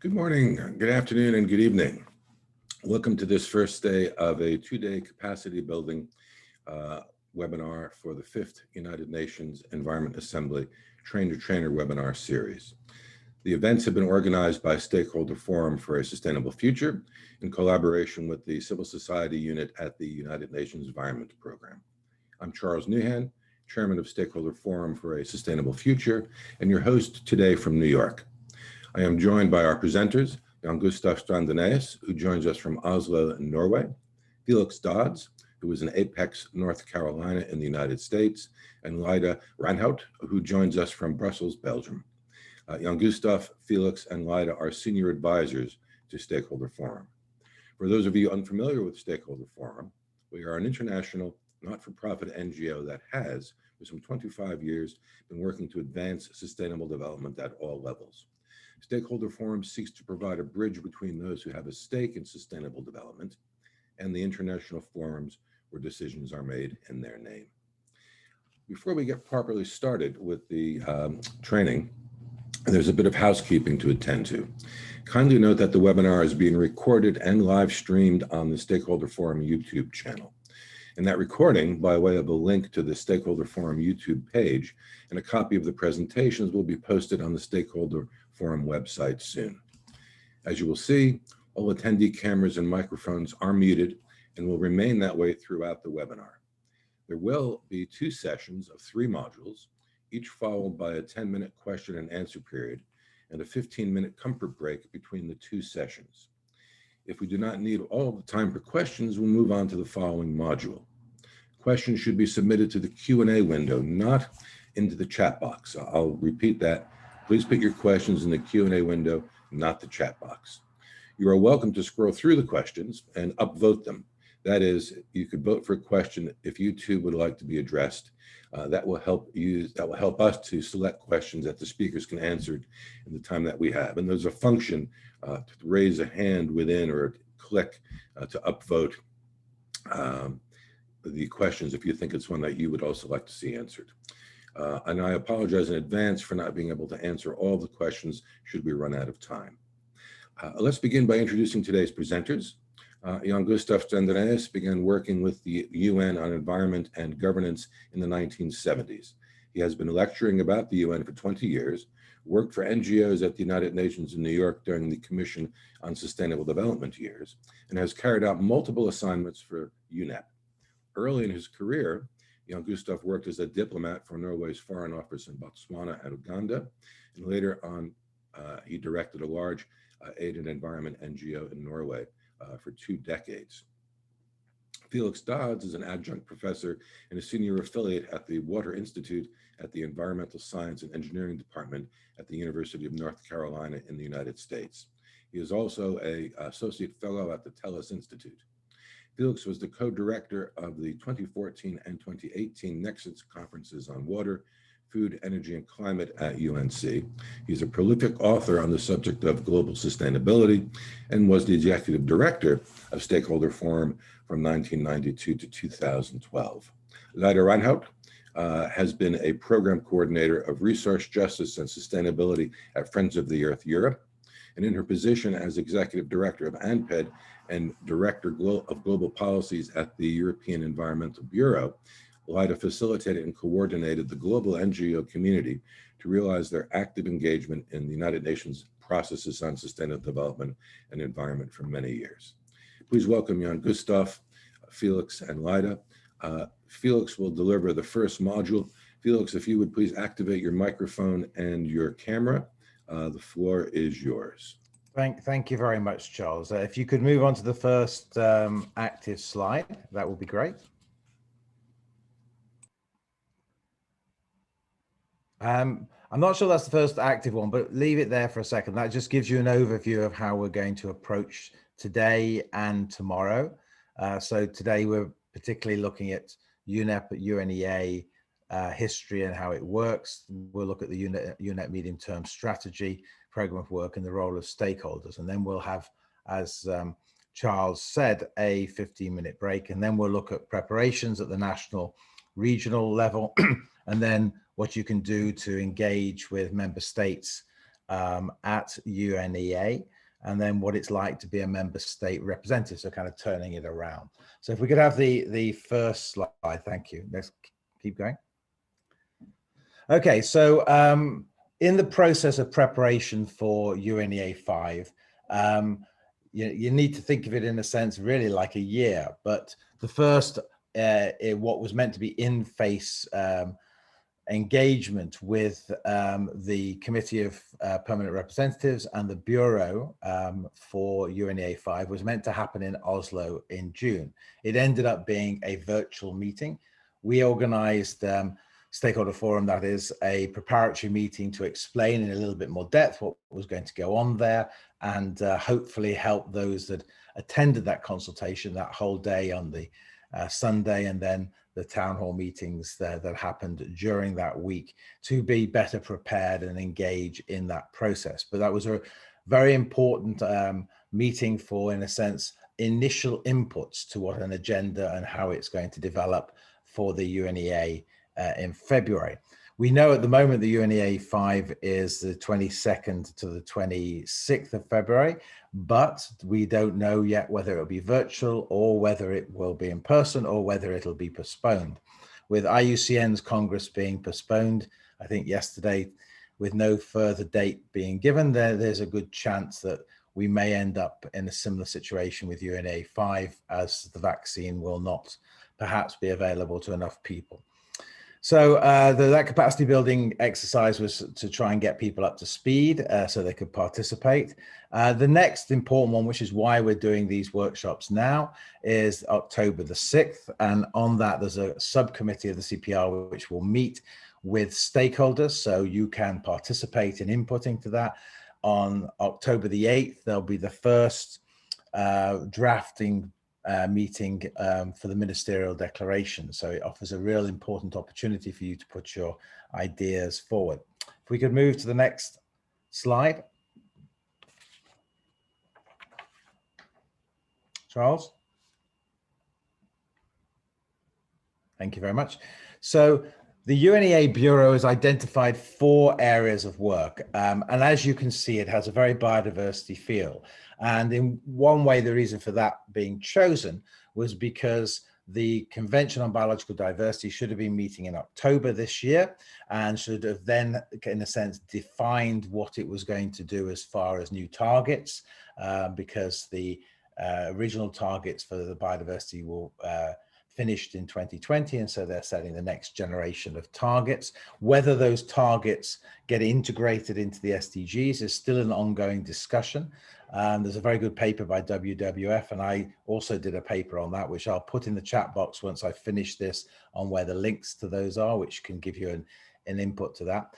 Good morning, good afternoon, and good evening. Welcome to this first day of a two-day capacity building webinar for the 5th United Nations Environment Assembly Train-to-Trainer webinar series. The events have been organized by Stakeholder Forum for a Sustainable Future in collaboration with the Civil Society Unit at the United Nations Environment Program. I'm Charles Newhan, Chairman of Stakeholder Forum for a Sustainable Future, and your host today from New York. I am joined by our presenters, Jan Gustaf Strandenaeus, who joins us from Oslo in Norway, Felix Dodds, who is in Apex, North Carolina in the United States, and Leida Ranhout, who joins us from Brussels, Belgium. Jan Gustaf, Felix, and Leida are senior advisors to Stakeholder Forum. For those of you unfamiliar with Stakeholder Forum, we are an international not-for-profit NGO that has, for some 25 years, been working to advance sustainable development at all levels. Stakeholder Forum seeks to provide a bridge between those who have a stake in sustainable development and the international forums where decisions are made in their name. Before we get properly started with the training, there's a bit of housekeeping to attend to. Kindly note that the webinar is being recorded and live streamed on the Stakeholder Forum YouTube channel. And that recording, by way of a link to the Stakeholder Forum YouTube page and a copy of the presentations, will be posted on the Stakeholder Forum website soon. As you will see, all attendee cameras and microphones are muted and will remain that way throughout the webinar. There will be 2 sessions of 3 modules, each followed by a 10-minute question and answer period and a 15-minute comfort break between the 2 sessions. If we do not need all the time for questions, we'll move on to the following module. Questions should be submitted to the Q&A window, not into the chat box. I'll repeat that. Please put your questions in the Q&A window, not the chat box. You are welcome to scroll through the questions and upvote them. That is, you could vote for a question if you too would like to be addressed. That will help us to select questions that the speakers can answer in the time that we have. And there's a function to raise a hand within or click to upvote the questions if you think it's one that you would also like to see answered. And I apologize in advance for not being able to answer all the questions should we run out of time. Let's begin by introducing today's presenters. Jan Gustaf Strandenaeus began working with the UN on environment and governance in the 1970s. He has been lecturing about the UN for 20 years, worked for NGOs at the United Nations in New York during the Commission on Sustainable Development years, and has carried out multiple assignments for UNEP. Early in his career, Jan Gustaf worked as a diplomat for Norway's Foreign Office in Botswana and Uganda, and later on he directed a large aid and environment NGO in Norway for 2 decades. Felix Dodds is an adjunct professor and a senior affiliate at the Water Institute at the Environmental Science and Engineering Department at the University of North Carolina in the United States. He is also an associate fellow at the TELUS Institute. Felix was the co-director of the 2014 and 2018 Nexus Conferences on Water, Food, Energy, and Climate at UNC. He's a prolific author on the subject of global sustainability and was the executive director of Stakeholder Forum from 1992 to 2012. Leida Ranhout has been a program coordinator of resource justice and sustainability at Friends of the Earth Europe. And in her position as executive director of ANPED and director of global policies at the European Environmental Bureau, Leida facilitated and coordinated the global NGO community to realize their active engagement in the United Nations processes on sustainable development and environment for many years. Please welcome Jan Gustaf, Felix, and Leida. Felix will deliver the first module. Felix, if you would please activate your microphone and your camera. The floor is yours. Thank you very much, Charles. If you could move on to the first active slide, that would be great. I'm not sure that's the first active one, but leave it there for a second. That just gives you an overview of how we're going to approach today and tomorrow. So today we're particularly looking at UNEP, UNEA history and how it works. We'll look at the UNEP medium-term strategy, program of work, and the role of stakeholders. And then we'll have, as Charles said, a 15-minute break. And then we'll look at preparations at the national, regional level, and then what you can do to engage with member states at UNEA, and then what it's like to be a member state representative, so kind of turning it around. So if we could have the first slide, thank you. Let's keep going. Okay, so in the process of preparation for UNEA 5, you need to think of it in a sense really like a year, but the first, what was meant to be in-face engagement with the Committee of Permanent Representatives and the Bureau for UNEA 5 was meant to happen in Oslo in June. It ended up being a virtual meeting. We organized stakeholder forum, that is a preparatory meeting to explain in a little bit more depth what was going to go on there, and hopefully help those that attended that consultation that whole day on the Sunday, and then the town hall meetings that happened during that week, to be better prepared and engage in that process. But that was a very important meeting for, in a sense, initial inputs to what an agenda and how it's going to develop for the UNEA in February. We know at the moment the UNEA 5 is the 22nd to the 26th of February, but we don't know yet whether it'll be virtual or whether it will be in person or whether it'll be postponed. With IUCN's Congress being postponed, I think yesterday, with no further date being given, there's a good chance that we may end up in a similar situation with UNEA 5, as the vaccine will not perhaps be available to enough people. So that capacity building exercise was to try and get people up to speed so they could participate. The next important one, which is why we're doing these workshops now, is October the 6th. And on that, there's a subcommittee of the CPR which will meet with stakeholders, so you can participate in inputting to that. On October the 8th, there'll be the first drafting meeting for the ministerial declaration. So it offers a real important opportunity for you to put your ideas forward. If we could move to the next slide. Charles? Thank you very much. So the UNEA Bureau has identified 4 areas of work. And as you can see, it has a very biodiversity feel. And in one way, the reason for that being chosen was because the Convention on Biological Diversity should have been meeting in October this year, and should have then, in a sense, defined what it was going to do as far as new targets, because the original targets for the biodiversity will finished in 2020, and so they're setting the next generation of targets. Whether those targets get integrated into the SDGs is still an ongoing discussion. There's a very good paper by WWF, and I also did a paper on that, which I'll put in the chat box once I finish this, on where the links to those are, which can give you an input to that.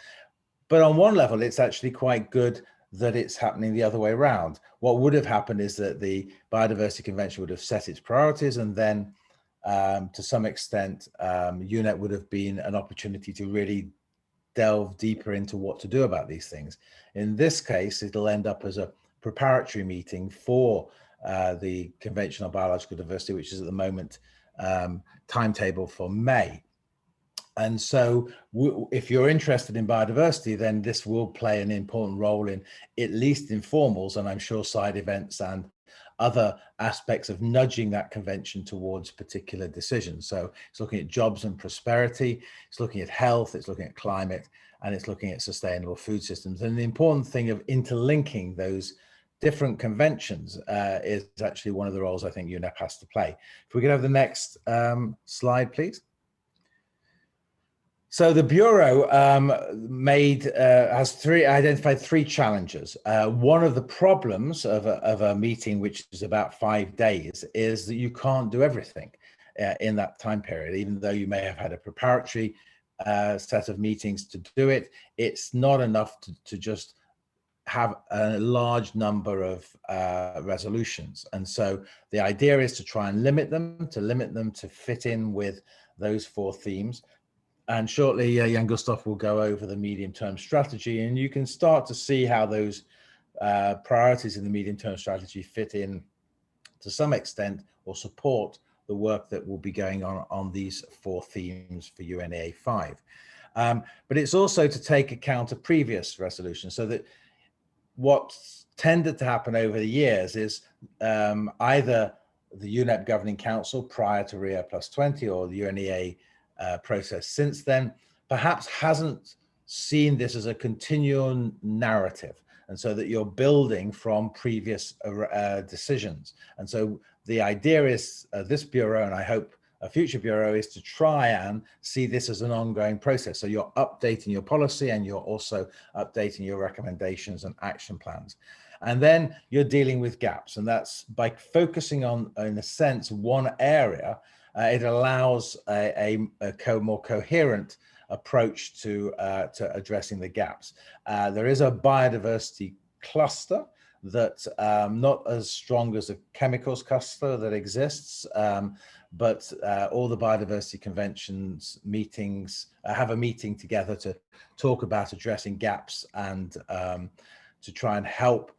But on one level, it's actually quite good that it's happening the other way around. What would have happened is that the Biodiversity Convention would have set its priorities, and then to some extent, UNEP would have been an opportunity to really delve deeper into what to do about these things. In this case, it'll end up as a preparatory meeting for the Convention on Biological Diversity, which is at the moment timetable for May. And so if you're interested in biodiversity, then this will play an important role in at least informals, and I'm sure side events and other aspects of nudging that convention towards particular decisions. So it's looking at jobs and prosperity, it's looking at health, it's looking at climate, and it's looking at sustainable food systems. And the important thing of interlinking those different conventions is actually one of the roles I think UNEP has to play. If we could have the next slide, please. So the Bureau has identified 3 challenges. One of the problems of a meeting, which is about 5 days, is that you can't do everything in that time period. Even though you may have had a preparatory set of meetings to do it, it's not enough to just have a large number of resolutions. And so the idea is to try and limit them to fit in with those 4 themes. And shortly, Jan Gustav will go over the medium-term strategy, and you can start to see how those priorities in the medium-term strategy fit in to some extent, or support the work that will be going on these 4 themes for UNEA 5. But it's also to take account of previous resolutions, so that what's tended to happen over the years is either the UNEP Governing Council prior to Rio Plus 20 or the UNEA process since then perhaps hasn't seen this as a continuing narrative, and so that you're building from previous decisions. And so the idea is this Bureau, and I hope a future Bureau, is to try and see this as an ongoing process. So you're updating your policy and you're also updating your recommendations and action plans. And then you're dealing with gaps. And that's by focusing on, in a sense, one area, it allows a more coherent approach to addressing the gaps. There is a biodiversity cluster that not as strong as a chemicals cluster that exists, but all the biodiversity conventions meetings have a meeting together to talk about addressing gaps and to try and help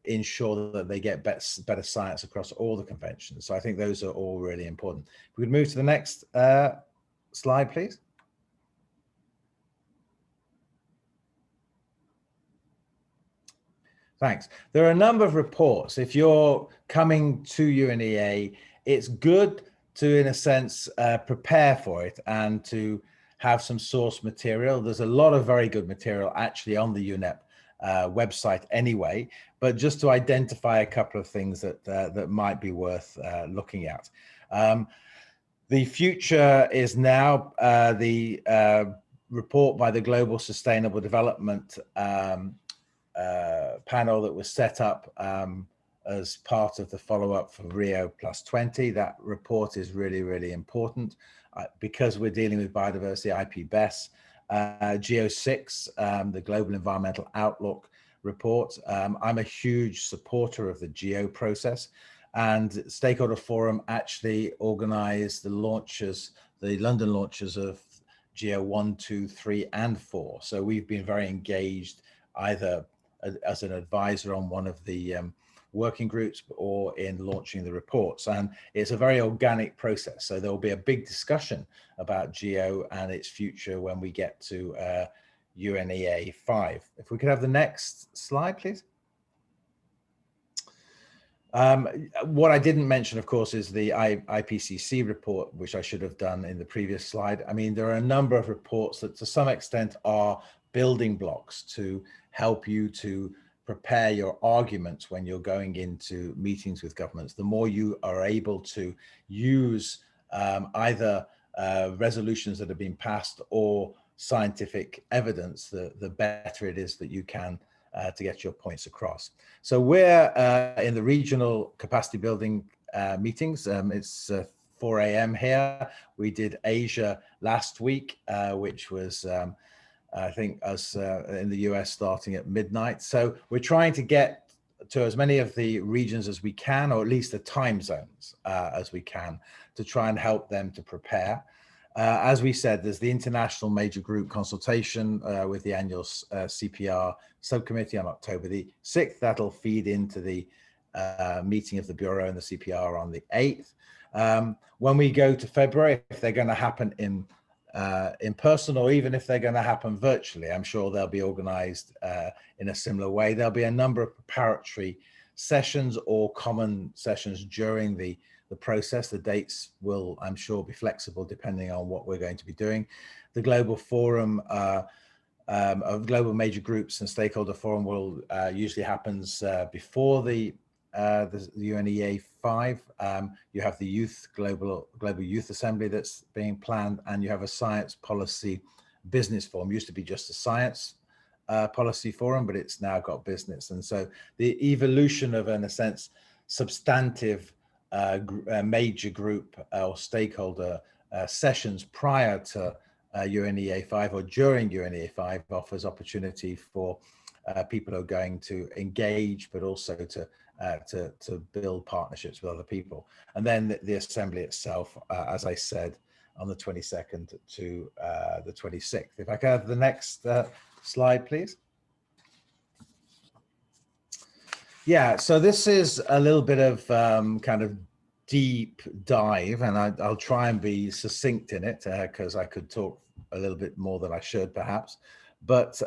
ensure that they get better science across all the conventions. So I think those are all really important. If we could move to the next slide, please. Thanks. There are a number of reports. If you're coming to UNEA, it's good to, in a sense, prepare for it and to have some source material. There's a lot of very good material actually on the UNEP website anyway, but just to identify a couple of things that that might be worth looking at. The future is now the report by the Global Sustainable Development panel that was set up as part of the follow-up for Rio Plus 20. That report is really, really important because we're dealing with biodiversity, IPBES, GEO6, the Global Environmental Outlook report. I'm a huge supporter of the GEO process, and Stakeholder Forum actually organized the launches, the London launches of GEO 1, 2, 3, and 4. So we've been very engaged either as an advisor on one of the working groups or in launching the reports. And it's a very organic process. So there will be a big discussion about GEO and its future when we get to UNEA 5. If we could have the next slide, please. What I didn't mention, of course, is the IPCC report, which I should have done in the previous slide. I mean, there are a number of reports that to some extent are building blocks to help you to prepare your arguments when you're going into meetings with governments. The more you are able to use either resolutions that have been passed or scientific evidence, the better it is that you can to get your points across. So we're in the regional capacity building meetings. It's 4 a.m. here. We did Asia last week, which was I think us in the US starting at midnight. So we're trying to get to as many of the regions as we can, or at least the time zones as we can, to try and help them to prepare. As we said, there's the international major group consultation with the annual CPR subcommittee on October the 6th. That'll feed into the meeting of the Bureau and the CPR on the 8th. When we go to February, if they're going to happen in person, or even if they're going to happen virtually, I'm sure they'll be organized in a similar way. There'll be a number of preparatory sessions or common sessions during the process. The dates will, I'm sure, be flexible depending on what we're going to be doing. The Global Forum of Global Major Groups and Stakeholder Forum will usually happens before the UNEA 5. You have the Global Youth Assembly that's being planned, and you have a Science Policy Business Forum. It used to be just a science policy forum, but it's now got business. And so the evolution of, in a sense, substantive major group or stakeholder sessions prior to UNEA 5 or during UNEA 5 offers opportunity for people who are going to engage, but also to build partnerships with other people. And then the assembly itself, as I said, on the 22nd to the 26th. If I could have the next slide, please. Yeah, so this is a little bit of kind of deep dive, and I'll try and be succinct in it because I could talk a little bit more than I should perhaps. But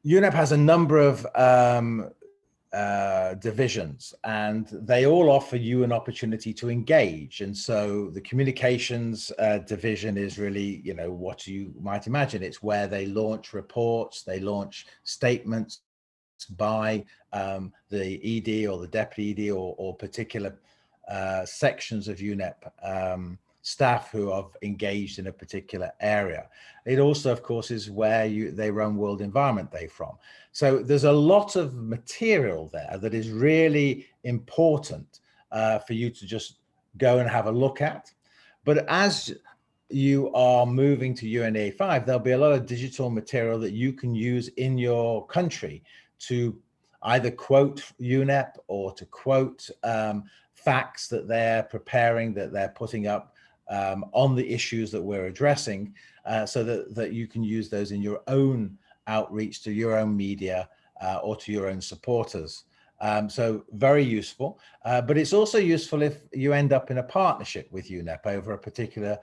UNEP has a number of divisions, and they all offer you an opportunity to engage. And so the communications division is really, you know, what you might imagine. It's where they launch reports, they launch statements by the ED or the deputy ED or particular sections of UNEP staff who have engaged in a particular area. It also, of course, is where they run World Environment Day from. So there's a lot of material there that is really important for you to just go and have a look at. But as you are moving to UNEA 5, there'll be a lot of digital material that you can use in your country to either quote UNEP or to quote facts that they're preparing, that they're putting up on the issues that we're addressing, so that you can use those in your own outreach to your own media or to your own supporters. So very useful, but it's also useful if you end up in a partnership with UNEP over a particular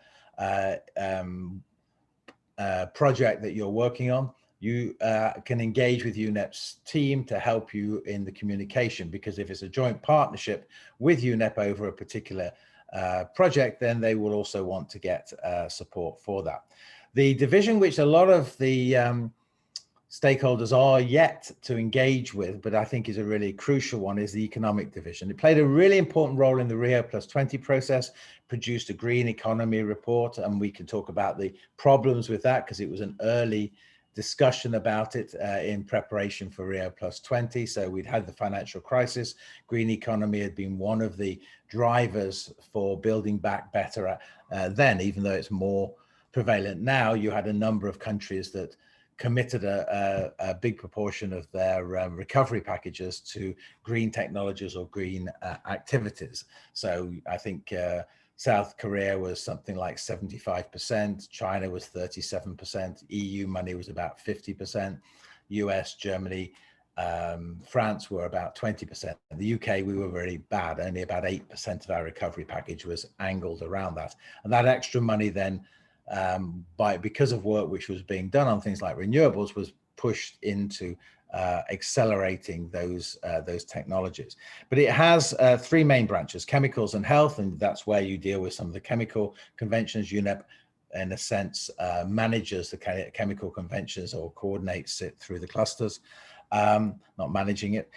project that you're working on. You can engage with UNEP's team to help you in the communication, because if it's a joint partnership with UNEP over a particular project, then they will also want to get support for that. The division which a lot of the stakeholders are yet to engage with, but I think is a really crucial one, is the economic division. It played a really important role in the Rio+20 process, produced a green economy report, and we can talk about the problems with that because it was an early discussion about it in preparation for Rio+20. So we'd had the financial crisis. Green economy had been one of the drivers for building back better then, even though it's more prevalent now. You had a number of countries that committed a big proportion of their recovery packages to green technologies or green activities. So I think South Korea was something like 75%, China was 37%, EU money was about 50%, US, Germany, France were about 20%. In the UK, we were very bad. Only about 8% of our recovery package was angled around that. And that extra money then, because of work which was being done on things like renewables, was pushed into accelerating those technologies. But it has three main branches: chemicals and health, and that's where you deal with some of the chemical conventions. UNEP, in a sense, manages the chemical conventions or coordinates it through the clusters, not managing it.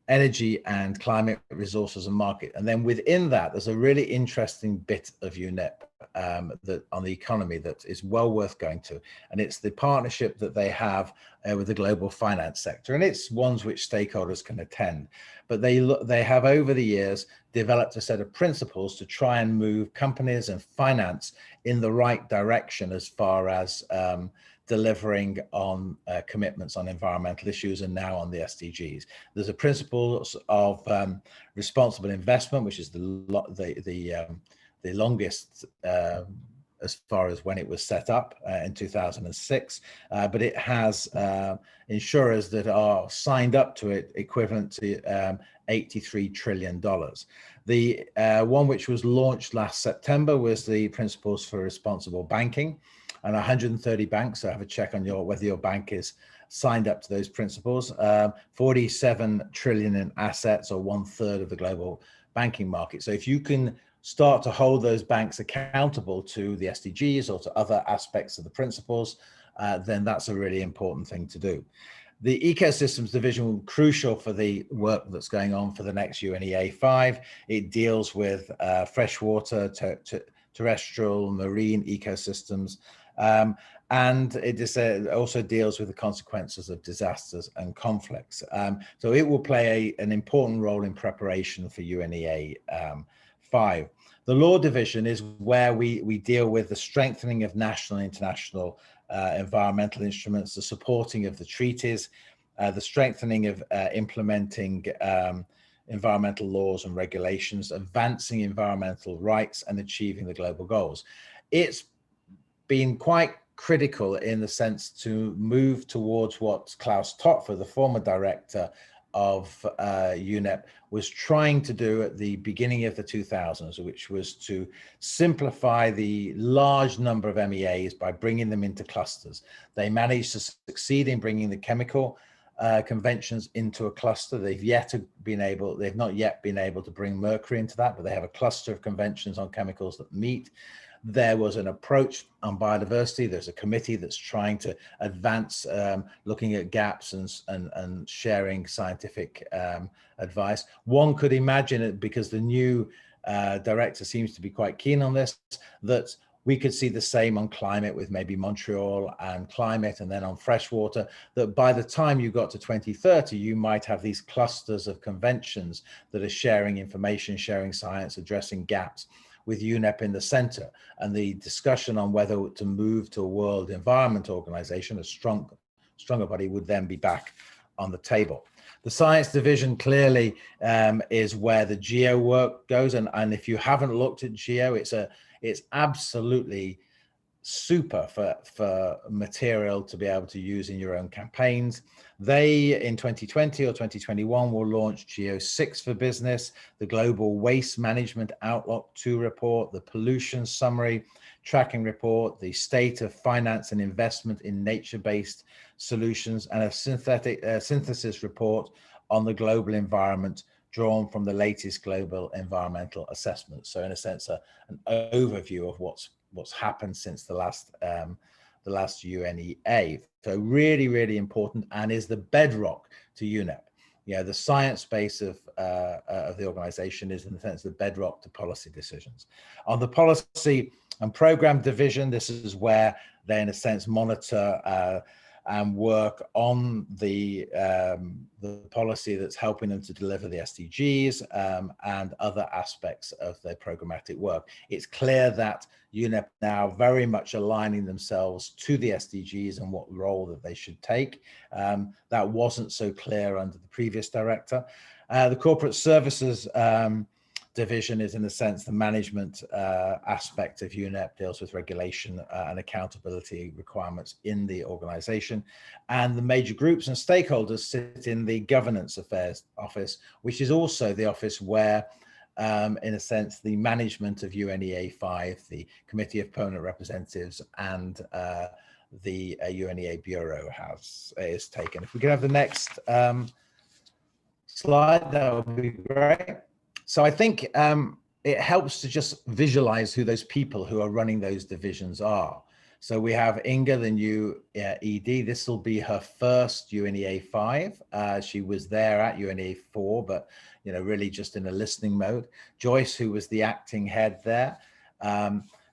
Energy and climate, resources and market. And then within that, there's a really interesting bit of UNEP that on the economy that is well worth going to. And it's the partnership that they have with the global finance sector. And it's ones which stakeholders can attend. But they have over the years developed a set of principles to try and move companies and finance in the right direction as far as delivering on commitments on environmental issues and now on the SDGs. There's a principle of responsible investment, which is the longest as far as when it was set up in 2006, but it has insurers that are signed up to it equivalent to $83 trillion. The one which was launched last September was the Principles for Responsible Banking, and 130 banks, so have a check on whether your bank is signed up to those principles. 47 trillion in assets, or 1/3 of the global banking market. So if you can start to hold those banks accountable to the SDGs or to other aspects of the principles, then that's a really important thing to do. The ecosystems division will be crucial for the work that's going on for the next UNEA 5. It deals with freshwater, terrestrial, marine ecosystems, and it also deals with the consequences of disasters and conflicts. So it will play an important role in preparation for UNEA 5. The law division is where we deal with the strengthening of national and international environmental instruments, the supporting of the treaties, the strengthening of implementing environmental laws and regulations, advancing environmental rights, and achieving the global goals. It's been quite critical in the sense to move towards what Klaus Topfer, the former director of UNEP was trying to do at the beginning of the 2000s, which was to simplify the large number of MEAs by bringing them into clusters. They managed to succeed in bringing the chemical conventions into a cluster. They've not yet been able to bring mercury into that, but they have a cluster of conventions on chemicals that meet. There was an approach on biodiversity. There's a committee that's trying to advance, looking at gaps and sharing scientific advice. One could imagine it, because the new director seems to be quite keen on this, that we could see the same on climate with maybe Montreal and climate, and then on freshwater, that by the time you got to 2030, you might have these clusters of conventions that are sharing information, sharing science, addressing gaps, with UNEP in the center. And the discussion on whether to move to a World Environment Organization, a stronger body, would then be back on the table. The science division clearly is where the geo work goes. And if you haven't looked at geo, it's absolutely super for material to be able to use in your own campaigns. They, in 2020 or 2021, will launch Geo 6 for Business, the Global Waste Management Outlook 2 report, the Pollution Summary Tracking Report, the State of Finance and Investment in Nature-Based Solutions, and a synthesis report on the global environment drawn from the latest global environmental assessment. So in a sense, an overview of what's happened since the last UNEA. So really, really important, and is the bedrock to UNEP. The science base of the organization is, in a sense, the bedrock to policy decisions. On the policy and program division, this is where they, in a sense, monitor and work on the policy that's helping them to deliver the SDGs and other aspects of their programmatic work. It's clear that UNEP now very much aligning themselves to the SDGs and what role that they should take. That wasn't so clear under the previous director. The corporate services division is, in a sense, the management aspect of UNEP, deals with regulation and accountability requirements in the organization. And the major groups and stakeholders sit in the governance affairs office, which is also the office where, in a sense, the management of UNEA 5, the Committee of Permanent Representatives, and the UNEA Bureau is taken. If we could have the next slide, that would be great. So I think it helps to just visualize who those people who are running those divisions are. So we have Inga, the new ED. This will be her first UNEA 5. She was there at UNEA 4, but really just in a listening mode. Joyce, who was the acting head there.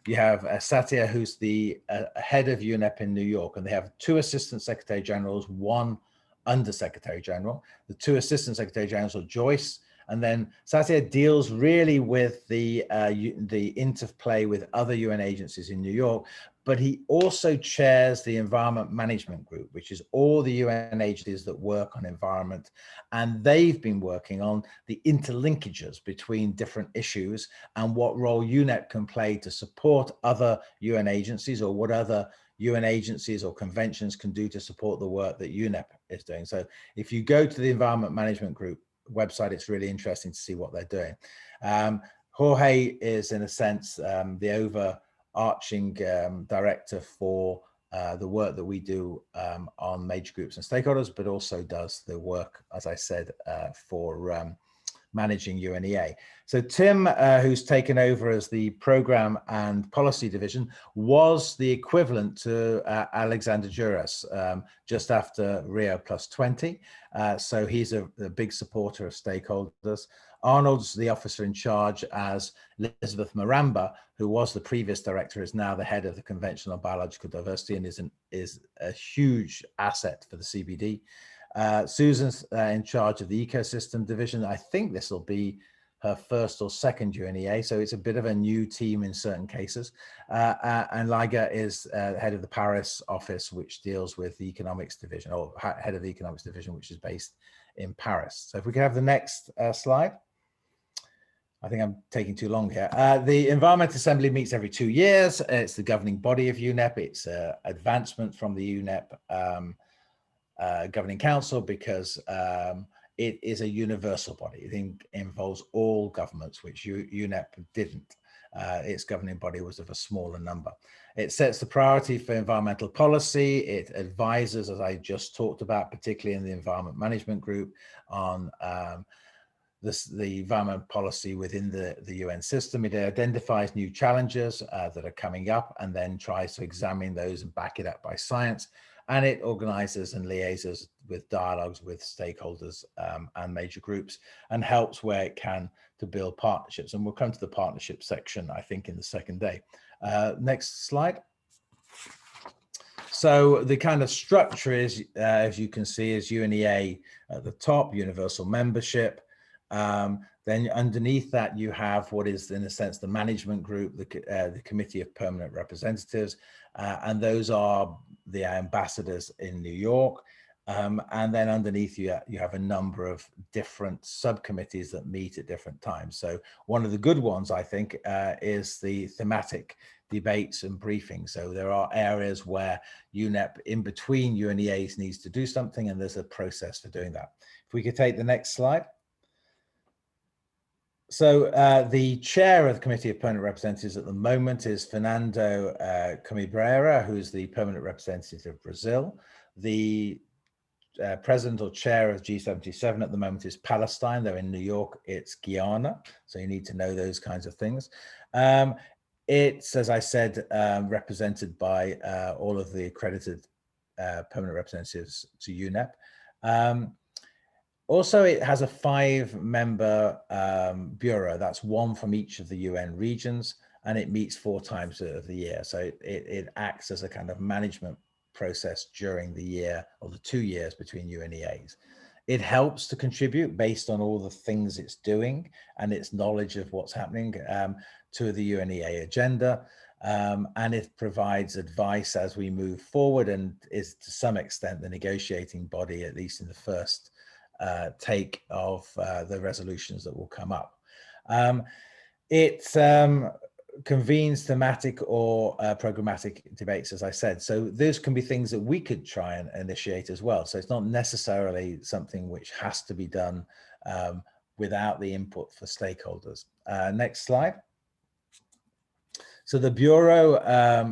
You have Satya, who's the head of UNEP in New York, and they have 2 assistant secretary generals, 1 under secretary general. The 2 assistant secretary generals are Joyce, and then Satya deals really with the interplay with other UN agencies in New York, but he also chairs the Environment Management Group, which is all the UN agencies that work on environment. And they've been working on the interlinkages between different issues and what role UNEP can play to support other UN agencies, or what other UN agencies or conventions can do to support the work that UNEP is doing. So if you go to the Environment Management Group website, it's really interesting to see what they're doing. Jorge is, in a sense, the overarching director for the work that we do on major groups and stakeholders, but also does the work, as I said, for managing UNEA. So Tim, who's taken over as the program and policy division, was the equivalent to Alexander Duras just after Rio +20. So he's a big supporter of stakeholders. Arnold's the officer in charge, as Elizabeth Maramba, who was the previous director, is now the head of the Convention on Biological Diversity and is a huge asset for the CBD. Susan's in charge of the ecosystem division. I think this will be her first or second UNEA, so it's a bit of a new team in certain cases. And Liga is head of the Paris office, which deals with the economics division, or head of the economics division, which is based in Paris. So if we could have the next slide. I think I'm taking too long here. The Environment Assembly meets every 2 years. It's the governing body of UNEP. It's advancement from the UNEP Governing Council, because it is a universal body. It involves all governments, which UNEP didn't. Its governing body was of a smaller number. It sets the priority for environmental policy. It advises, as I just talked about, particularly in the Environment Management Group, on the environment policy within the UN system. It identifies new challenges that are coming up and then tries to examine those and back it up by science. And it organizes and liaises with dialogues with stakeholders and major groups, and helps where it can to build partnerships. And we'll come to the partnership section, I think, in the second day. Next slide. So the kind of structure is, as you can see, is UNEA at the top, universal membership. Then underneath that, you have what is, in a sense, the management group, the Committee of Permanent Representatives, and those are the ambassadors in New York. And then underneath you have a number of different subcommittees that meet at different times. So one of the good ones, I think, is the thematic debates and briefings. So there are areas where UNEP in between UNEAs needs to do something, and there's a process for doing that. If we could take the next slide. So the chair of the Committee of Permanent Representatives at the moment is Fernando Comibrera, who's the permanent representative of Brazil. The president or chair of G77 at the moment is Palestine. They're in New York. It's Guyana. So you need to know those kinds of things. It's, as I said, represented by all of the accredited permanent representatives to UNEP. Also, it has a 5-member bureau. That's one from each of the UN regions, and it meets 4 times of the year. So it acts as a kind of management process during the year, or the 2 years between UNEAs. It helps to contribute based on all the things it's doing and its knowledge of what's happening to the UNEA agenda. And it provides advice as we move forward, and is to some extent the negotiating body, at least in the first take of the resolutions that will come up. It convenes thematic or programmatic debates, as I said. So those can be things that we could try and initiate as well. So it's not necessarily something which has to be done without the input for stakeholders. Next slide. So the Bureau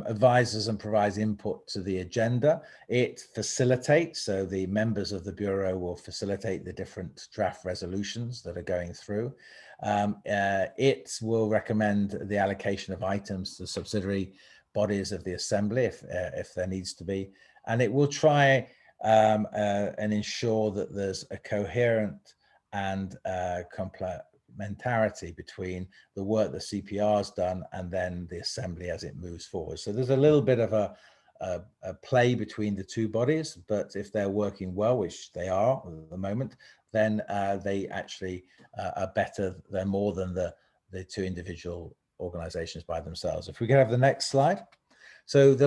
advises and provides input to the agenda. It facilitates, so the members of the Bureau will facilitate the different draft resolutions that are going through. It will recommend the allocation of items to subsidiary bodies of the Assembly if there needs to be. And it will try and ensure that there's a coherent and complementarity between the work the CPR has done and then the Assembly as it moves forward. So there's a little bit of a play between the two bodies, but if they're working well, which they are at the moment, then they actually are better. They're more than the two individual organizations by themselves. If we could have the next slide. So the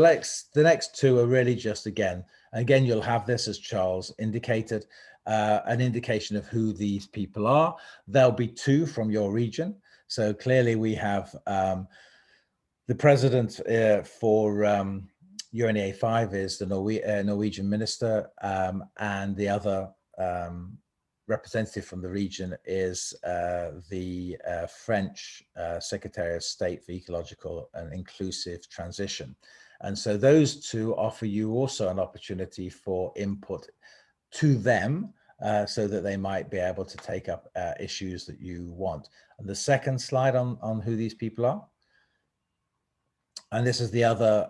next two are really just, again, you'll have this, as Charles indicated, an indication of who these people are. There'll be 2 from your region. So clearly we have the president for UNEA 5 is the Norwegian minister, and the other representative from the region is the French Secretary of State for Ecological and Inclusive Transition. And so those 2 offer you also an opportunity for input to them, so that they might be able to take up issues that you want. And the second slide on who these people are. And this is the other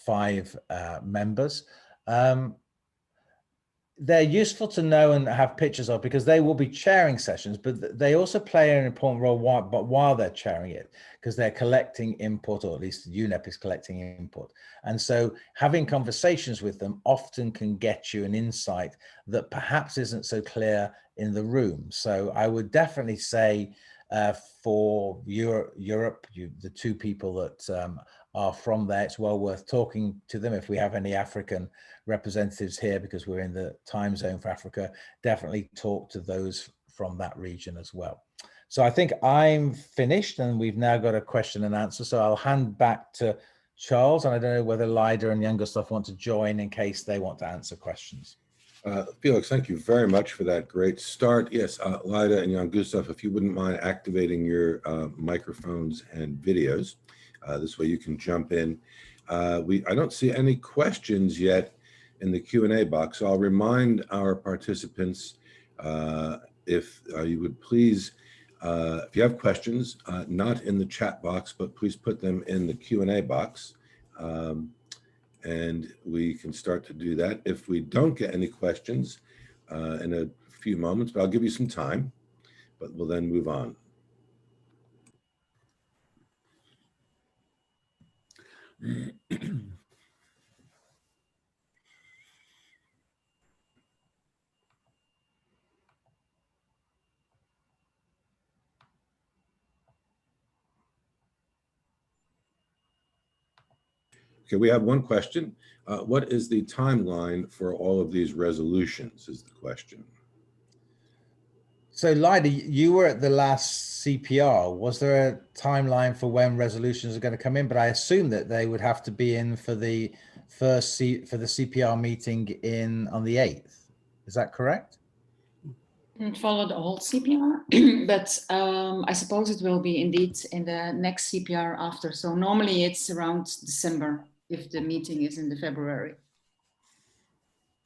5 members. They're useful to know and have pictures of, because they will be chairing sessions, but they also play an important role while they're chairing it, because they're collecting input, or at least UNEP is collecting input. And so having conversations with them often can get you an insight that perhaps isn't so clear in the room. So I would definitely say for Europe, the 2 people that are from there, it's well worth talking to them. If we have any African representatives here, because we're in the time zone for Africa, definitely talk to those from that region as well. So I think I'm finished, and we've now got a question and answer. So I'll hand back to Charles, and I don't know whether Lyda and Youngerstuff want to join in case they want to answer questions. Felix, thank you very much for that great start. Yes, Lida and Jan Gustav, if you wouldn't mind activating your microphones and videos, this way you can jump in. I don't see any questions yet in the Q&A box. So I'll remind our participants, if you would please, if you have questions, not in the chat box, but please put them in the Q&A box. And we can start to do that. If we don't get any questions in a few moments, but I'll give you some time, but we'll then move on. Okay, we have one question. What is the timeline for all of these resolutions is the question. So Lida, you were at the last CPR. Was there a timeline for when resolutions are going to come in? But I assume that they would have to be in for the first for the CPR meeting on the 8th. Is that correct? Didn't follow the whole CPR, but I suppose it will be indeed in the next CPR after. So normally it's around December if the meeting is in the February.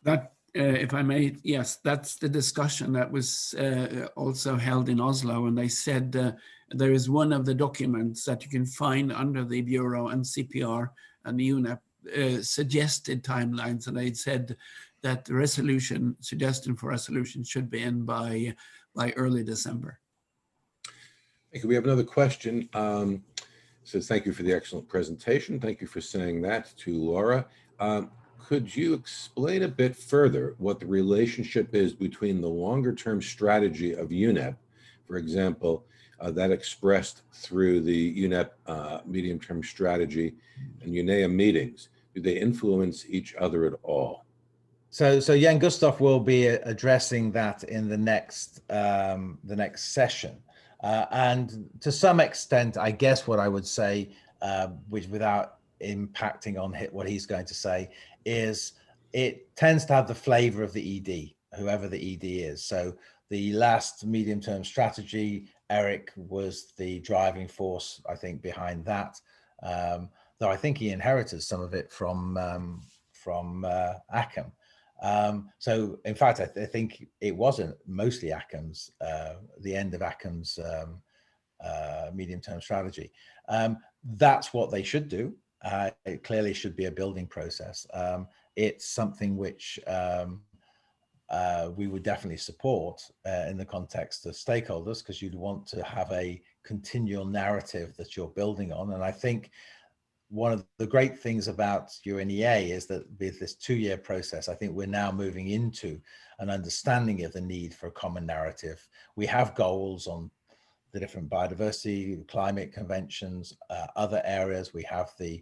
That, if I may, yes, that's the discussion that was also held in Oslo, and they said there is one of the documents that you can find under the Bureau and CPR and the UNEP suggested timelines, and they said that the suggestion for resolution should be in by early December. Okay, we have another question. Says, thank you for the excellent presentation. Thank you for saying that to Laura. Could you explain a bit further what the relationship is between the longer term strategy of UNEP, for example, that expressed through the UNEP medium term strategy and UNEA meetings? Do they influence each other at all? So Jan Gustav will be addressing that in the next session. And to some extent, I guess what I would say, which without impacting on what he's going to say, is it tends to have the flavor of the ED, whoever the ED is. So the last medium-term strategy, Eric was the driving force, I think, behind that. Though I think he inherited some of it from Akam. So in fact, I think it wasn't mostly Akam's, the end of Akam's medium-term strategy. That's what they should do. It clearly should be a building process. It's something which we would definitely support in the context of stakeholders, because you'd want to have a continual narrative that you're building on. And I think one of the great things about UNEA is that with this 2-year process, I think we're now moving into an understanding of the need for a common narrative. We have goals on the different biodiversity, climate conventions, other areas. We have the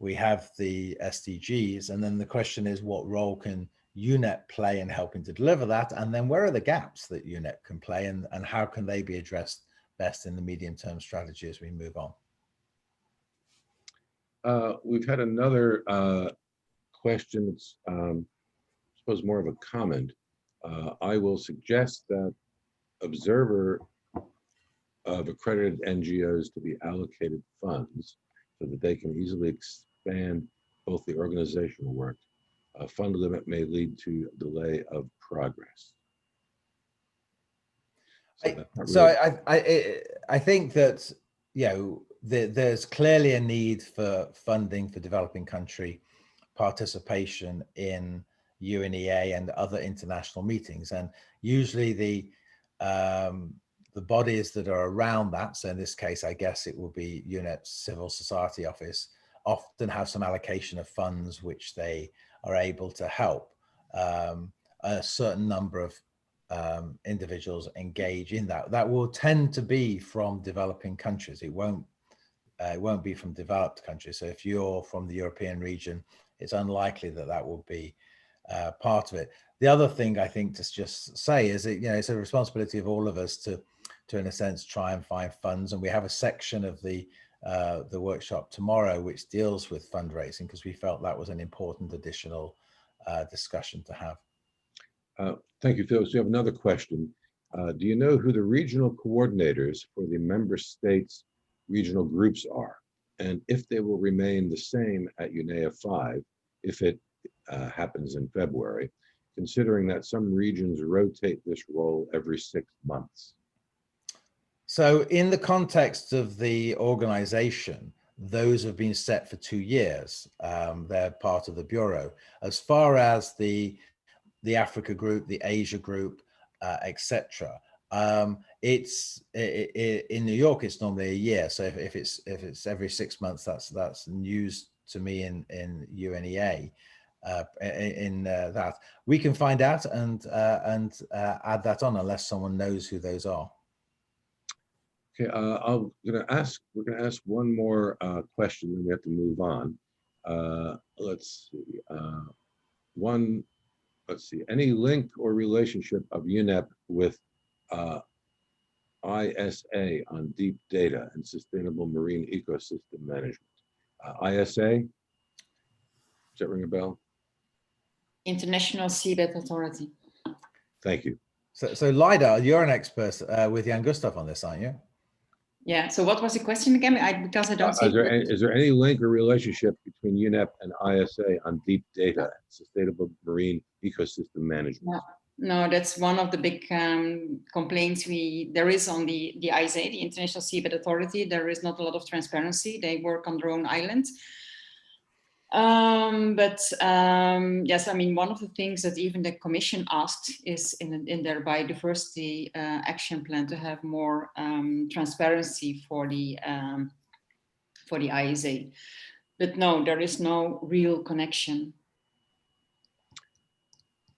SDGs, and then the question is, what role can UNEP play in helping to deliver that? And then where are the gaps that UNEP can play, and how can they be addressed best in the medium-term strategy as we move on? We've had another question. It's, I suppose, more of a comment. I will suggest that observer of accredited NGOs to be allocated funds so that they can easily expand both the organizational work. A fund limit may lead to delay of progress. I think that, you know, there's clearly a need for funding for developing country participation in UNEA and other international meetings, and usually the bodies that are around that, so in this case I guess it will be UNEP's Civil Society Office, often have some allocation of funds which they are able to help a certain number of individuals engage in that. That will tend to be from developing countries. It won't be from developed countries. So if you're from the European region, it's unlikely that that will be part of it. The other thing I think to just say is that, you know, it's a responsibility of all of us to in a sense try and find funds, and we have a section of the workshop tomorrow which deals with fundraising, because we felt that was an important additional discussion to have. Thank you, Felix. We have another question. Do you know who the regional coordinators for the member states' regional groups are? And if they will remain the same at UNEA 5, if it happens in February, considering that some regions rotate this role every 6 months? So in the context of the organization, those have been set for 2 years. They're part of the Bureau. As far as the Africa group, the Asia group, etc. In New York, it's normally a year. So if it's every 6 months, that's news to me in UNEA. That we can find out and add that on, unless someone knows who those are. Okay, we're gonna ask one more question, then we have to move on. Let's see. Let's see. Any link or relationship of UNEP with ISA on deep data and sustainable marine ecosystem management? ISA, does that ring a bell? International Seabed Authority. Thank you. So Lida, you're an expert with Jan Gustav on this, aren't you? Yeah. So what was the question again? Because I don't see. Is there any link or relationship between UNEP and ISA on deep data and sustainable marine ecosystem management? No, that's one of the big complaints there is on the ISA, the International Seabed Authority. There is not a lot of transparency. They work on their own island. Yes, I mean, one of the things that even the Commission asked is in their biodiversity action plan to have more transparency for the ISA. But no, there is no real connection.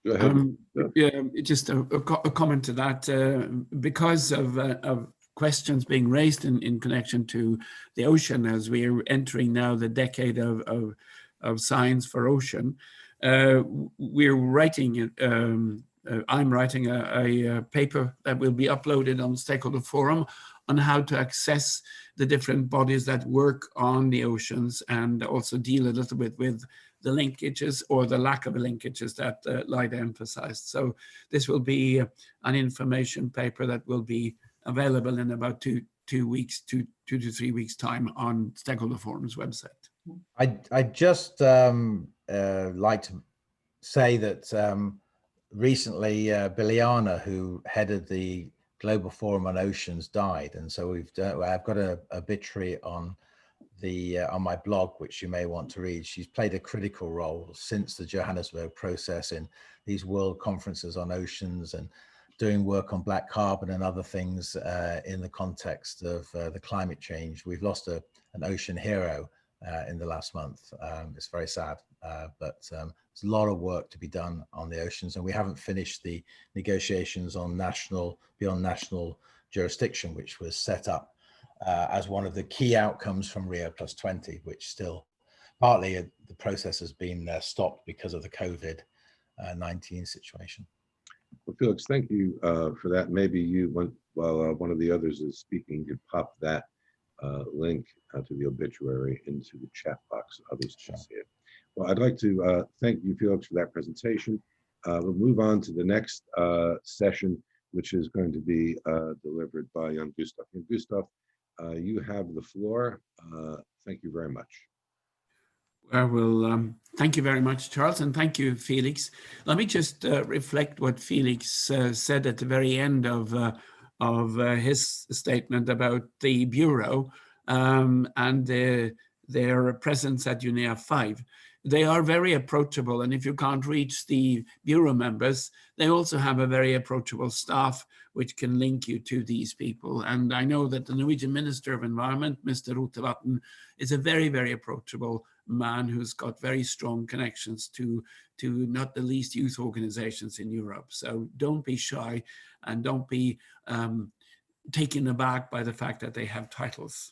Go ahead. Yeah, just a comment to that. Because of questions being raised in connection to the ocean, as we are entering now the decade of science for ocean, we're writing. I'm writing a paper that will be uploaded on Stakeholder Forum on how to access the different bodies that work on the oceans, and also deal a little bit with the linkages or the lack of linkages that Lida emphasized. So this will be an information paper that will be available in about 2 weeks, 2 to 3 weeks time on Stakeholder Forum's website. I just like to say that recently Biliana, who headed the Global Forum on Oceans, died, and so I've got a obituary on my blog, which you may want to read. She's played a critical role since the Johannesburg process in these world conferences on oceans, and doing work on black carbon and other things in the context of the climate change. We've lost an ocean hero in the last month. It's very sad, but there's a lot of work to be done on the oceans, and we haven't finished the negotiations on beyond national jurisdiction, which was set up as one of the key outcomes from Rio +20, which still partly the process has been stopped because of the COVID-19 situation. Well, Felix, thank you for that. Maybe while one of the others is speaking, you could pop that link to the obituary into the chat box so others can see it. Well, I'd like to thank you, Felix, for that presentation. We'll move on to the next session, which is going to be delivered by Jan Gustav. Jan Gustav, you have the floor. Thank you very much. Well, thank you very much, Charles, and thank you, Felix. Let me just reflect what Felix said at the very end of his statement about the Bureau and their presence at UNEA 5. They are very approachable, and if you can't reach the Bureau members, they also have a very approachable staff which can link you to these people. And I know that the Norwegian Minister of Environment, Mr. Rotevatn, is a very, very approachable man who's got very strong connections to not the least youth organizations in Europe. So don't be shy and don't be taken aback by the fact that they have titles.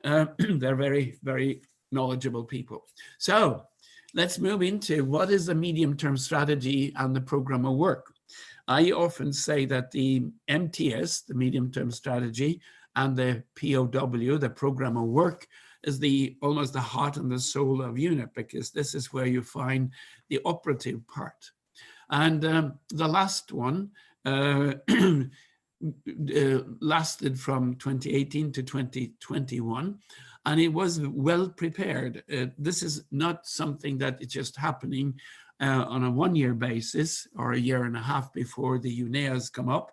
They're very, very knowledgeable people. So let's move into what is the medium-term strategy and the program of work. I often say that the MTS, the medium-term strategy, and the POW, the program of work, is almost the heart and the soul of UNEP, because this is where you find the operative part. And the last one lasted from 2018 to 2021, and it was well prepared. This is not something that is just happening on a one-year basis or a year and a half before the UNEAs come up.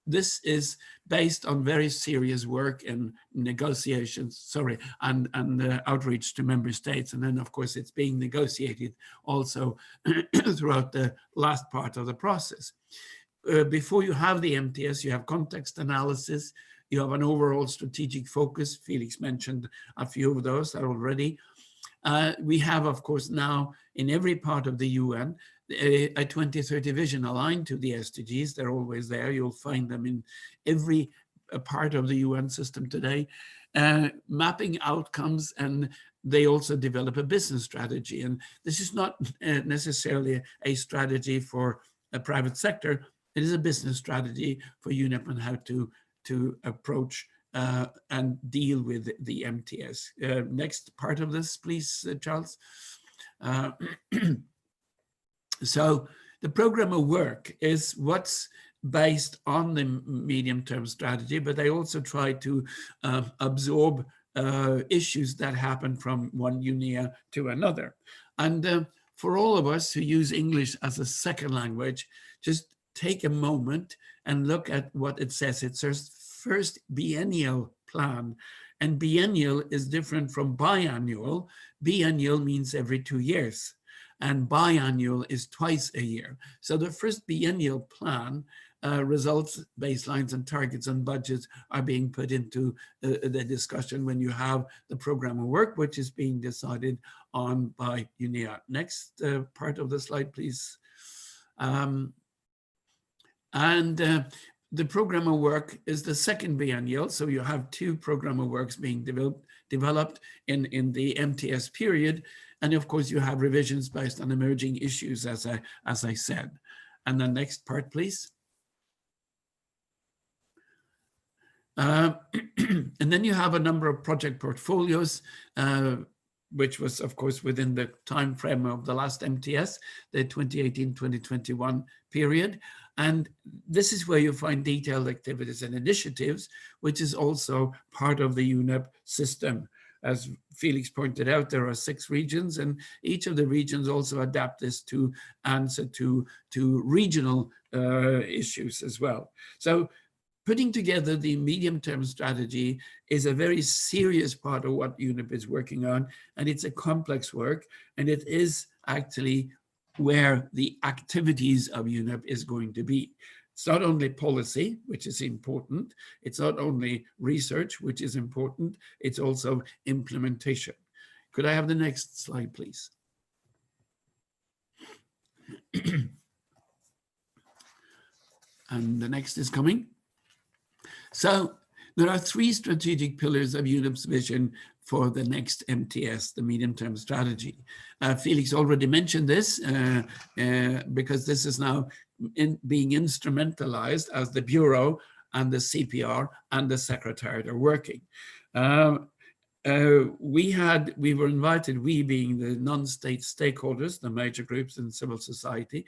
This is based on very serious work and negotiations, and outreach to member states. And then, of course, it's being negotiated also throughout the last part of the process. Before you have the MTS, you have context analysis, you have an overall strategic focus. Felix mentioned a few of those already. We have, of course, now in every part of the UN, a 2030 vision aligned to the SDGs. They're always there. You'll find them in every part of the UN system today, mapping outcomes, and they also develop a business strategy. And this is not necessarily a strategy for a private sector. It is a business strategy for UNEP and how to approach and deal with the MTS. Next part of this, please, Charles. So the program of work is what's based on the medium-term strategy, but they also try to absorb issues that happen from one UNEA to another. And for all of us who use English as a second language, just take a moment and look at what it says. It's our first biennial plan, and biennial is different from biannual. Biennial means every 2 years, and biannual is twice a year. So the first biennial plan, results, baselines, and targets and budgets are being put into the discussion when you have the program of work, which is being decided on by UNEA. Next part of the slide, please. The program of work is the second biennial, so you have 2 program of works being developed in the MTS period, and of course you have revisions based on emerging issues, as I said. And the next part, please. And then you have a number of project portfolios, which was, of course, within the time frame of the last MTS, the 2018-2021 period. And this is where you find detailed activities and initiatives, which is also part of the UNEP system. As Felix pointed out, there are 6 regions, and each of the regions also adapt this to answer to regional issues as well. So putting together the medium-term strategy is a very serious part of what UNEP is working on, and it's a complex work, and it is actually where the activities of UNEP is going to be. It's not only policy, which is important, it's not only research, which is important, it's also implementation. Could I have the next slide, please? And the next is coming. So there are 3 strategic pillars of UNEP's vision for the next MTS, the medium-term strategy. Felix already mentioned this because this is now being instrumentalized as the Bureau and the CPR and the Secretariat are working. We were invited, we being the non-state stakeholders, the major groups in civil society,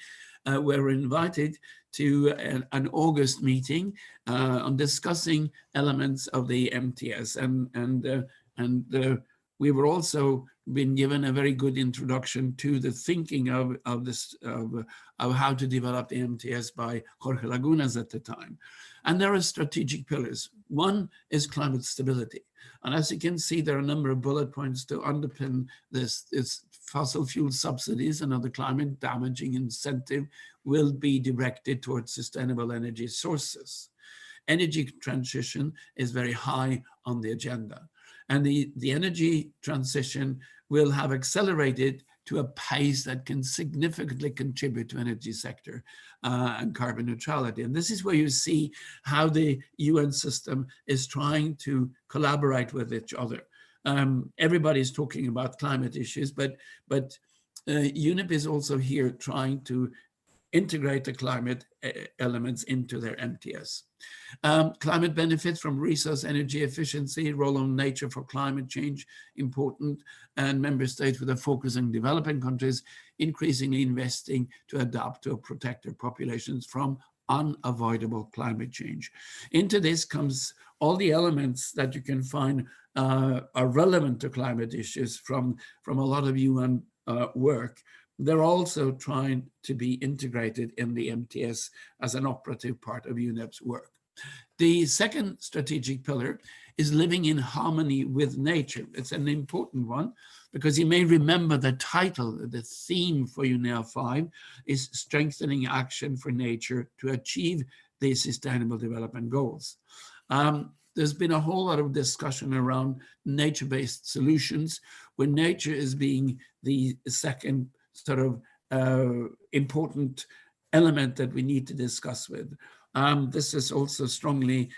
were invited to an August meeting on discussing elements of the MTS, and we were also been given a very good introduction to the thinking of how to develop the MTS by Jorge Lagunas at the time. And there are strategic pillars. One is climate stability. And as you can see, there are a number of bullet points to underpin this. It's fossil fuel subsidies and other climate damaging incentive will be directed towards sustainable energy sources. Energy transition is very high on the agenda. And the energy transition will have accelerated to a pace that can significantly contribute to energy sector and carbon neutrality. And this is where you see how the UN system is trying to collaborate with each other. Everybody's talking about climate issues, but UNEP is also here trying to integrate the climate elements into their MTS. Climate benefits from resource energy efficiency, role of nature for climate change, important, and member states with a focus on developing countries increasingly investing to adapt to protect their populations from unavoidable climate change. Into this comes all the elements that you can find are relevant to climate issues from a lot of UN work. They're also trying to be integrated in the MTS as an operative part of UNEP's work. The second strategic pillar is living in harmony with nature. It's an important one because you may remember the title, the theme for UNEP 5 is strengthening action for nature to achieve the Sustainable Development Goals. There's been a whole lot of discussion around nature-based solutions, where nature is being the second sort of important element that we need to discuss with. This is also strongly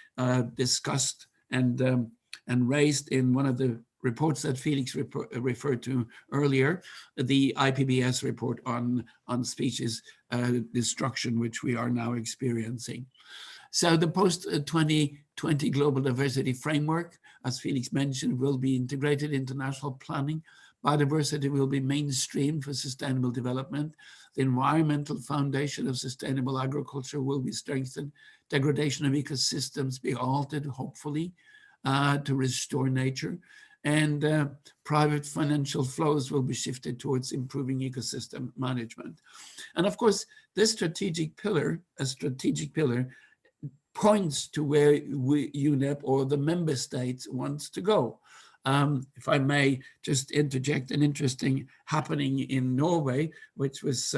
discussed and raised in one of the reports that Felix referred to earlier, the IPBES report on species destruction, which we are now experiencing. So the post-2020 Global Diversity Framework, as Felix mentioned, will be integrated into national planning. Biodiversity will be mainstreamed for sustainable development. The environmental foundation of sustainable agriculture will be strengthened. Degradation of ecosystems be altered, hopefully, to restore nature. And private financial flows will be shifted towards improving ecosystem management. And of course, this strategic pillar, points to where UNEP or the member states wants to go. If I may just interject an interesting happening in Norway, which was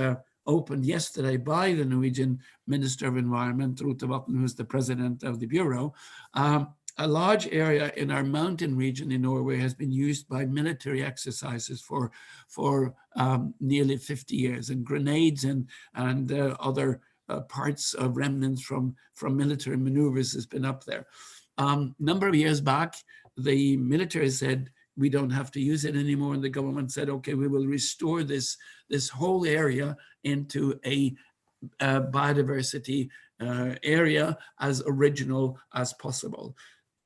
opened yesterday by the Norwegian Minister of Environment, Rotevatn, who's the president of the Bureau. A large area in our mountain region in Norway has been used by military exercises for nearly 50 years, and grenades and other parts of remnants from military maneuvers has been up there. Number of years back, the military said, we don't have to use it anymore. And the government said, okay, we will restore this whole area into a biodiversity area as original as possible.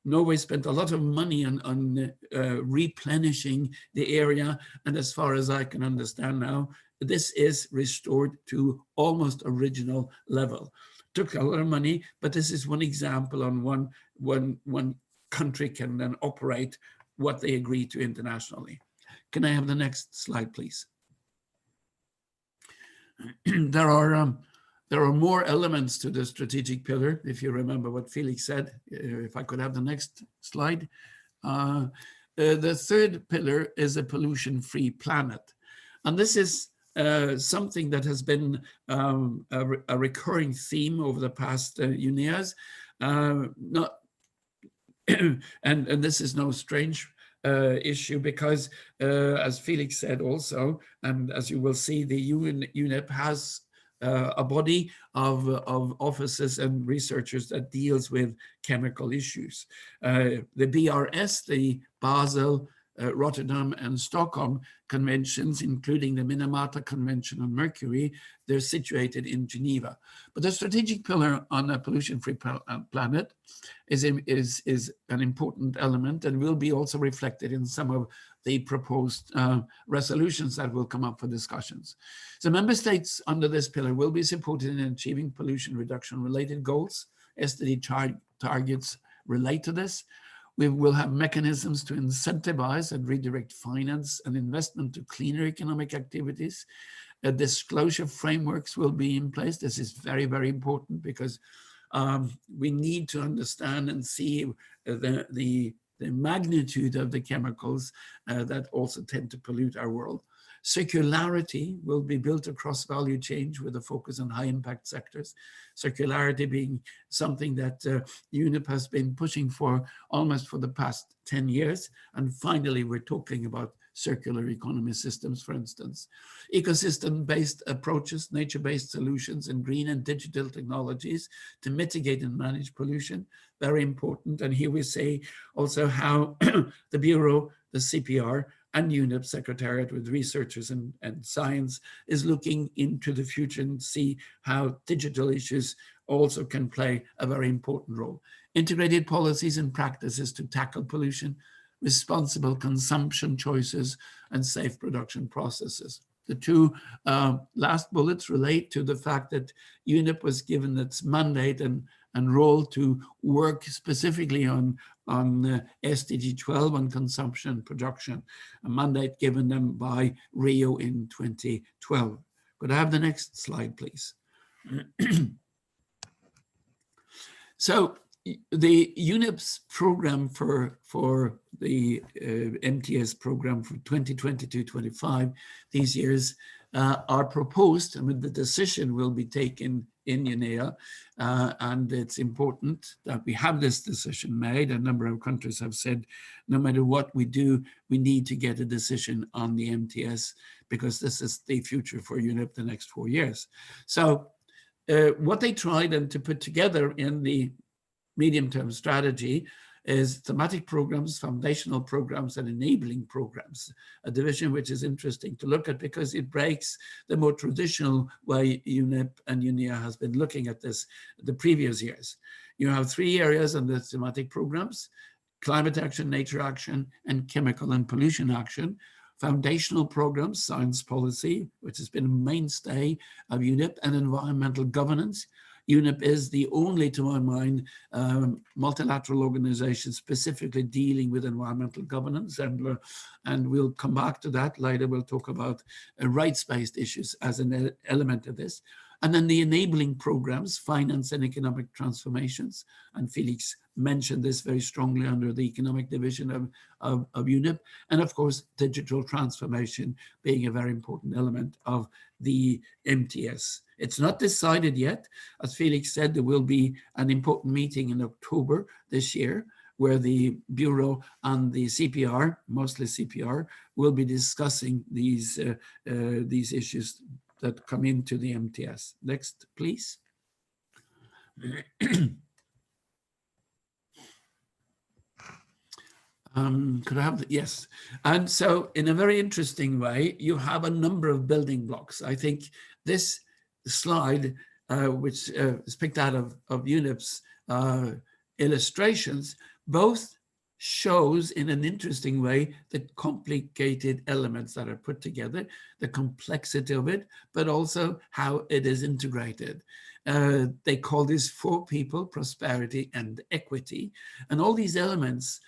Norway spent a lot of money on replenishing the area. And as far as I can understand now, this is restored to almost original level. Took a lot of money, but this is one example on one country can then operate what they agree to internationally. Can I have the next slide, please? There are more elements to the strategic pillar, if you remember what Felix said. If I could have the next slide. The third pillar is a pollution-free planet. And this is something that has been a recurring theme over the past years. And this is no strange issue because, as Felix said also, and as you will see, the UNEP has a body of officers and researchers that deals with chemical issues. The BRS, the Basel, Rotterdam and Stockholm conventions, including the Minamata Convention on Mercury, they're situated in Geneva. But the strategic pillar on a pollution-free planet is an important element and will be also reflected in some of the proposed resolutions that will come up for discussions. So member states under this pillar will be supported in achieving pollution reduction related goals. SDG targets relate to this. We will have mechanisms to incentivize and redirect finance and investment to cleaner economic activities. Disclosure frameworks will be in place. This is very, very important because we need to understand and see the magnitude of the chemicals that also tend to pollute our world. Circularity will be built across value chain with a focus on high impact sectors. Circularity being something that UNEP has been pushing for almost for the past 10 years. And finally, we're talking about circular economy systems, for instance. Ecosystem-based approaches, nature-based solutions, and green and digital technologies to mitigate and manage pollution, very important. And here we say also how the Bureau, the CPR, and UNEP Secretariat with researchers and science is looking into the future and see how digital issues also can play a very important role. Integrated policies and practices to tackle pollution, responsible consumption choices, and safe production processes. The two last bullets relate to the fact that UNEP was given its mandate and role to work specifically on SDG 12 on consumption and production, a mandate given them by Rio in 2012. Could I have the next slide, please? So the UNEP's program for the MTS program for 2022-25, these years are proposed. I mean, the decision will be taken in UNEA, and it's important that we have this decision made. A number of countries have said, no matter what we do, we need to get a decision on the MTS because this is the future for UNEP the next 4 years. So what they tried and to put together in the medium-term strategy is thematic programs, foundational programs, and enabling programs, a division which is interesting to look at because it breaks the more traditional way UNEP and UNEA has been looking at this the previous years. You have 3 areas under thematic programs: climate action, nature action, and chemical and pollution action. Foundational programs, science policy, which has been a mainstay of UNEP, and environmental governance. UNEP is the only, to my mind, multilateral organization specifically dealing with environmental governance, and we'll come back to that later. We'll talk about rights-based issues as an element of this. And then the enabling programs, finance and economic transformations, and Felix mentioned this very strongly under the economic division of UNEP, and of course, digital transformation being a very important element of the MTS. It's not decided yet. As Felix said, there will be an important meeting in October this year where the Bureau and the CPR, mostly CPR, will be discussing these issues that come into the MTS. Next, please. Could I have the, yes. And so in a very interesting way, you have a number of building blocks. I think this slide, which is picked out of UNEP's illustrations, both shows in an interesting way the complicated elements that are put together, the complexity of it, but also how it is integrated. They call this 4 people, prosperity and equity. And all these elements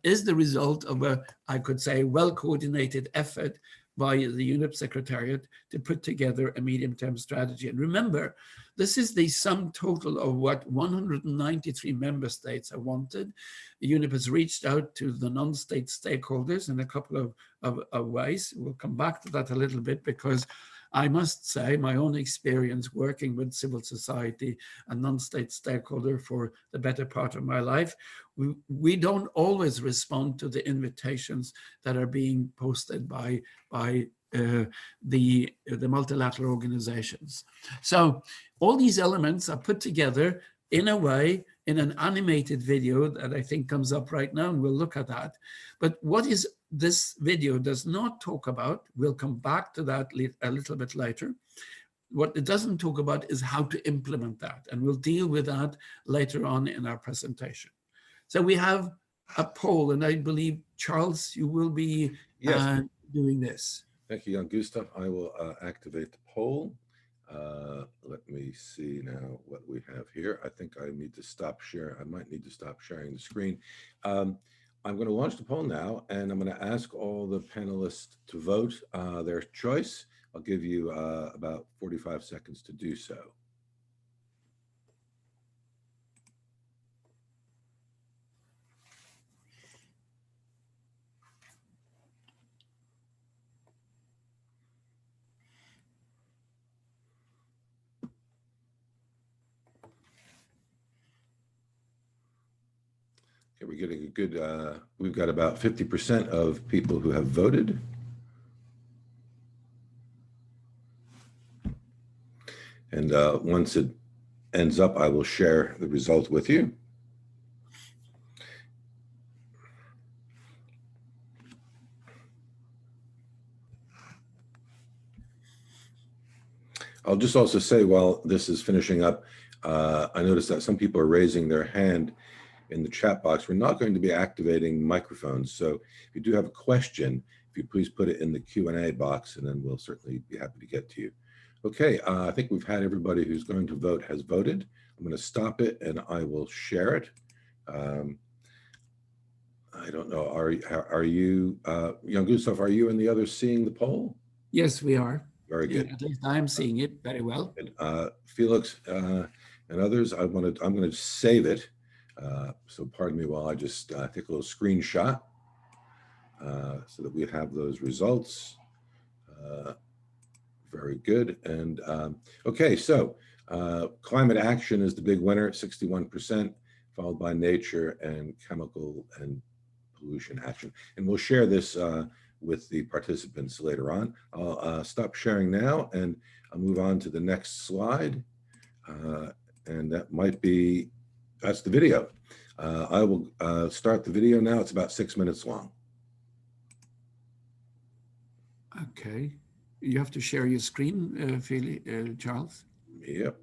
is the result of a, I could say, well-coordinated effort by the UNEP Secretariat to put together a medium-term strategy. And remember, this is the sum total of what 193 member states have wanted. UNEP has reached out to the non-state stakeholders in a couple of ways. We'll come back to that a little bit because I must say my own experience working with civil society and non-state stakeholder for the better part of my life, we don't always respond to the invitations that are being posted by the multilateral organizations. So all these elements are put together in a way, in an animated video that I think comes up right now, and we'll look at that. But what is this video does not talk about, we'll come back to that a little bit later. What it doesn't talk about is how to implement that, and we'll deal with that later on in our presentation. So we have a poll, and I believe, Charles, you will be doing this. Thank you, Jan Gustav. I will activate the poll. Let me see now what we have here. I think I need to stop share. I might need to stop sharing the screen. I'm going to launch the poll now, and I'm going to ask all the panelists to vote their choice. I'll give you about 45 seconds to do so. Okay, we're getting a good, we've got about 50% of people who have voted. And once it ends up, I will share the result with you. I'll just also say while this is finishing up, I noticed that some people are raising their hand in the chat box. We're not going to be activating microphones. So if you do have a question, if you please put it in the Q&A box, and then we'll certainly be happy to get to you. Okay, I think we've had everybody who's going to vote has voted. I'm going to stop it and I will share it. I don't know, are you, Jan Gustav, are you and the others seeing the poll? Yes, we are. Very good. At least I'm seeing it very well. And, Felix and others, I'm going to save it. So pardon me while I just take a little screenshot so that we have those results. Very good. And okay, so climate action is the big winner, 61%, followed by nature and chemical and pollution action. And we'll share this with the participants later on. I'll stop sharing now and I'll move on to the next slide. And that might be, that's the video. I will start the video now. It's about 6 minutes long. Okay. You have to share your screen, Charles. Yep.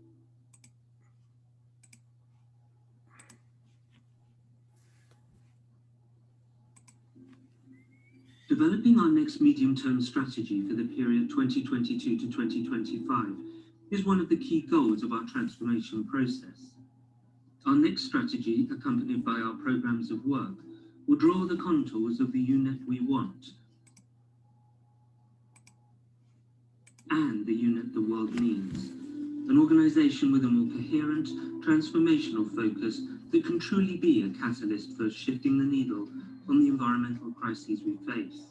Developing our next medium-term strategy for the period 2022 to 2025 is one of the key goals of our transformation process. Our next strategy, accompanied by our programs of work, will draw the contours of the UNEP we want and the UNEP the world needs. An organisation with a more coherent, transformational focus that can truly be a catalyst for shifting the needle on the environmental crises we face.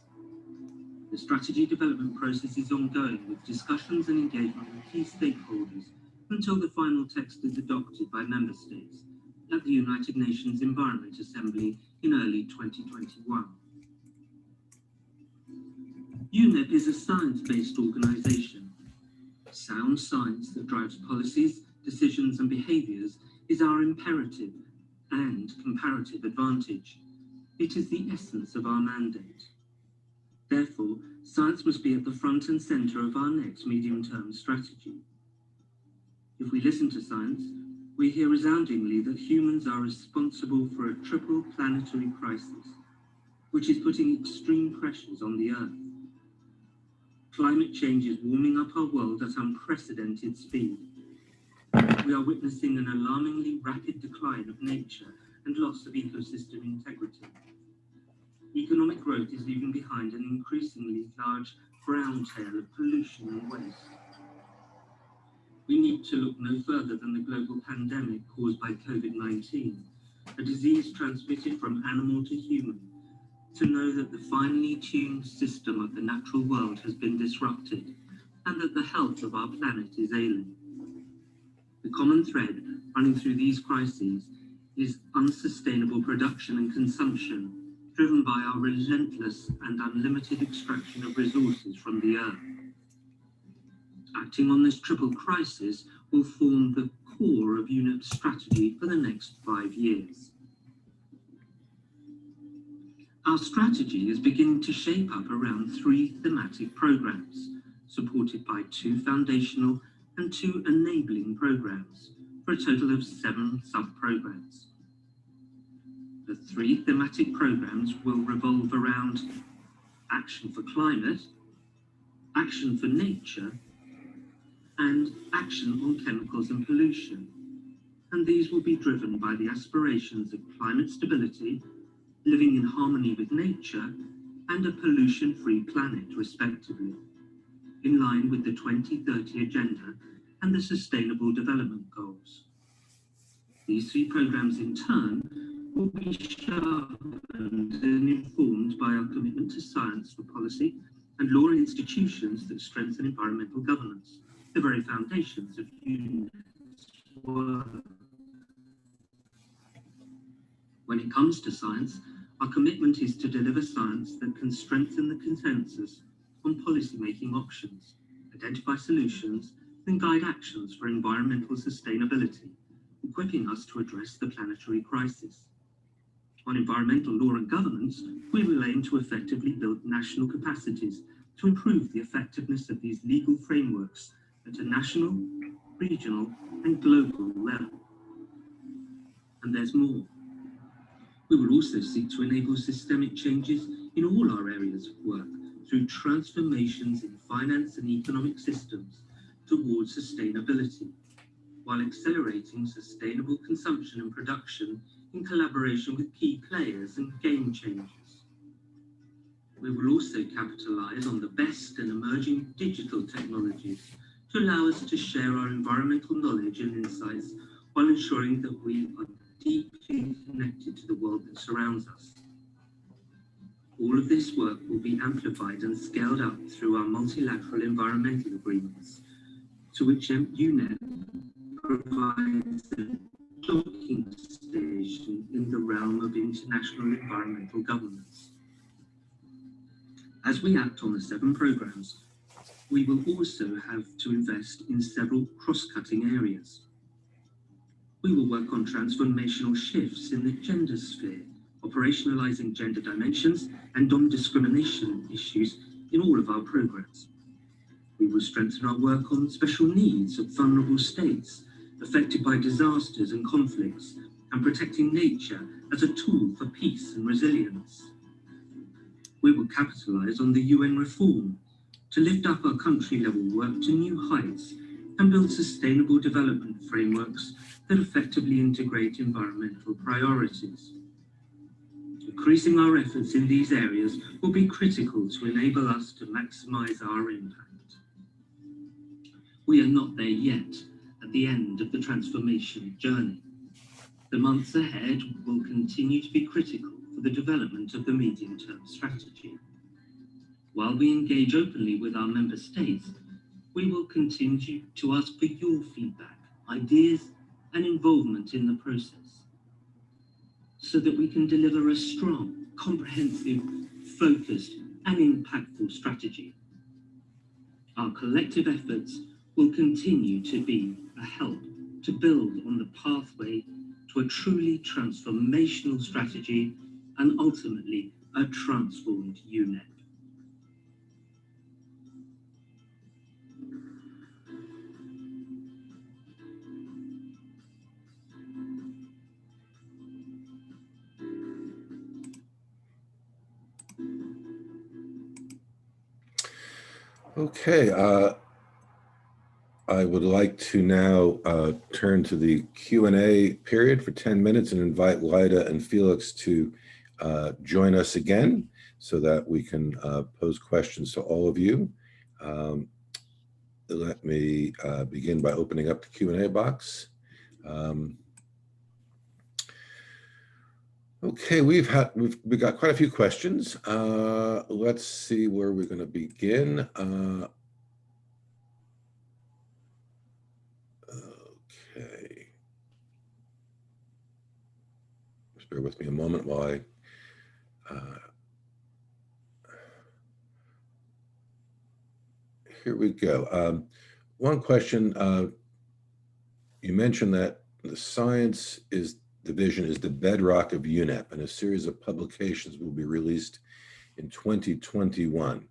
The strategy development process is ongoing with discussions and engagement with key stakeholders until the final text is adopted by member states at the United Nations Environment Assembly in early 2021. UNEP is a science-based organisation. Sound science that drives policies, decisions and behaviours is our imperative and comparative advantage. It is the essence of our mandate. Therefore, science must be at the front and centre of our next medium-term strategy. If we listen to science, we hear resoundingly that humans are responsible for a triple planetary crisis, which is putting extreme pressures on the Earth. Climate change is warming up our world at unprecedented speed. We are witnessing an alarmingly rapid decline of nature and loss of ecosystem integrity. Economic growth is leaving behind an increasingly large brown tail of pollution and waste. We need to look no further than the global pandemic caused by COVID-19, a disease transmitted from animal to human, to know that the finely tuned system of the natural world has been disrupted and that the health of our planet is ailing. The common thread running through these crises is unsustainable production and consumption, driven by our relentless and unlimited extraction of resources from the Earth. Acting on this triple crisis will form the core of UNEP's strategy for the next 5 years. Our strategy is beginning to shape up around 3 thematic programs, supported by 2 foundational and 2 enabling programs, for a total of 7 sub-programs. The 3 thematic programs will revolve around action for climate, action for nature, and action on chemicals and pollution. And these will be driven by the aspirations of climate stability, living in harmony with nature, and a pollution-free planet, respectively, in line with the 2030 Agenda and the Sustainable Development Goals. These 3 programs, in turn, will be sharpened and informed by our commitment to science for policy and law and institutions that strengthen environmental governance, the very foundations of UNEP's work. When it comes to science, our commitment is to deliver science that can strengthen the consensus on policy-making options, identify solutions, and guide actions for environmental sustainability, equipping us to address the planetary crisis. On environmental law and governance, we will aim to effectively build national capacities to improve the effectiveness of these legal frameworks at a national, regional and global level. And there's more. We will also seek to enable systemic changes in all our areas of work through transformations in finance and economic systems towards sustainability, while accelerating sustainable consumption and production in collaboration with key players and game changers. We will also capitalise on the best and emerging digital technologies to allow us to share our environmental knowledge and insights while ensuring that we are deeply connected to the world that surrounds us. All of this work will be amplified and scaled up through our multilateral environmental agreements, to which UNEP provides a docking station in the realm of international environmental governance. As we act on the 7 programs, we will also have to invest in several cross-cutting areas. We will work on transformational shifts in the gender sphere, operationalizing gender dimensions and non-discrimination issues in all of our programs. We will strengthen our work on special needs of vulnerable states affected by disasters and conflicts, and protecting nature as a tool for peace and resilience. We will capitalise on the UN reform to lift up our country-level work to new heights and build sustainable development frameworks that effectively integrate environmental priorities. Increasing our efforts in these areas will be critical to enable us to maximise our impact. We are not there yet at the end of the transformation journey. The months ahead will continue to be critical for the development of the medium-term strategy. While we engage openly with our member states, we will continue to ask for your feedback, ideas, and involvement in the process, so that we can deliver a strong, comprehensive, focused, and impactful strategy. Our collective efforts will continue to be a help to build on the pathway to a truly transformational strategy and ultimately a transformed UNEP. Okay, I would like to now turn to the Q&A period for 10 minutes and invite Lyda and Felix to join us again so that we can pose questions to all of you. Let me begin by opening up the Q&A box. Okay, we've got quite a few questions. Let's see where we're going to begin. Okay. Just bear with me a moment while I here we go. One question, you mentioned that the science division is the bedrock of UNEP, and a series of publications will be released in 2021.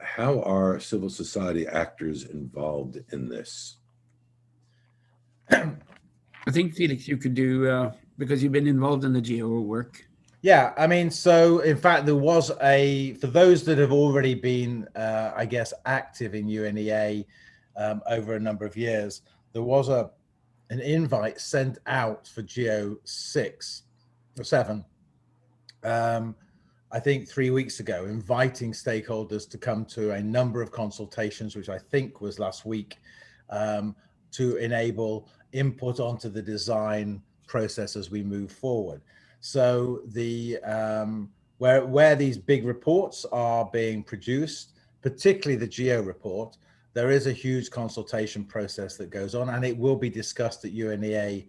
How are civil society actors involved in this? I think, Felix, you could do, because you've been involved in the GEO work. Yeah, I mean, so in fact, there was for those that have already been, I guess, active in UNEA over a number of years, there was an invite sent out for GEO 6 or 7, I think 3 weeks ago, inviting stakeholders to come to a number of consultations, which I think was last week, to enable input onto the design process as we move forward. So where these big reports are being produced, particularly the GEO report, there is a huge consultation process that goes on, and it will be discussed at UNEA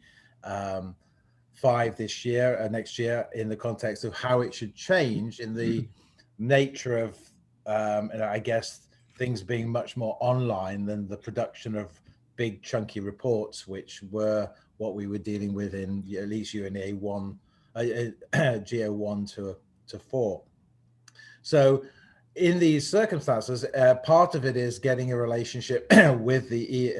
5 this year, next year, in the context of how it should change in the nature of, I guess, things being much more online than the production of big chunky reports, which were what we were dealing with in at least UNEA 1, GEO 1 to 4. So in these circumstances, part of it is getting a relationship with the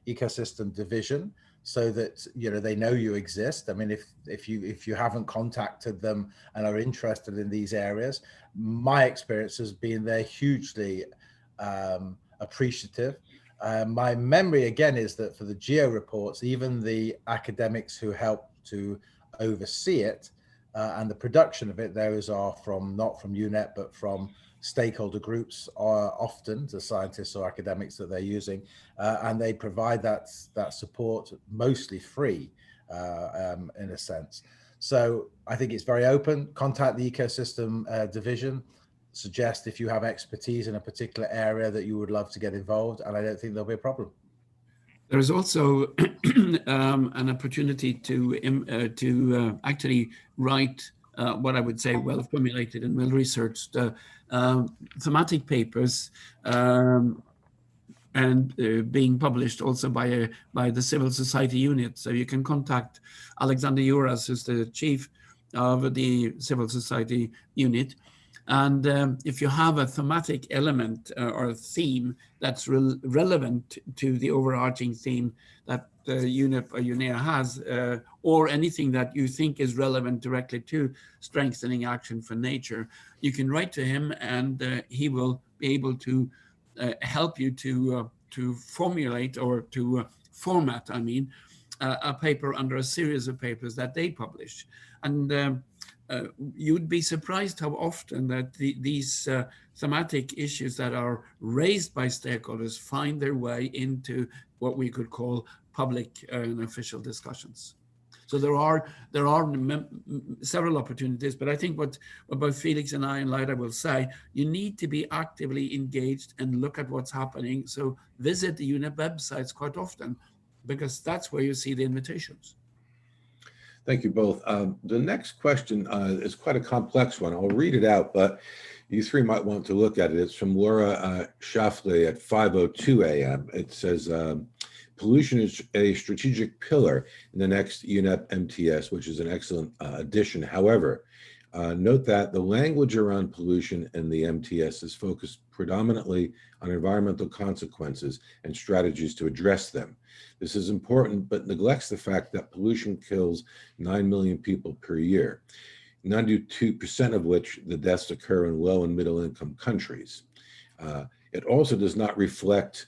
ecosystem division, so that they know you exist. I mean, if you haven't contacted them and are interested in these areas, my experience has been they're hugely appreciative. My memory again is that for the geo reports, even the academics who help to oversee it and the production of it, those are not from UNEP, but from stakeholder groups, are often the scientists or academics that they're using, and they provide that support mostly free in a sense. So I think it's very open. Contact the ecosystem division, suggest if you have expertise in a particular area that you would love to get involved, and I don't think there'll be a problem. There is also an opportunity to actually write what I would say well formulated and well researched thematic papers, and being published also by the civil society unit. So you can contact Alexander Juras, who's the chief of the civil society unit. And if you have a thematic element or a theme that's relevant to the overarching theme that UNEP or UNEA has, or anything that you think is relevant directly to strengthening action for nature, you can write to him, and he will be able to help you to formulate or to format, a paper under a series of papers that they publish. And you'd be surprised how often that these thematic issues that are raised by stakeholders find their way into what we could call public and official discussions. So there are several opportunities, but I think what both Felix and I and Leila will say, you need to be actively engaged and look at what's happening. So visit the UNEP websites quite often, because that's where you see the invitations. Thank you both. The next question is quite a complex one. I'll read it out, but you three might want to look at it. It's from Laura Shafley at 5:02 a.m. It says, pollution is a strategic pillar in the next UNEP MTS, which is an excellent addition. However, note that the language around pollution in the MTS is focused predominantly on environmental consequences and strategies to address them. This is important, but neglects the fact that pollution kills 9 million people per year, 92% of which the deaths occur in low and middle income countries. It also does not reflect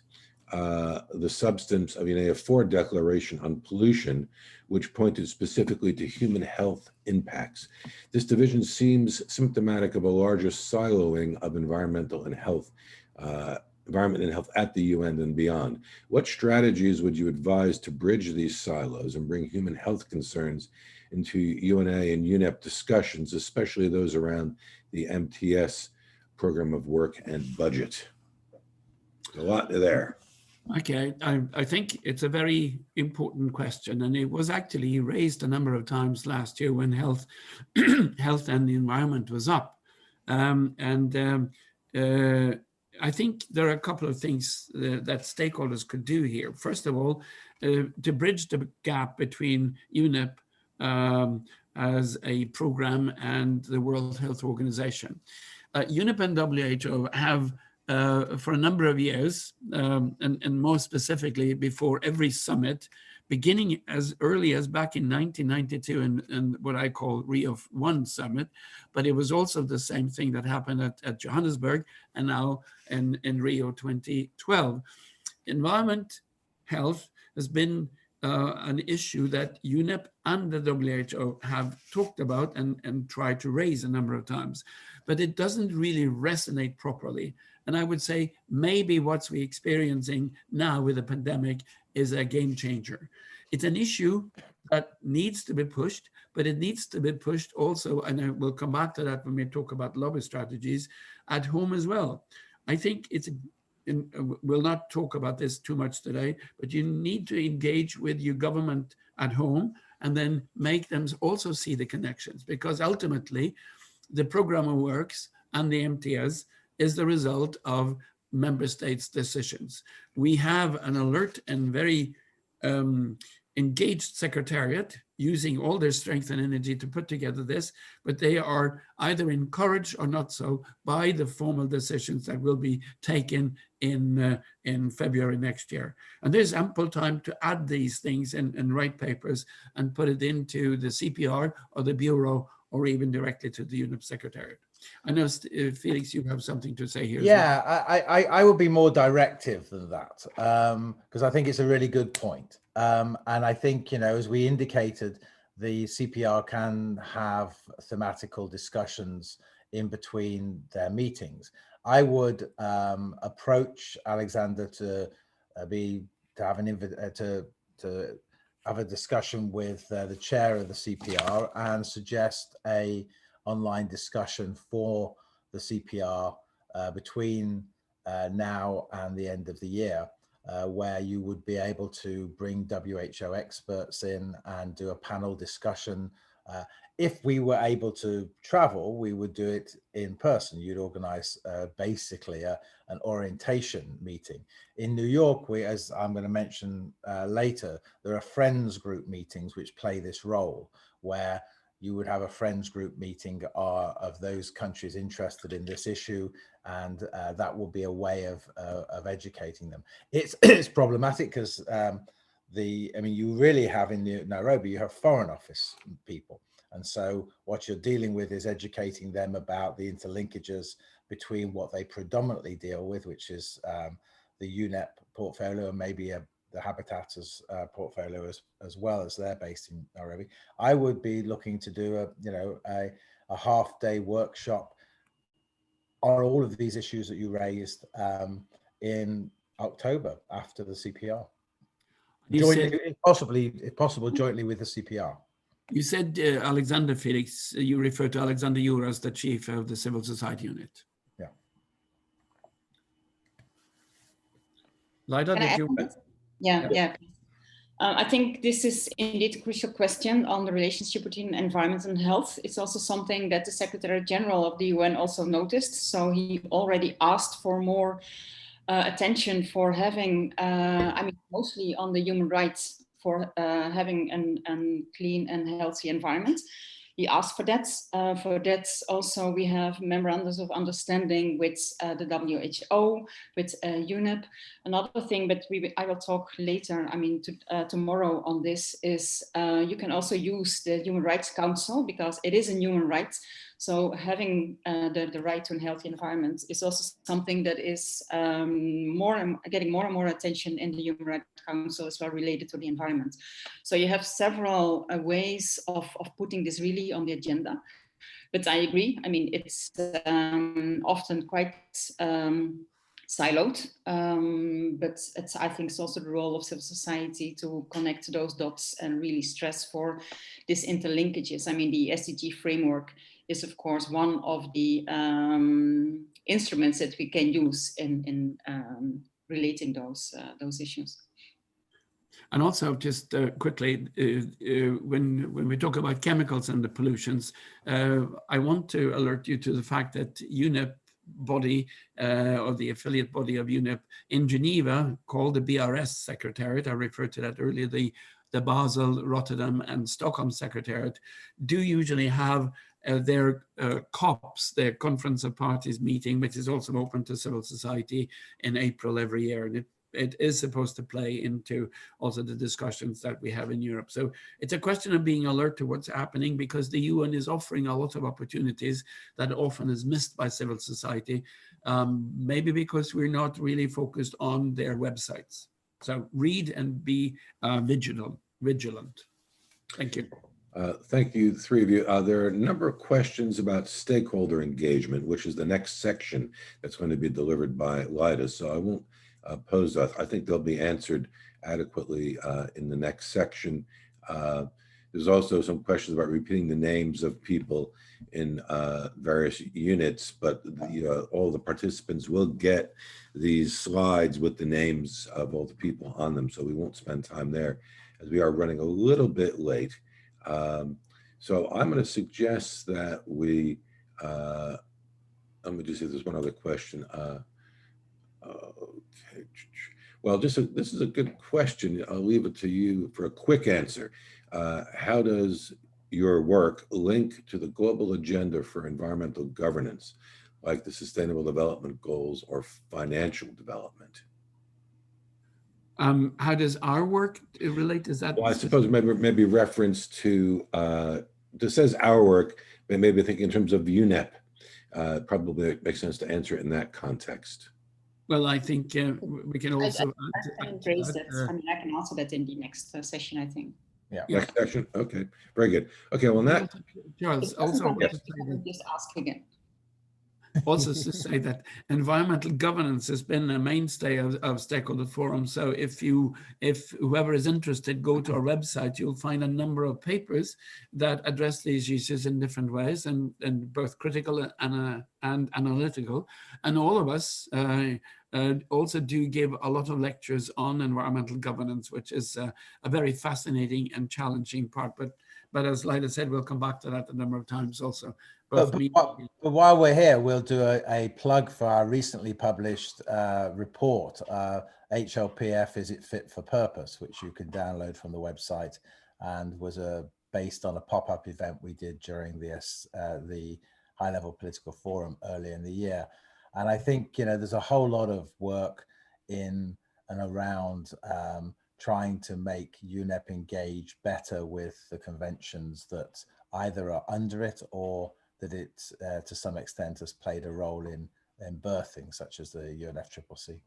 the substance of UNEA 4 declaration on pollution, which pointed specifically to human health impacts. This division seems symptomatic of a larger siloing of environment and health at the UN and beyond. What strategies would you advise to bridge these silos and bring human health concerns into UNA and UNEP discussions, especially those around the MTS program of work and budget? A lot there. Okay, I think it's a very important question, and it was actually raised a number of times last year when health and the environment was up. I think there are a couple of things that stakeholders could do here. First of all, to bridge the gap between UNEP as a program and the World Health Organization. UNEP and WHO have for a number of years, and more specifically before every summit, beginning as early as back in 1992 and what I call Rio 1 summit, but it was also the same thing that happened at Johannesburg and now in Rio 2012. Environment health has been an issue that UNEP and the WHO have talked about and tried to raise a number of times, but it doesn't really resonate properly. And I would say maybe what we're experiencing now with the pandemic is a game changer. It's an issue that needs to be pushed, but it needs to be pushed also, and I will come back to that when we talk about lobby strategies, at home as well. I think we'll not talk about this too much today, but you need to engage with your government at home and then make them also see the connections, because ultimately the program of works and the MTS is the result of member states' decisions. We have an alert and very engaged secretariat using all their strength and energy to put together this, but they are either encouraged or not so by the formal decisions that will be taken in February next year. And there's ample time to add these things and write papers and put it into the CPR or the Bureau or even directly to the UNEP Secretariat. I know, Felix, you have something to say here. Yeah, I would be more directive than that, because I think it's a really good point. And I think, you know, as we indicated, the CPR can have thematical discussions in between their meetings. I would approach Alexander to have a discussion with the chair of the CPR and suggest a online discussion for the CPR between now and the end of the year, where you would be able to bring WHO experts in and do a panel discussion. If we were able to travel, we would do it in person. You'd organize basically an orientation meeting. In New York, as I'm going to mention later, there are friends group meetings which play this role, where you would have a friends group meeting of those countries interested in this issue, and that will be a way of educating them. It's problematic because you really have in Nairobi, you have Foreign Office people. And so what you're dealing with is educating them about the interlinkages between what they predominantly deal with, which is the UNEP portfolio, and maybe the Habitatus portfolio as well, as they're based in Nairobi. I would be looking to do a half-day workshop on all of these issues that you raised in October after the CPR. Jointly, if possible, jointly with the CPR. You said, Alexander, Felix, you referred to Alexander Jura as the chief of the civil society unit. Yeah. Lida, did you? Yeah. I think this is indeed a crucial question on the relationship between environment and health. It's also something that the Secretary General of the UN also noticed. So he already asked for more attention for having, mostly on the human rights, for having a clean and healthy environment. He asked for that. For that also we have memorandums of understanding with the WHO, with UNEP. Another thing, but I will talk later, tomorrow on this, is you can also use the Human Rights Council, because it is a human right. So having the right to a healthy environment is also something that is getting more and more attention in the Human Rights Council as well, related to the environment. So you have several ways of putting this really on the agenda. But I agree, it's often quite siloed, but I think it's also the role of civil society to connect those dots and really stress for these interlinkages. The SDG framework is of course one of the instruments that we can use in relating those issues. And also, just quickly, when we talk about chemicals and the pollutions, I want to alert you to the fact that UNEP body, or the affiliate body of UNEP in Geneva, called the BRS Secretariat, I referred to that earlier, the Basel, Rotterdam, and Stockholm Secretariat, do usually have their COPs, their Conference of Parties meeting, which is also open to civil society, in April every year. And it is supposed to play into also the discussions that we have in Europe. So it's a question of being alert to what's happening, because the UN is offering a lot of opportunities that often is missed by civil society, maybe because we're not really focused on their websites. So read and be vigilant. Thank you. Thank you, three of you. There are a number of questions about stakeholder engagement, which is the next section that's going to be delivered by Lida. So I won't pose that. I think they'll be answered adequately in the next section. There's also some questions about repeating the names of people in various units, but all the participants will get these slides with the names of all the people on them, so we won't spend time there, as we are running a little bit late. So I'm going to suggest that we, let me just see, there's one other question. Okay. Well, this is a good question. I'll leave it to you for a quick answer. How does your work link to the global agenda for environmental governance, like the Sustainable Development Goals or financial development? How does our work relate? Is that? Well, I suppose maybe reference to, this says our work, but maybe think in terms of UNEP, probably makes sense to answer it in that context. Well, I think we can also I can raise that. I mean, I can answer that in the next session, I think. Yeah. Next session. Okay, very good. Okay, well, that Charles, If it doesn't also come back, to say I that, can just ask again. also to say that environmental governance has been a mainstay of stakeholder forums. So if whoever is interested, go to our website, you'll find a number of papers that address these issues in different ways, and both critical and analytical. And all of us also do give a lot of lectures on environmental governance, which is a very fascinating and challenging part. But as Leila said, we'll come back to that a number of times also. But while we're here, we'll do a plug for our recently published report, HLPF, Is It Fit for Purpose, which you can download from the website, and was based on a pop-up event we did during the high-level political forum earlier in the year. And I think, there's a whole lot of work in and around trying to make UNEP engage better with the conventions that either are under it or that it, to some extent, has played a role in birthing, such as the UNFCCC.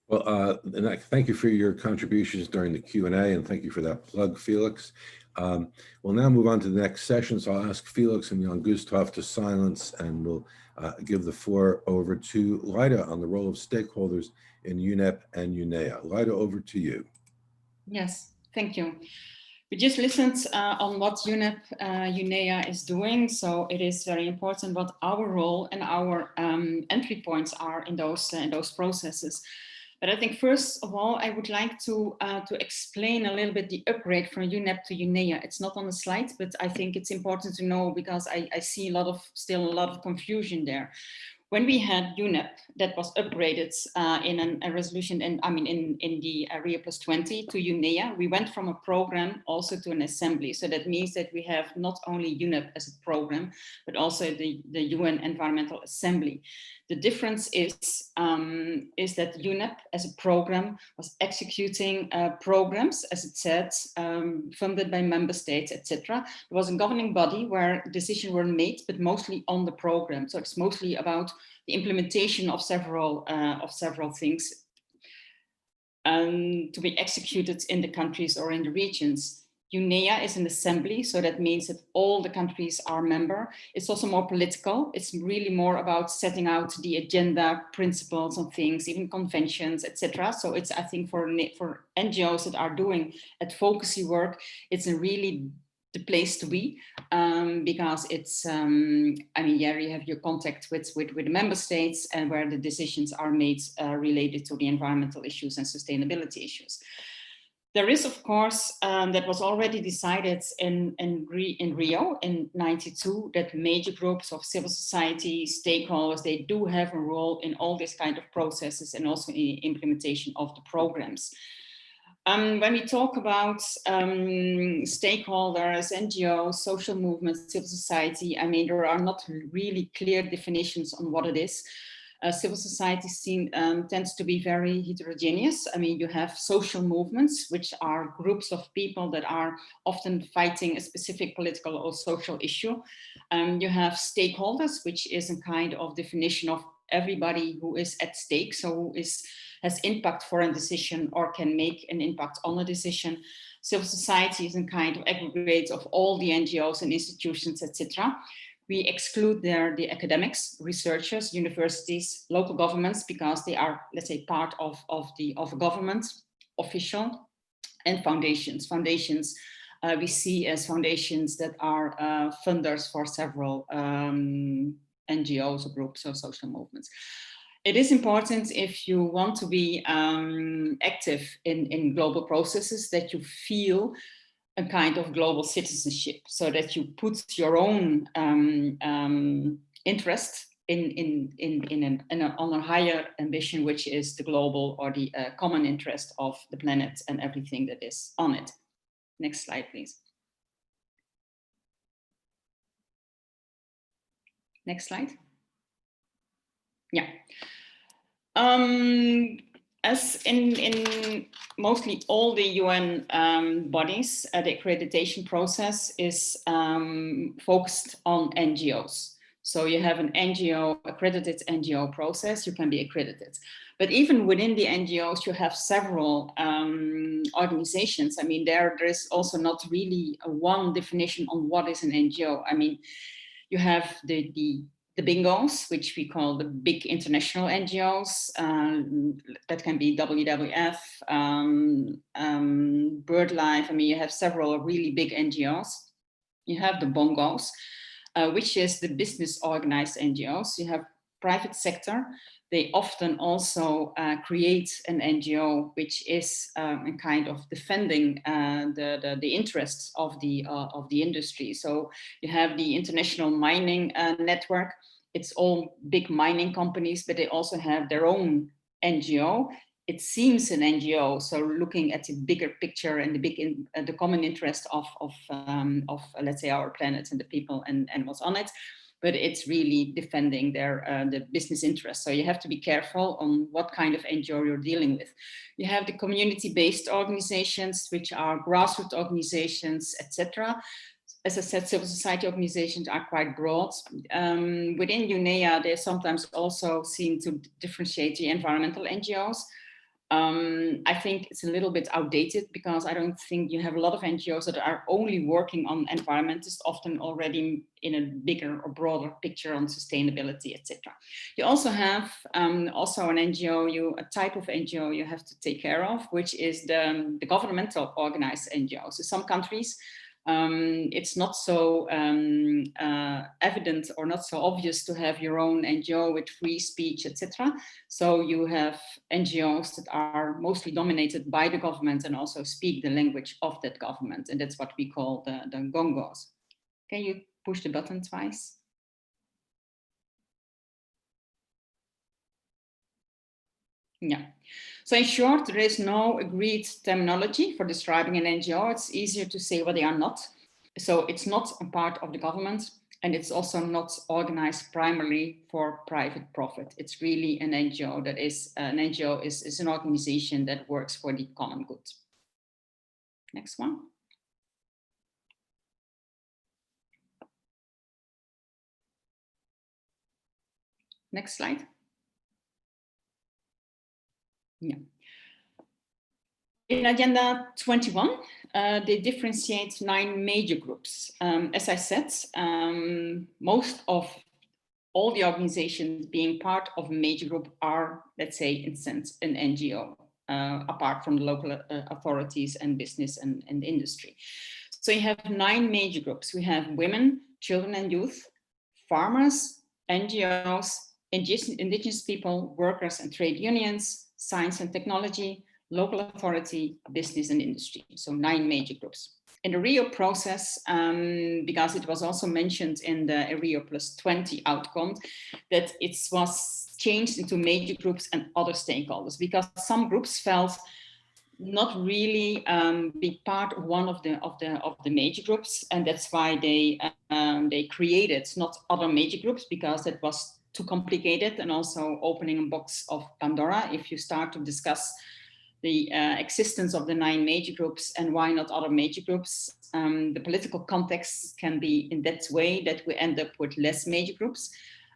well, and I thank you for your contributions during the Q&A, and thank you for that plug, Felix. We'll now move on to the next session. So I'll ask Felix and Jan Gustav to silence, and we'll give the floor over to Leila on the role of stakeholders in UNEP and UNEA. Leila, over to you. Yes, thank you. We just listened on what UNEP UNEA is doing, so it is very important what our role and our entry points are in those processes. But I think first of all, I would like to explain a little bit the upgrade from UNEP to UNEA. It's not on the slide, but I think it's important to know because I see still a lot of confusion there. When we had UNEP that was upgraded in a resolution, in the Rio Plus 20 to UNEA, we went from a program also to an assembly. So that means that we have not only UNEP as a program, but also the UN Environmental Assembly. The difference is that UNEP as a program was executing programs, as it said, funded by member states, etc. It was a governing body where decisions were made, but mostly on the program. So it's mostly about the implementation of several things to be executed in the countries or in the regions. UNEA is an assembly, so that means that all the countries are member. It's also more political. It's really more about setting out the agenda, principles and things, even conventions, etc. So it's, I think, for NGOs that are doing advocacy work, it's a really the place to be because it's, you have your contact with the member states and where the decisions are made related to the environmental issues and sustainability issues. There is, of course, that was already decided in Rio in '92 that major groups of civil society, stakeholders, they do have a role in all these kind of processes and also in the implementation of the programs. When we talk about stakeholders, NGOs, social movements, civil society, there are not really clear definitions on what it is. Civil society tends to be very heterogeneous. You have social movements, which are groups of people that are often fighting a specific political or social issue. You have stakeholders, which is a kind of definition of everybody who is at stake, so who has impact for a decision or can make an impact on a decision. Civil society is a kind of aggregate of all the NGOs and institutions, etc. We exclude there the academics, researchers, universities, local governments, because they are, let's say, part of a government, official, and foundations. Foundations we see as foundations that are funders for several NGOs or groups or social movements. It is important if you want to be active in global processes that you feel a kind of global citizenship, so that you put your own interest on a higher ambition, which is the global or the common interest of the planet and everything that is on it. Next slide, please. Next slide. Yeah. As in mostly all the UN bodies, the accreditation process is focused on NGOs. So you have an NGO, accredited NGO process, you can be accredited. But even within the NGOs, you have several organizations. I mean, there is also not really a one definition on what is an NGO. I mean, you have the bingos, which we call the big international NGOs, that can be WWF, BirdLife. I mean, you have several really big NGOs. You have the bongos, which is the business organized NGOs. You have private sector. They often also create an NGO, which is a kind of defending the interests of the industry. So you have the International Mining Network. It's all big mining companies, but they also have their own NGO. It seems an NGO, so looking at the bigger picture and the common interest of let's say our planet and the people and what's on it. But it's really defending the business interests. So you have to be careful on what kind of NGO you're dealing with. You have the community-based organizations, which are grassroots organizations, etc. As I said, civil society organizations are quite broad. Within UNEA, they sometimes also seem to differentiate the environmental NGOs. I think it's a little bit outdated because I don't think you have a lot of NGOs that are only working on environment. It's often already in a bigger or broader picture on sustainability, etc. You also have also an NGO, a type of NGO you have to take care of, which is the governmental organized NGOs. So some countries, it's not so evident or not so obvious to have your own NGO with free speech, etc. So you have NGOs that are mostly dominated by the government and also speak the language of that government. And that's what we call the gongos. Can you push the button twice? Yeah. So in short, there is no agreed terminology for describing an NGO. It's easier to say what they are not. So it's not a part of the government, and it's also not organized primarily for private profit. It's really an NGO that is, an NGO is an organization that works for the common good. Next one. Next slide. Yeah. In Agenda 21, they differentiate 9 major groups. As I said, most of all the organizations being part of a major group are, let's say, in a sense, an NGO, apart from the local authorities and business and industry. So you have 9 major groups. We have women, children and youth, farmers, NGOs, indigenous people, workers and trade unions, science and technology, local authority, business and industry. So 9 major groups. In the Rio process, because it was also mentioned in the Rio +20 outcome, that it was changed into major groups and other stakeholders, because some groups felt not really be part of one of the major groups, and that's why they created not other major groups, because that was too complicated and also opening a box of Pandora if you start to discuss the existence of the 9 major groups and why not other major groups. The political context can be in that way that we end up with less major groups.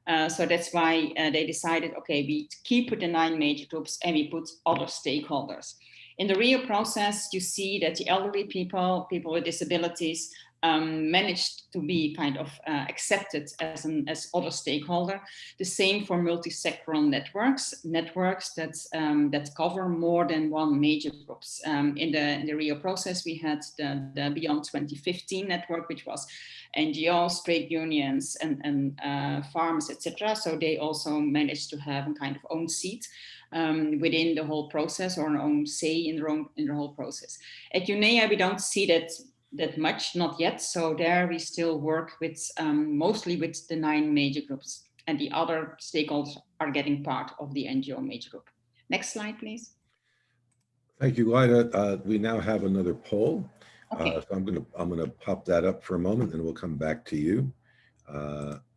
So that's why they decided, okay, we keep with the 9 major groups and we put other stakeholders. In the Rio process, you see that the elderly people, people with disabilities, managed to be kind of accepted as other stakeholder. The same for multi-sectoral networks that cover more than 1 major groups. In the Rio process, we had the Beyond 2015 network, which was NGOs, trade unions, and farmers, etc. So they also managed to have a kind of own seat within the whole process, or an own say in the whole process. At UNEA, we don't see that much, not yet. So there we still work with mostly with the 9 major groups. and the other stakeholders are getting part of the NGO major group. Next slide, please. Thank you, Lyda. We now have another poll. Okay. So I'm gonna pop that up for a moment, and we'll come back to you.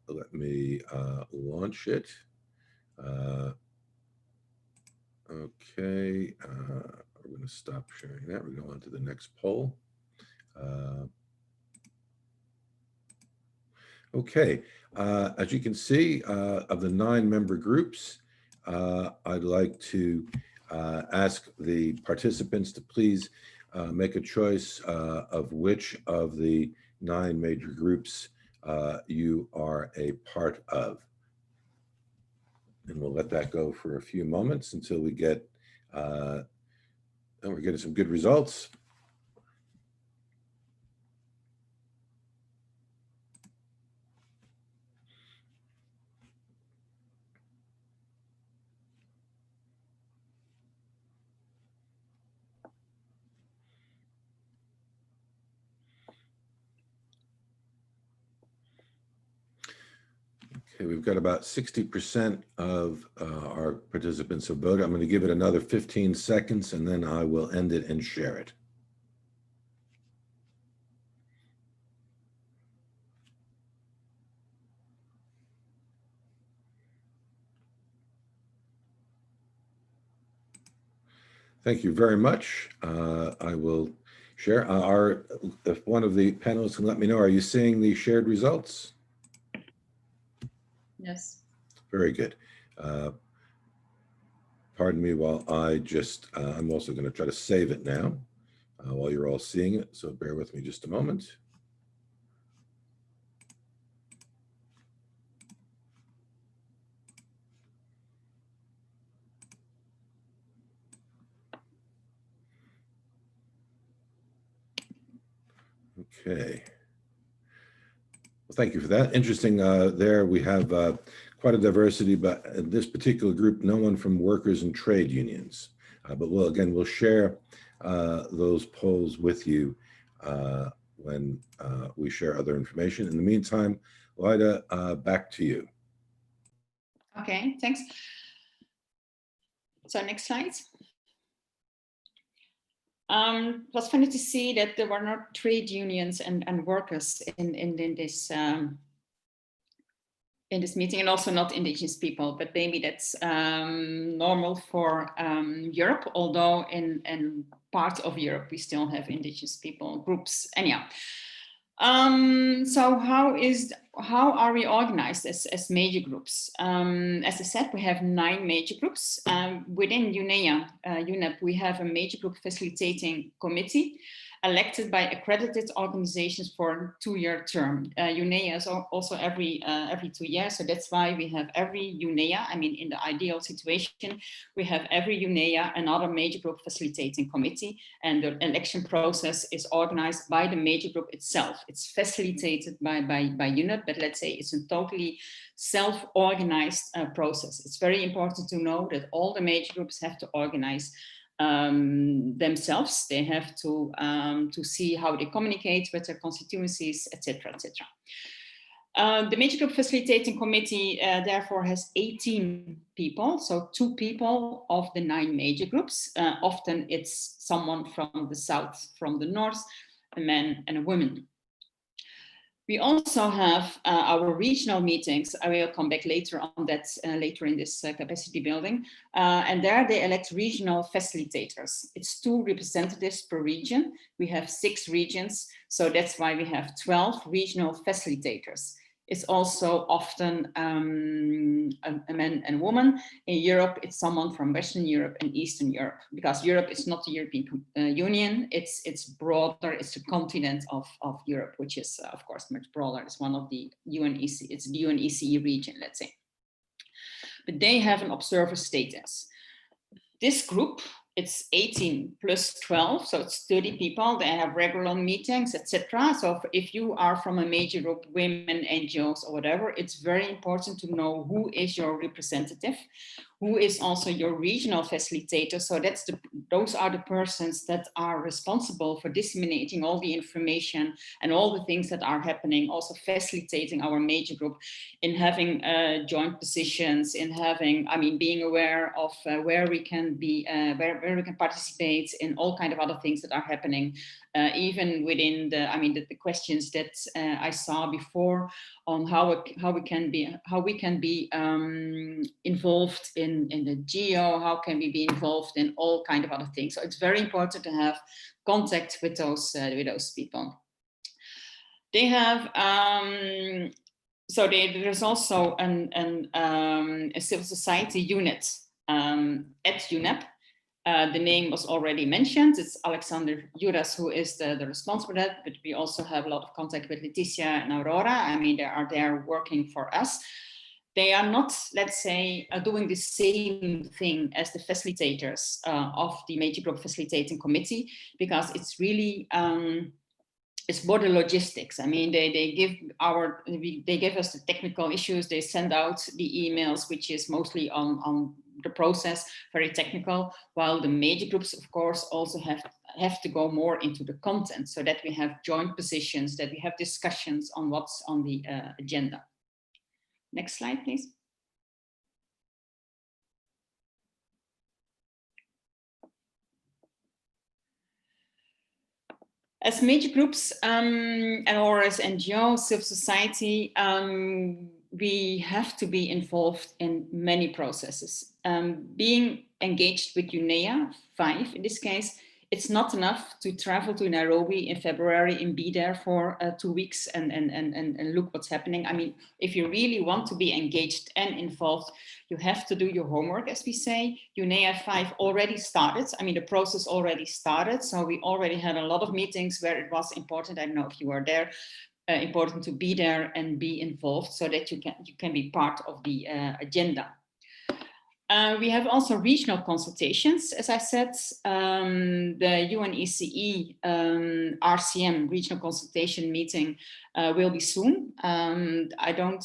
Let me launch it. Okay, we're going to stop sharing that. We're going on to the next poll. Okay, as you can see, of the 9 member groups, I'd like to ask the participants to please make a choice of which of the 9 major groups you are a part of. And we'll let that go for a few moments until we get, and we're getting some good results. Okay, we've got about 60% of our participants have voted. I'm going to give it another 15 seconds and then I will end it and share it. Thank you very much. I will share. If one of the panelists can let me know, are you seeing the shared results? Yes. Very good. Pardon me while I just, I'm also going to try to save it now while you're all seeing it. So bear with me just a moment. Okay. Well, thank you for that. Interesting. There we have quite a diversity, but in this particular group, no one from workers and trade unions. But we'll share those polls with you when we share other information. In the meantime, Lyda, back to you. Okay, thanks. So next slide. It was funny to see that there were not trade unions and workers in this meeting, and also not indigenous people, but maybe that's normal for Europe, although in part of Europe we still have indigenous people groups. Anyhow, so how are we organized as major groups? As I said, we have 9 major groups. Within UNEP, we have a major group facilitating committee elected by accredited organizations for a 2-year term. UNEA is also every 2 years, so that's why we have every UNEA. I mean, in the ideal situation, we have every UNEA another major group facilitating committee, and the election process is organized by the major group itself. It's facilitated by UNEP, but let's say it's a totally self-organized process. It's very important to know that all the major groups have to organize themselves. They have to see how they communicate with their constituencies, etc., etc. The major group facilitating committee therefore has 18 people, so 2 people of the 9 major groups. Often it's someone from the south, from the north, a man and a woman. We also have our regional meetings. I will come back later on that later in this capacity building. And there they elect regional facilitators. It's 2 representatives per region. We have 6 regions, so that's why we have 12 regional facilitators. It's also often a man and woman. In Europe, it's someone from Western Europe and Eastern Europe, because Europe is not the European Union. It's broader. It's the continent of Europe, which is, of course, much broader. It's one of the UNEC. It's the UNECE region, let's say. But they have an observer status. This group, it's 18 plus 12, so it's 30 people. They have regular meetings, etc. So if you are from a major group, women, NGOs, or whatever, it's very important to know who is your representative. who is also your regional facilitator. So those are the persons that are responsible for disseminating all the information and all the things that are happening, also facilitating our major group in having joint positions, in having, being aware of where we can be, where we can participate in all kind of other things that are happening, even within the questions that I saw before on how we can be involved in the geo, how can we be involved in all kind of other things. So it's very important to have contact with those people. They have there's also a civil society unit at UNEP. The name was already mentioned. It's Alexander Juras who is the responsible for that, but we also have a lot of contact with Leticia and Aurora. They are there working for us. They are not, let's say, doing the same thing as the facilitators of the major group facilitating committee, because it's really, it's more the logistics. They give us the technical issues. They send out the emails, which is mostly on the process, very technical, while the major groups, of course, also have to go more into the content, so that we have joint positions, that we have discussions on what's on the agenda. Next slide, please. As major groups or as NGO, civil society, we have to be involved in many processes. Being engaged with UNEA 5 in this case, it's not enough to travel to Nairobi in February and be there for 2 weeks and look what's happening. If you really want to be engaged and involved, you have to do your homework, as we say. UNEA 5 already started. The process already started. So we already had a lot of meetings where it was important. I don't know if you were there. Important to be there and be involved, so that you can be part of the agenda. We have also regional consultations, as I said. The UNECE RCM regional consultation meeting will be soon. I don't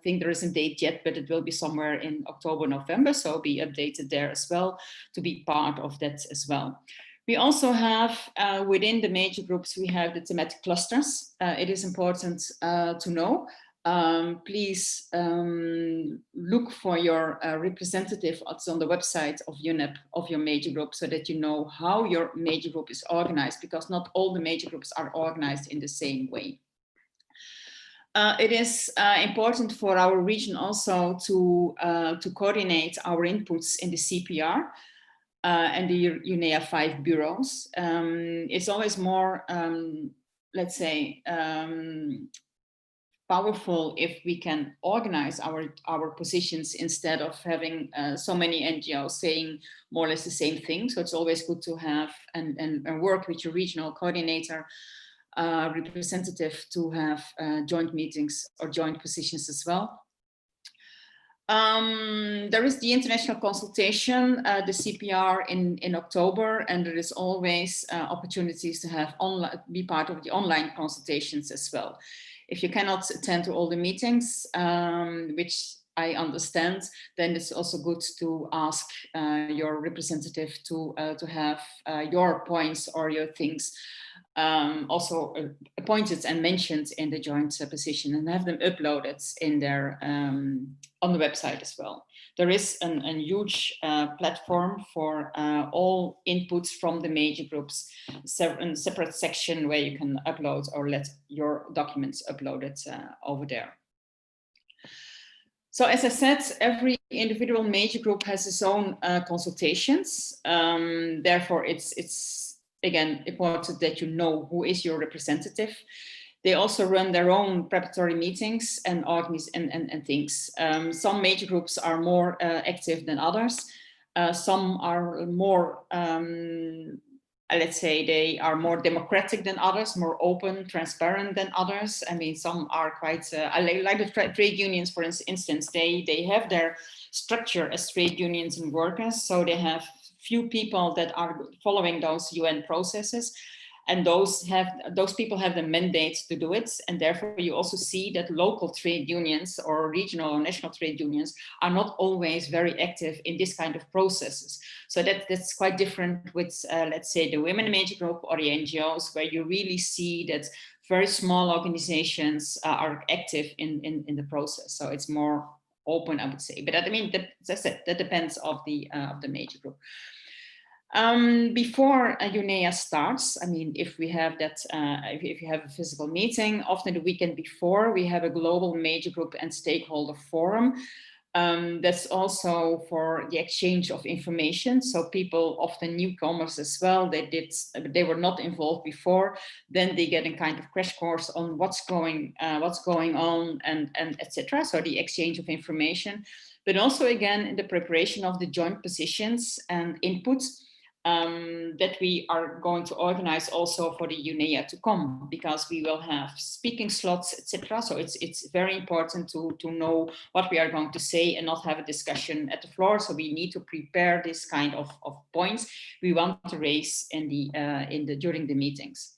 think there is a date yet, but it will be somewhere in October, November, so be updated there as well to be part of that as well. We also have, within the major groups, we have the thematic clusters. It is important to know. Please look for your representative on the website of UNEP, of your major group, so that you know how your major group is organized, because not all the major groups are organized in the same way. It is important for our region also to coordinate our inputs in the CPR and the UNEA 5 bureaus. It's always more, let's say, powerful if we can organize our positions instead of having so many NGOs saying more or less the same thing. So it's always good to have and work with your regional coordinator, representative, to have joint meetings or joint positions as well. There is the international consultation, the CPR in October, and there is always opportunities to have be part of the online consultations as well. If you cannot attend to all the meetings, which I understand, then it's also good to ask your representative to have your points or your things also appointed and mentioned in the joint position, and have them uploaded in their on the website as well. There is a huge platform for all inputs from the major groups, a separate section where you can upload or let your documents uploaded over there. So as I said, every individual major group has its own consultations. Therefore, it's again important that you know who is your representative. They also run their own preparatory meetings and things. Some major groups are more active than others. Some are more, let's say, they are more democratic than others, more open, transparent than others. Some are quite, like the trade unions, for instance, they have their structure as trade unions and workers. So they have few people that are following those UN processes. And those people have the mandate to do it. And therefore you also see that local trade unions or regional or national trade unions are not always very active in this kind of processes. So that's quite different with, let's say, the Women Major Group or the NGOs, where you really see that very small organizations are active in the process. So it's more open, I would say. But I mean, as I said, that depends of the major group. Before UNEA starts, I mean, if we have that, if you have a physical meeting, often the weekend before, we have a global major group and stakeholder forum. That's also for the exchange of information. So people, often newcomers as well, they were not involved before. Then they get a kind of crash course on what's going on and etc. So the exchange of information, but also again in the preparation of the joint positions and inputs. That we are going to organize also for the UNEA to come, because we will have speaking slots, etc. So it's very important to know what we are going to say and not have a discussion at the floor. So we need to prepare this kind of points we want to raise during the meetings.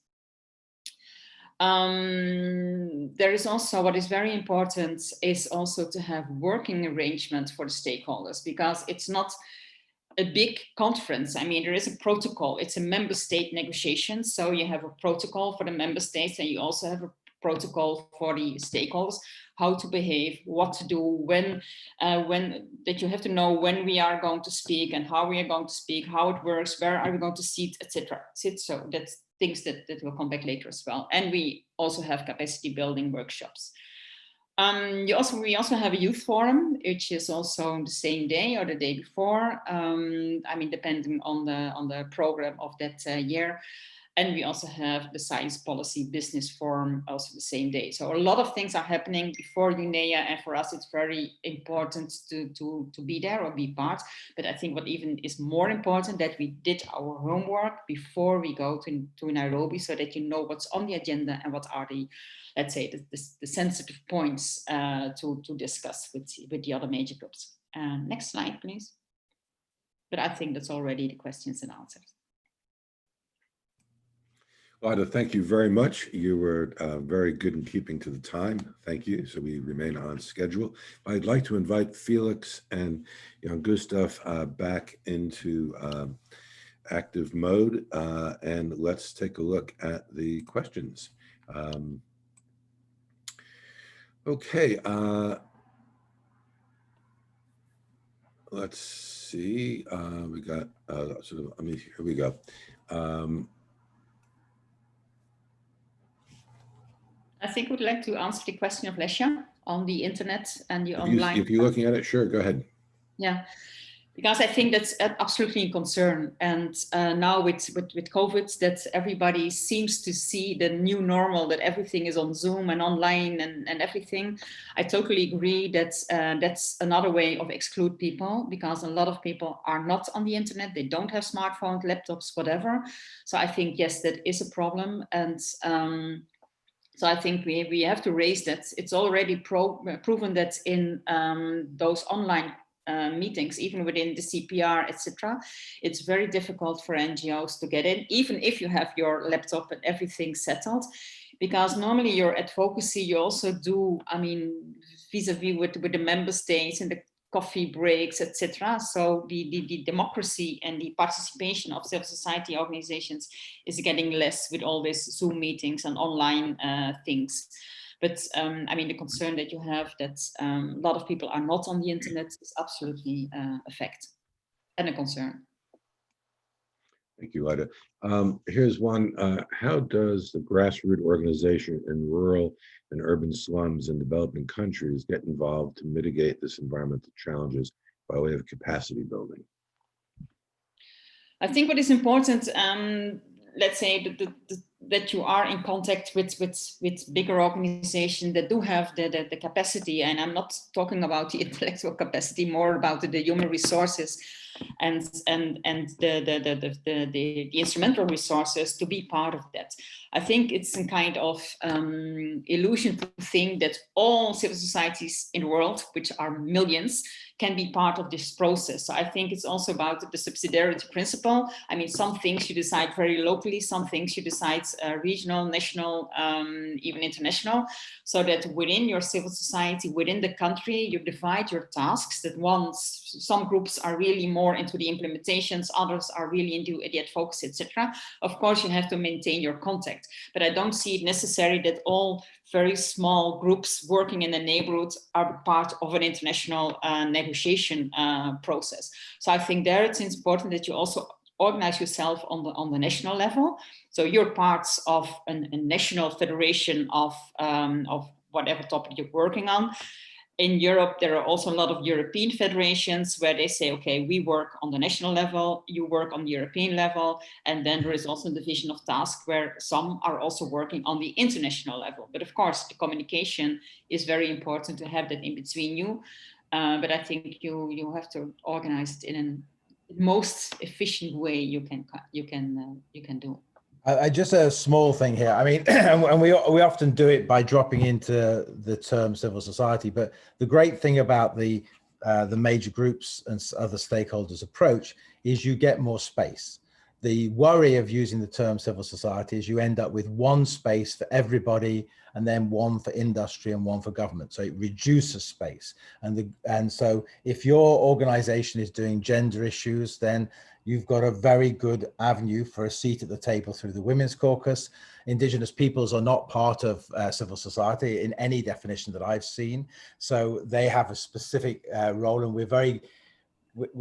There is also, what is very important is also to have working arrangements for the stakeholders, because it's not a big conference. I mean, there is a protocol. It's a member state negotiation. So you have a protocol for the member states, and you also have a protocol for the stakeholders, how to behave, what to do, when that you have to know when we are going to speak and how we are going to speak, how it works, where are we going to sit, etc. So that's things that will come back later as well. And we also have capacity building workshops. We also have a youth forum, which is also the same day or the day before. I mean, depending on the program of that year. And we also have the Science Policy Business Forum also the same day. So a lot of things are happening before UNEA, and for us it's very important to be there or be part. But I think what even is more important, that we did our homework before we go to Nairobi, so that you know what's on the agenda and what are the, let's say, the sensitive points to discuss with the other major groups. Next slide, please. But I think that's already the questions and answers. Lada, thank you very much. You were very good in keeping to the time. Thank you. So we remain on schedule. I'd like to invite Felix and Jan Gustav back into active mode, and let's take a look at the questions. Okay. Let's see. We got here we go. I think we'd like to answer the question of Lesja on the internet and the online. If you're looking at it, sure, go ahead. Yeah, because I think that's absolutely a concern. And now with COVID, that everybody seems to see the new normal, that everything is on Zoom and online and everything. I totally agree that that's another way of exclude people, because a lot of people are not on the internet. They don't have smartphones, laptops, whatever. So I think, yes, that is a problem. And so I think we have to raise that. It's already proven that in those online meetings, even within the CPR, etc., it's very difficult for NGOs to get in, even if you have your laptop and everything settled, because normally your advocacy you also do, I mean, vis-a-vis with the member states and the coffee breaks, etc. So the democracy and the participation of civil society organizations is getting less with all these Zoom meetings and online things. But I mean, the concern that you have that a lot of people are not on the internet is absolutely a fact and a concern. Thank you, Lada. Here's one. How does the grassroots organization in rural and urban slums in developing countries get involved to mitigate this environmental challenges by way of capacity building? I think what is important, let's say that you are in contact with bigger organizations that do have the capacity, and I'm not talking about the intellectual capacity, more about the human resources. and the instrumental resources to be part of that. I think it's a kind of illusion to think that all civil societies in the world, which are millions, can be part of this process. So I think it's also about the subsidiarity principle. I mean, some things you decide very locally, some things you decide regional, national, even international, so that within your civil society, within the country, you divide your tasks. That some groups are really more into the implementations, others are really into immediate focus, etc. Of course, you have to maintain your contact, but I don't see it necessary that all very small groups working in the neighborhood are part of an international negotiation process. So I think there it's important that you also organize yourself on the national level. So you're parts of a national federation of whatever topic you're working on. In Europe, there are also a lot of European federations where they say, okay, we work on the national level, you work on the European level, and then there is also a division of tasks where some are also working on the international level. But of course, the communication is very important to have that in between you. But I think you have to organize it in the most efficient way you can do. Just a small thing here. I mean, and we often do it by dropping into the term civil society, but the great thing about the major groups and other stakeholders approach is you get more space. The worry of using the term civil society is you end up with one space for everybody and then one for industry and one for government. So it reduces space. And so if your organization is doing gender issues, then you've got a very good avenue for a seat at the table through the Women's Caucus. Indigenous peoples are not part of civil society in any definition that I've seen. So they have a specific role, and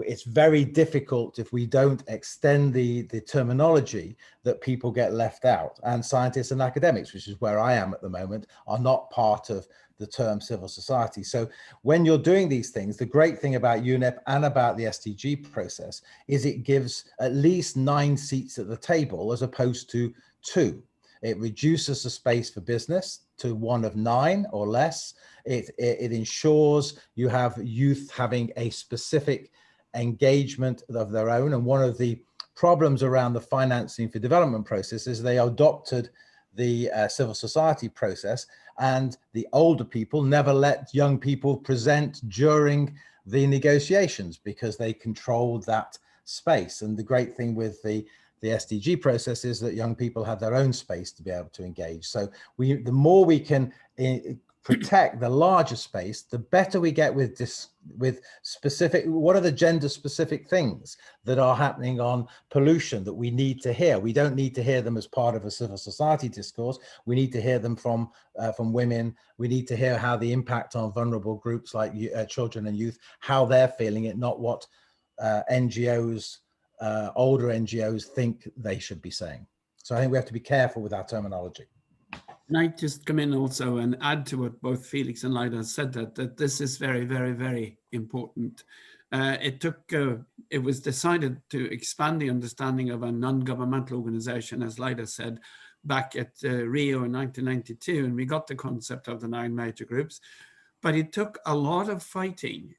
it's very difficult if we don't extend the terminology that people get left out. And scientists and academics, which is where I am at the moment, are not part of the term civil society. So when you're doing these things, the great thing about UNEP and about the SDG process is it gives at least 9 seats at the table as opposed to 2. It reduces the space for business to 1 of 9 or less. It ensures you have youth having a specific engagement of their own. And one of the problems around the financing for development process is they adopted the civil society process, and the older people never let young people present during the negotiations because they controlled that space. And the great thing with the SDG process is that young people have their own space to be able to engage. So the more we can protect the larger space, the better we get with specific, what are the gender specific things that are happening on pollution that we need to hear. We don't need to hear them as part of a civil society discourse. We need to hear them from women. We need to hear how the impact on vulnerable groups like children and youth, how they're feeling it, not what NGOs, older NGOs think they should be saying. So I think we have to be careful with our terminology. And I just come in also and add to what both Felix and Leida said, that this is very, very, very important. It was decided to expand the understanding of a non-governmental organization, as Leida said, back at Rio in 1992, and we got the concept of the 9 major groups. But it took a lot of fighting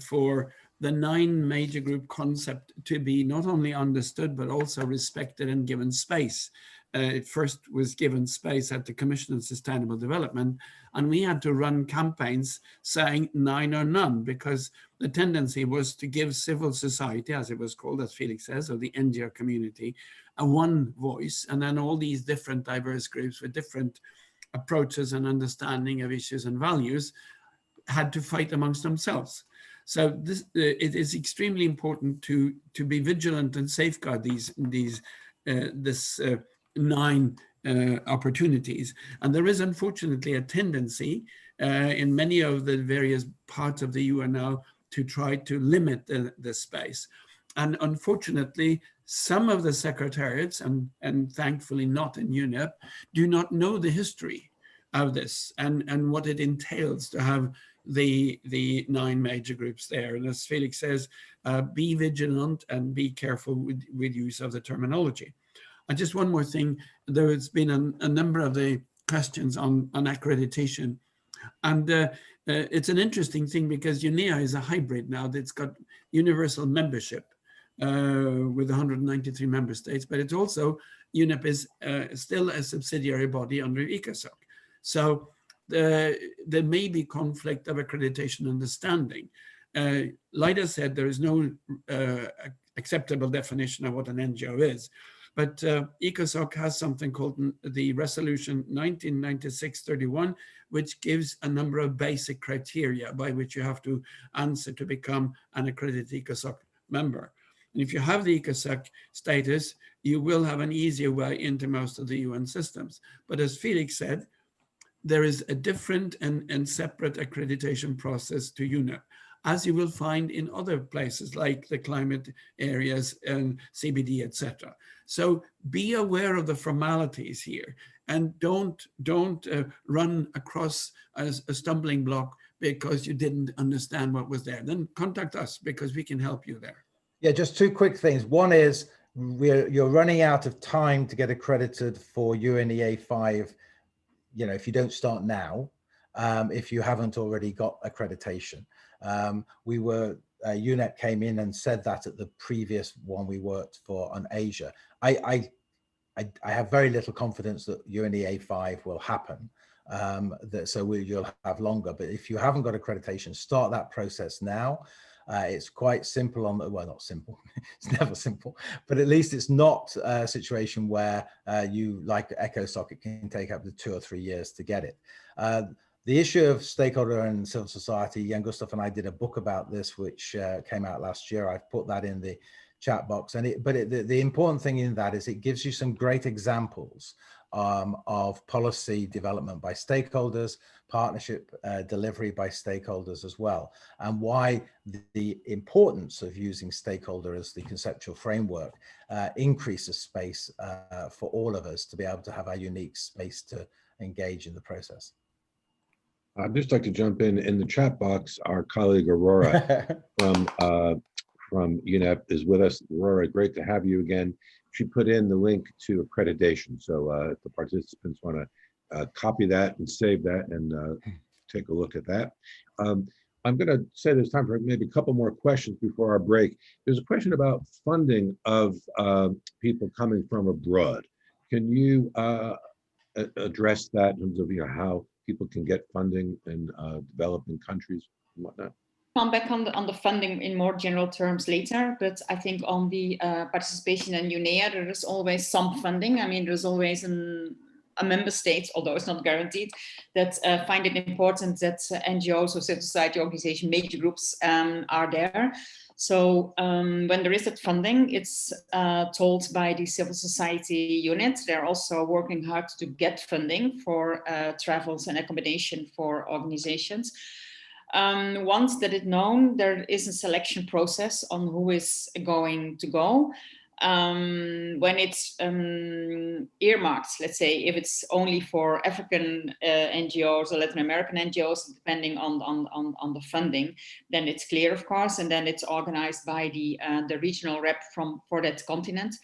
for the 9 major group concept to be not only understood, but also respected and given space. It first was given space at the Commission on Sustainable Development, and we had to run campaigns saying 9 or none, because the tendency was to give civil society, as it was called, as Felix says, or the NGO community, a one voice, and then all these different diverse groups with different approaches and understanding of issues and values had to fight amongst themselves. So it is extremely important to be vigilant and safeguard this 9 opportunities. And there is unfortunately a tendency in many of the various parts of the UN now to try to limit the space. And unfortunately, some of the secretariats, and thankfully not in UNEP, do not know the history of this and what it entails to have the 9 major groups there. And as Felix says, be vigilant and be careful with use of the terminology. And just one more thing, there has been a number of the questions on accreditation. And it's an interesting thing because UNEA is a hybrid now that's got universal membership with 193 member states, but it's also, UNEP is still a subsidiary body under ECOSOC. So there may be conflict of accreditation understanding. Lida said there is no acceptable definition of what an NGO is, but ECOSOC has something called the Resolution 1996-31, which gives a number of basic criteria by which you have to answer to become an accredited ECOSOC member. And if you have the ECOSOC status, you will have an easier way into most of the UN systems. But as Felix said, there is a different and separate accreditation process to UNEP, as you will find in other places like the climate areas and CBD, etc. So be aware of the formalities here and don't run across a stumbling block because you didn't understand what was there. Then contact us because we can help you there. Yeah, just two quick things. One is you're running out of time to get accredited for UNEA 5, you know, if you don't start now, if you haven't already got accreditation. UNEP came in and said that at the previous one we worked for on Asia. I have very little confidence that UNEA 5 will happen. You'll have longer, but if you haven't got accreditation, start that process now. It's quite simple well, not simple, it's never simple, but at least it's not a situation where you, like ECOSOC, it can take up to 2 or 3 years to get it. The issue of stakeholder and civil society, Jan Gustav and I did a book about this, which came out last year. I've put that in the chat box. The important thing in that is it gives you some great examples of policy development by stakeholders, partnership delivery by stakeholders as well, and why the importance of using stakeholder as the conceptual framework increases space for all of us to be able to have our unique space to engage in the process. I'd just like to jump in the chat box. Our colleague Aurora from UNEP is with us. Aurora, great to have you again. She put in the link to accreditation. So if the participants want to copy that and save that and take a look at that. I'm going to say there's time for maybe a couple more questions before our break. There's a question about funding of people coming from abroad. Can you address that in terms of how people can get funding in developing countries and whatnot? Come back on the funding in more general terms later, but I think on the participation in UNEA, there is always some funding. I mean, there's always a member state, although it's not guaranteed, that find it important that NGOs or civil society organization, major groups are there. So when there is that funding, it's told by the civil society unit. They're also working hard to get funding for travels and accommodation for organizations. Once that is known, there is a selection process on who is going to go. When it's earmarked, let's say, if it's only for African NGOs or Latin American NGOs, depending on the funding, then it's clear, of course, and then it's organized by the regional rep for that continent.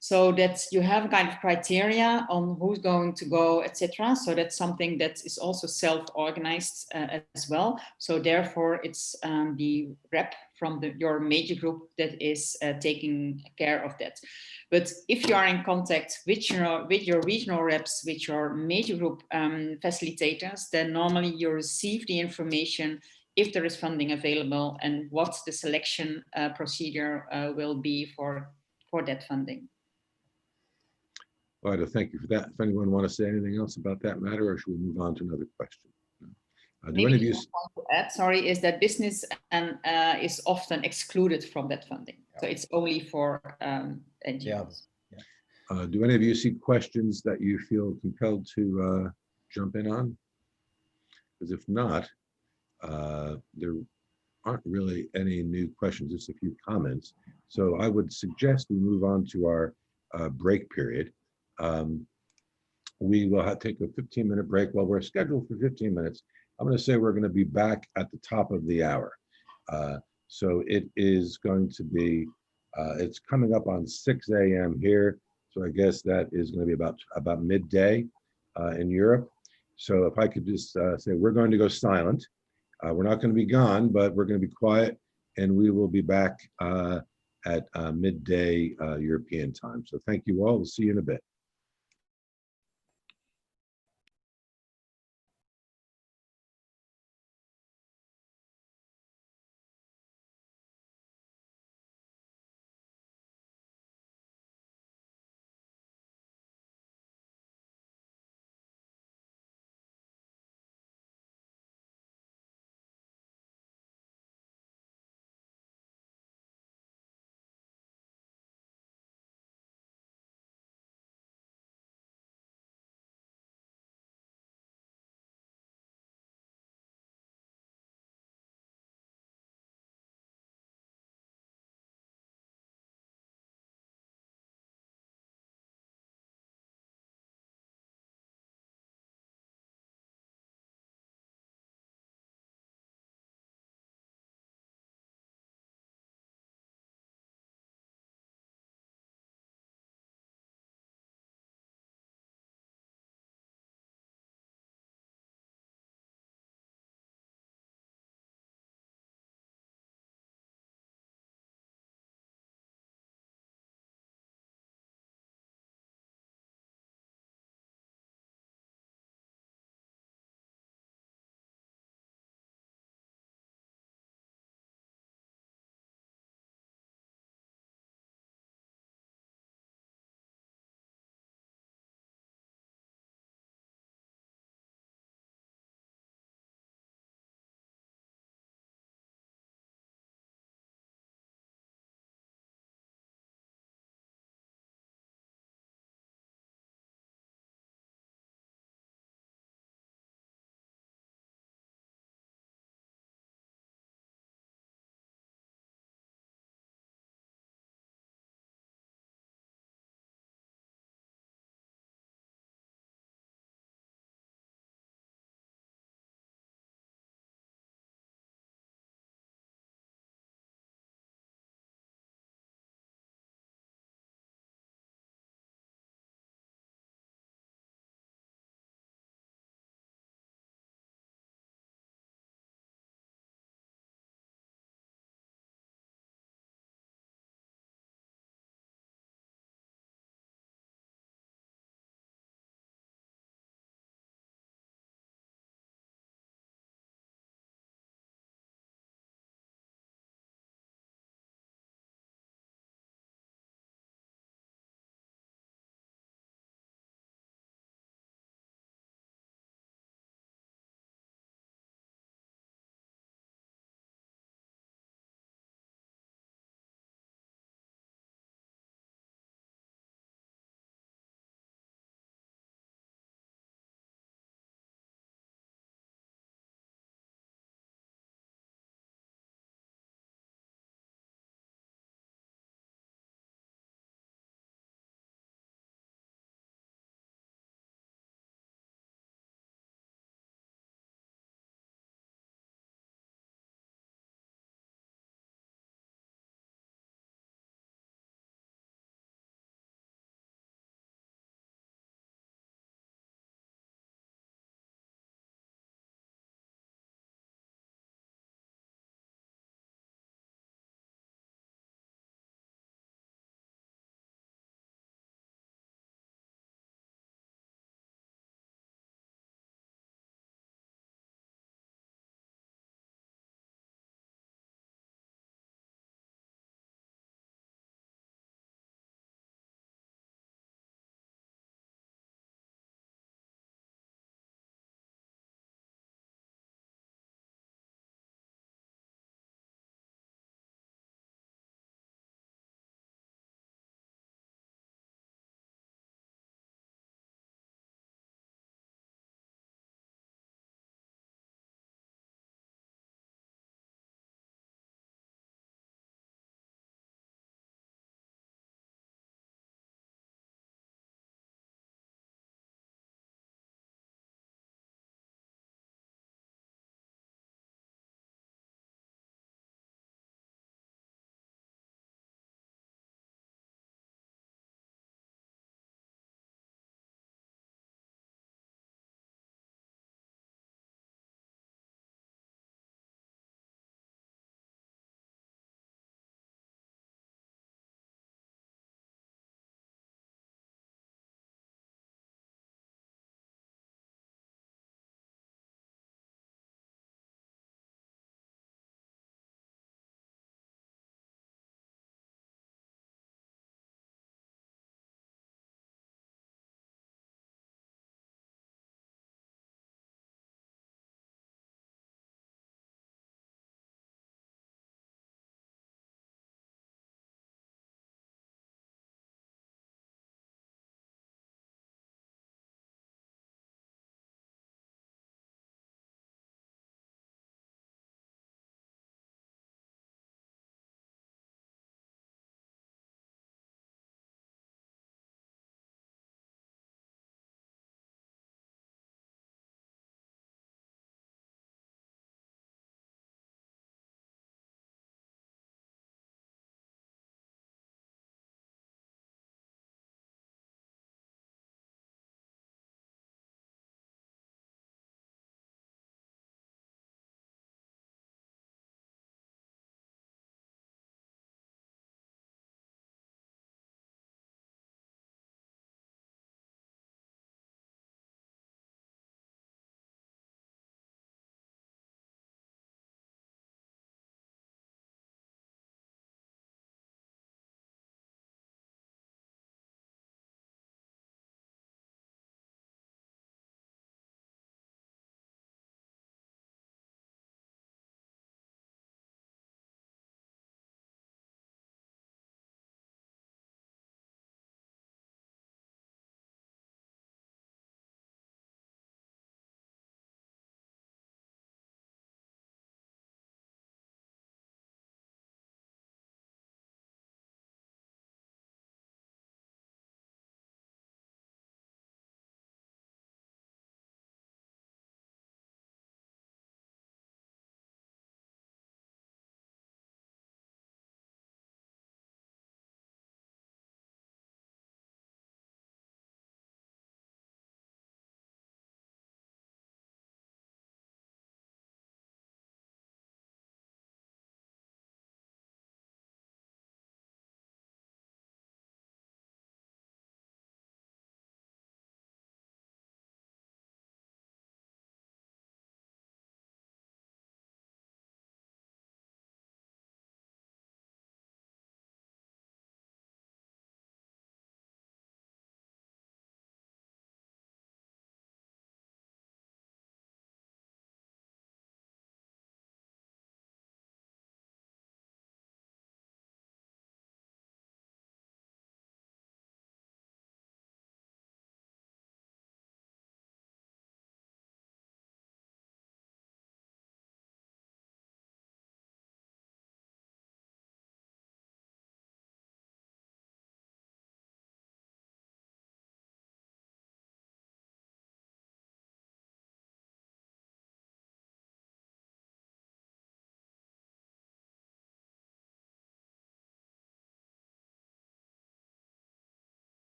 So that you have a kind of criteria on who's going to go, etc. So that's something that is also self-organized as well. So therefore, it's the rep from your major group that is taking care of that. But if you are in contact with your regional reps, with your major group facilitators, then normally you receive the information if there is funding available and what the selection procedure will be for that funding. Well, thank you for that. If anyone want to say anything else about that matter, or should we move on to another question? Do any of you want to add, sorry, is that business and is often excluded from that funding. So it's only for NGOs. Yeah. Do any of you see questions that you feel compelled to jump in on? Because if not, there aren't really any new questions, just a few comments. So I would suggest we move on to our break period. We will take a 15-minute break. Well, we're scheduled for 15 minutes. I'm going to say we're going to be back at the top of the hour. So it is going to be, it's coming up on 6 a.m. here. So I guess that is going to be about midday in Europe. So if I could just say, we're going to go silent. We're not going to be gone, but we're going to be quiet, and we will be back at midday European time. So thank you all. We'll see you in a bit.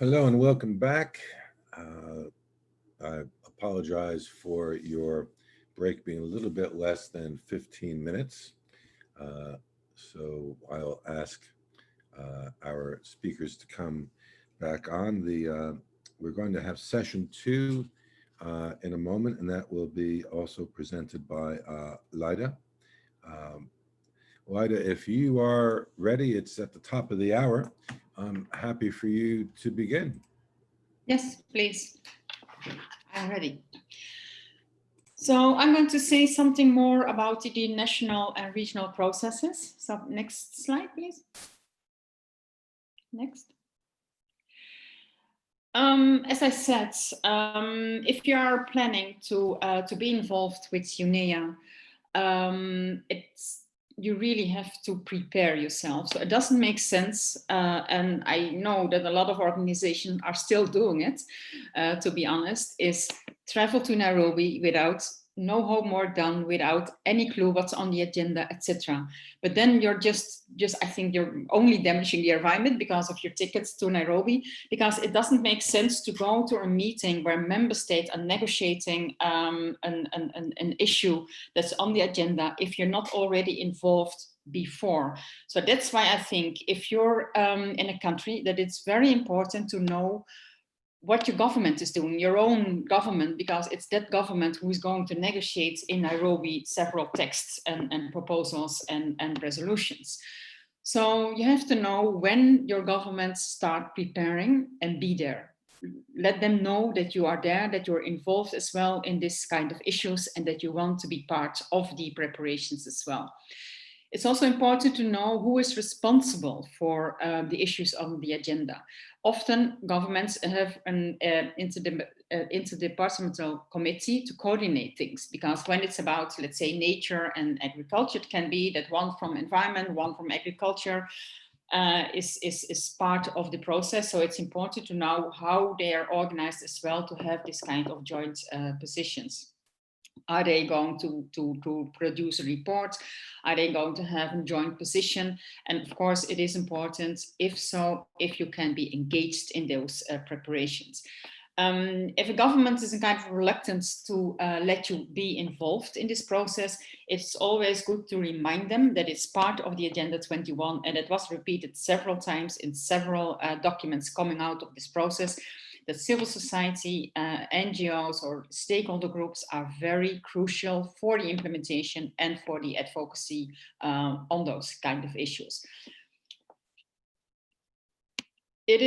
Hello and welcome back. I apologize for your break being a little bit less than 15 minutes. So I'll ask our speakers to come back on. We're going to have session 2 in a moment, and that will be also presented by Lida. Lida, if you are ready, it's at the top of the hour. I'm happy for you to begin. Yes, please. I'm ready. So I'm going to say something more about the national and regional processes. So next slide, please. Next. As I said, if you are planning to be involved with UNEA, you really have to prepare yourself. So it doesn't make sense, and I know that a lot of organizations are still doing it, to be honest, is travel to Nairobi without no homework done, without any clue what's on the agenda, etc. But then you're just I think you're only damaging the environment because of your tickets to Nairobi, because it doesn't make sense to go to a meeting where member states are negotiating an issue that's on the agenda if you're not already involved before. So that's why I think if you're in a country, that it's very important to know what your government is doing, your own government, because it's that government who is going to negotiate in Nairobi several texts and proposals and resolutions. So you have to know when your governments start preparing and be there. Let them know that you are there, that you're involved as well in this kind of issues, and that you want to be part of the preparations as well. It's also important to know who is responsible for the issues on the agenda. Often governments have an interdepartmental committee to coordinate things, because when it's about, let's say, nature and agriculture, it can be that one from environment, one from agriculture is part of the process. So it's important to know how they are organized as well to have this kind of joint positions. Are they going to produce a report? Are they going to have a joint position? And of course, it is important, if so, if you can be engaged in those preparations. If a government is in kind of reluctance to let you be involved in this process, it's always good to remind them that it's part of the Agenda 21, and it was repeated several times in several documents coming out of this process, that civil society, NGOs or stakeholder groups are very crucial for the implementation and for the advocacy on those kind of issues. It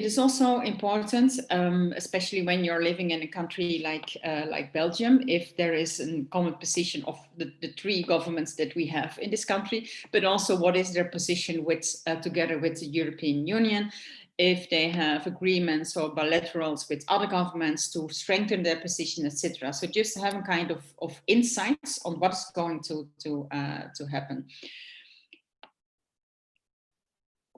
is also important, especially when you're living in a country like Belgium, if there is a common position of the 3 governments that we have in this country, but also what is their position with together with the European Union, if they have agreements or bilaterals with other governments to strengthen their position, etc. So just having kind of insights on what's going to happen.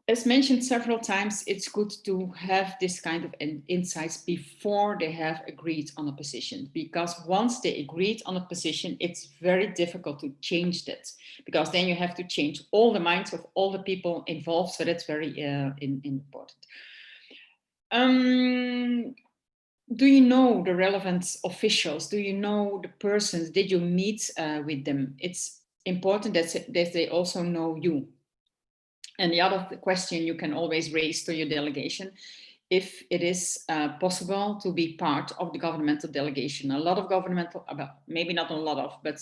As mentioned several times, it's good to have this kind of insights before they have agreed on a position, because once they agreed on a position, it's very difficult to change that, because then you have to change all the minds of all the people involved. So that's very important. Do you know the relevant officials? Do you know the persons? Did you meet with them? It's important that they also know you. And the other question you can always raise to your delegation, if it is possible to be part of the governmental delegation. A lot of governmental, maybe not a lot of, but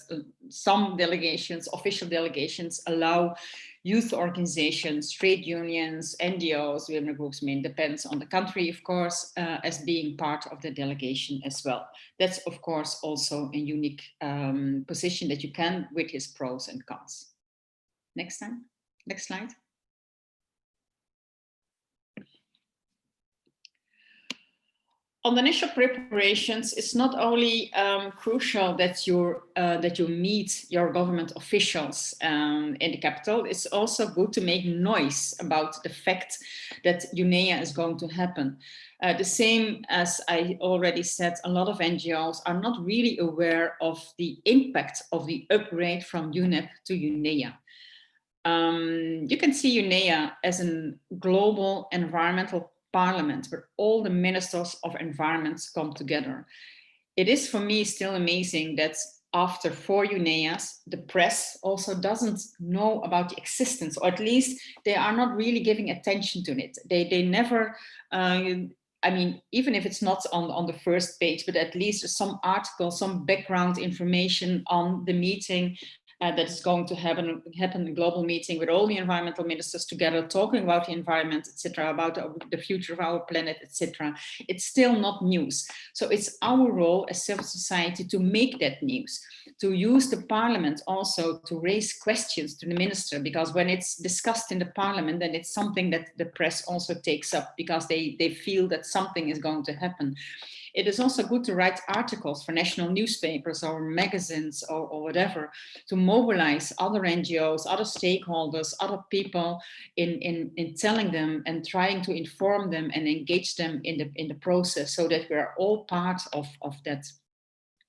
some delegations, official delegations, allow youth organizations, trade unions, NGOs, women groups, I mean, depends on the country, of course, as being part of the delegation as well. That's, of course, also a unique position that you can, with its pros and cons. Next slide. On the initial preparations, it's not only crucial that you meet your government officials in the capital. It's also good to make noise about the fact that UNEA is going to happen. The same as I already said, a lot of NGOs are not really aware of the impact of the upgrade from UNEP to UNEA. you can see UNEA as a global environmental parliament where all the ministers of environment come together. It is for me still amazing that after 4 UNEAs, the press also doesn't know about the existence, or at least they are not really giving attention to it. They never, I mean, even if it's not on the first page, but at least some article, some background information on the meeting that is going to happen, a global meeting with all the environmental ministers together, talking about the environment, etc., about the future of our planet, etc. It's still not news. So it's our role as civil society to make that news, to use the parliament also to raise questions to the minister, because when it's discussed in the parliament, then it's something that the press also takes up because they feel that something is going to happen. It is also good to write articles for national newspapers or magazines or whatever, to mobilize other NGOs, other stakeholders, other people in telling them and trying to inform them and engage them in the process, so that we are all part of that.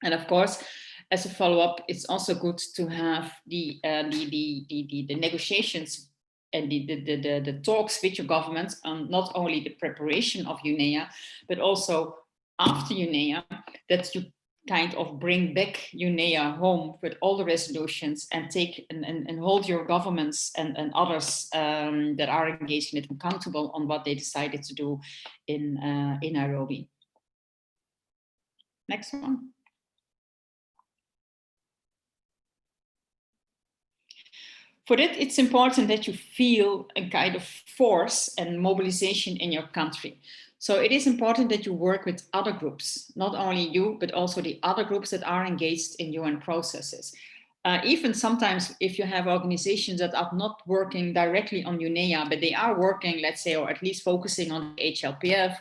And of course, as a follow-up, it's also good to have the negotiations and the talks with your government on not only the preparation of UNEA, but also after UNEA, that you kind of bring back UNEA home with all the resolutions and take and hold your governments and others that are engaged in it accountable on what they decided to do in Nairobi. Next one. For that, it's important that you feel a kind of force and mobilization in your country. So it is important that you work with other groups, not only you, but also the other groups that are engaged in UN processes. Even sometimes if you have organizations that are not working directly on UNEA, but they are working, let's say, or at least focusing on HLPF,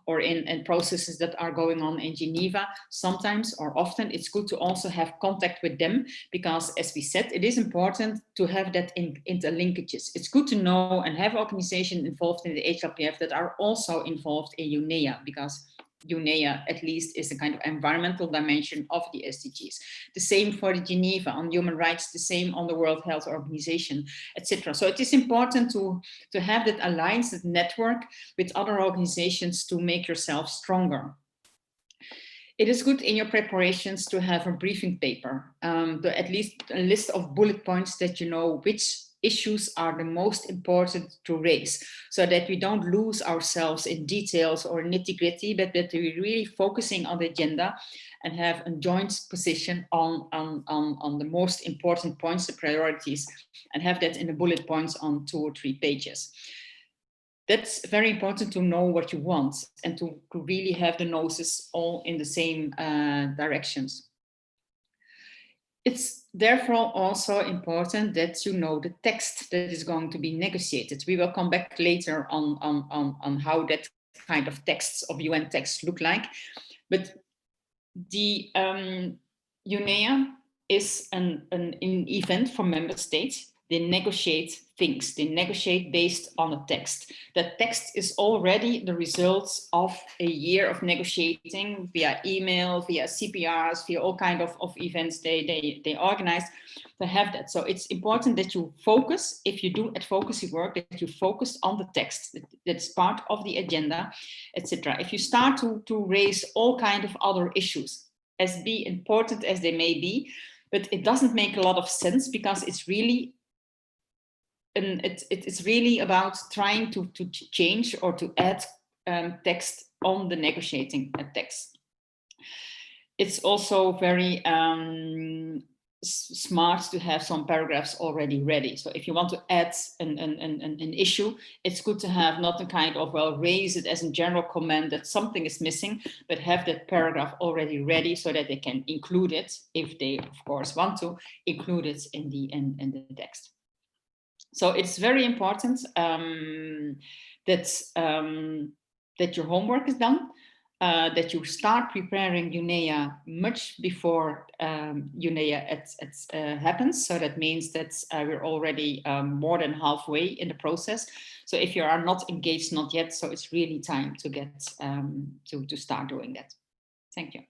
or in processes that are going on in Geneva, sometimes or often it's good to also have contact with them, because as we said, it is important to have that interlinkages. It's good to know and have organizations involved in the HLPF that are also involved in UNEA, because UNEA at least is a kind of environmental dimension of the SDGs. The same for the Geneva on human rights, the same on the World Health Organization, etc. So it is important to have that alliance, that network with other organizations to make yourself stronger. It is good in your preparations to have a briefing paper, at least a list of bullet points that you know which issues are the most important to raise, so that we don't lose ourselves in details or nitty-gritty, but that we're really focusing on the agenda and have a joint position on the most important points, the priorities, and have that in the bullet points on 2 or 3 pages. That's very important to know what you want and to really have the noses all in the same directions. It's therefore also important that you know the text that is going to be negotiated. We will come back later on how that kind of texts of UN texts look like. But the UNEA is an event for member states. They negotiate things. They negotiate based on a text. That text is already the results of a year of negotiating via email, via CPRs, via all kinds of events they organize to have that. So it's important that you focus, if you do advocacy work, that you focus on the text. That's part of the agenda, etc. If you start to raise all kinds of other issues, as be important as they may be, but it doesn't make a lot of sense, because it's really it's really about trying to change or to add text on the negotiating text. It's also very smart to have some paragraphs already ready. So if you want to add an issue, it's good to have not a kind of, well, raise it as a general comment that something is missing, but have that paragraph already ready so that they can include it, if they of course want to include it in the text. So it's very important that your homework is done, that you start preparing UNEA much before UNEA happens. So that means that we're already more than halfway in the process. So if you are not engaged, not yet, so it's really time to get to start doing that. Thank you.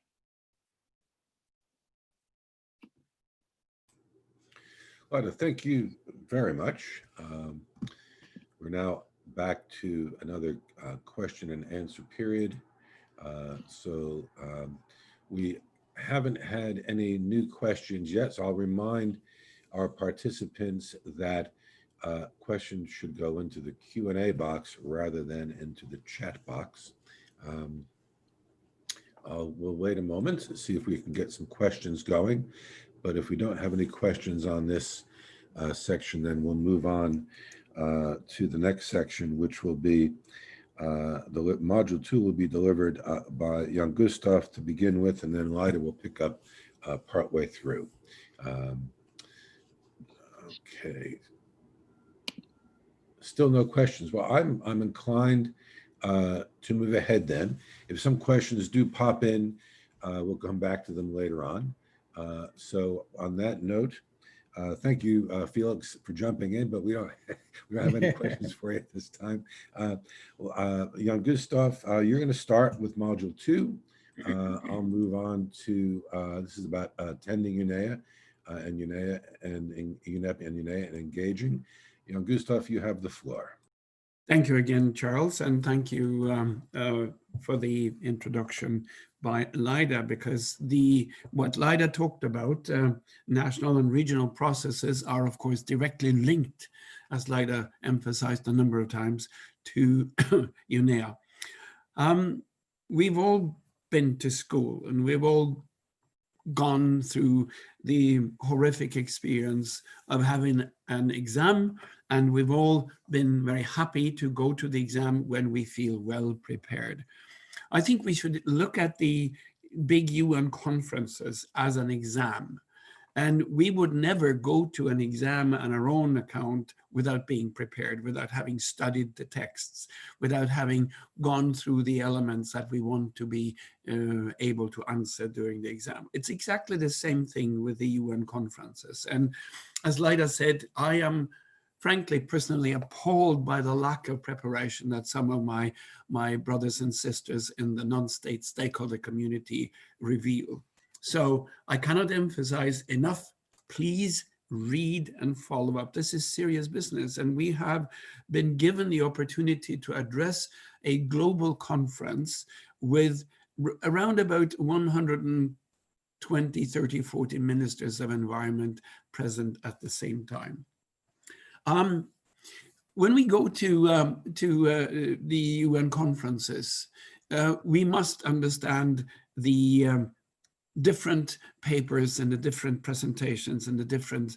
Well, thank you very much. We're now back to another question and answer period. We haven't had any new questions yet, so I'll remind our participants that questions should go into the Q&A box rather than into the chat box. We'll wait a moment to see if we can get some questions going, but if we don't have any questions on this section, then we'll move on to the next section, which will be the module 2 will be delivered by Jan Gustav to begin with, and then Lida will pick up partway through. Okay. Still no questions. Well, I'm inclined to move ahead then. If some questions do pop in, we'll come back to them later on. So on that note, thank you, Felix, for jumping in, but we don't have any questions for you at this time. Jan Gustav, you're going to start with module 2. I'll move on to this is about attending UNEA and UNEA and UNEP and UNEA and engaging. Jan Gustav, you have the floor. Thank you again, Charles, and thank you for the introduction by Lida, because what Lida talked about, national and regional processes are, of course, directly linked, as Lida emphasized a number of times, to UNEA. We've all been to school, and we've all gone through the horrific experience of having an exam, and we've all been very happy to go to the exam when we feel well prepared. I think we should look at the big UN conferences as an exam, and we would never go to an exam on our own account without being prepared, without having studied the texts, without having gone through the elements that we want to be able to answer during the exam. It's exactly the same thing with the UN conferences. And as Lida said, I am frankly, personally appalled by the lack of preparation that some of my brothers and sisters in the non-state stakeholder community reveal. So I cannot emphasize enough, please read and follow up. This is serious business, and we have been given the opportunity to address a global conference with around about 120, 30, 40 ministers of environment present at the same time. When we go to the UN conferences, we must understand the different papers and the different presentations and the different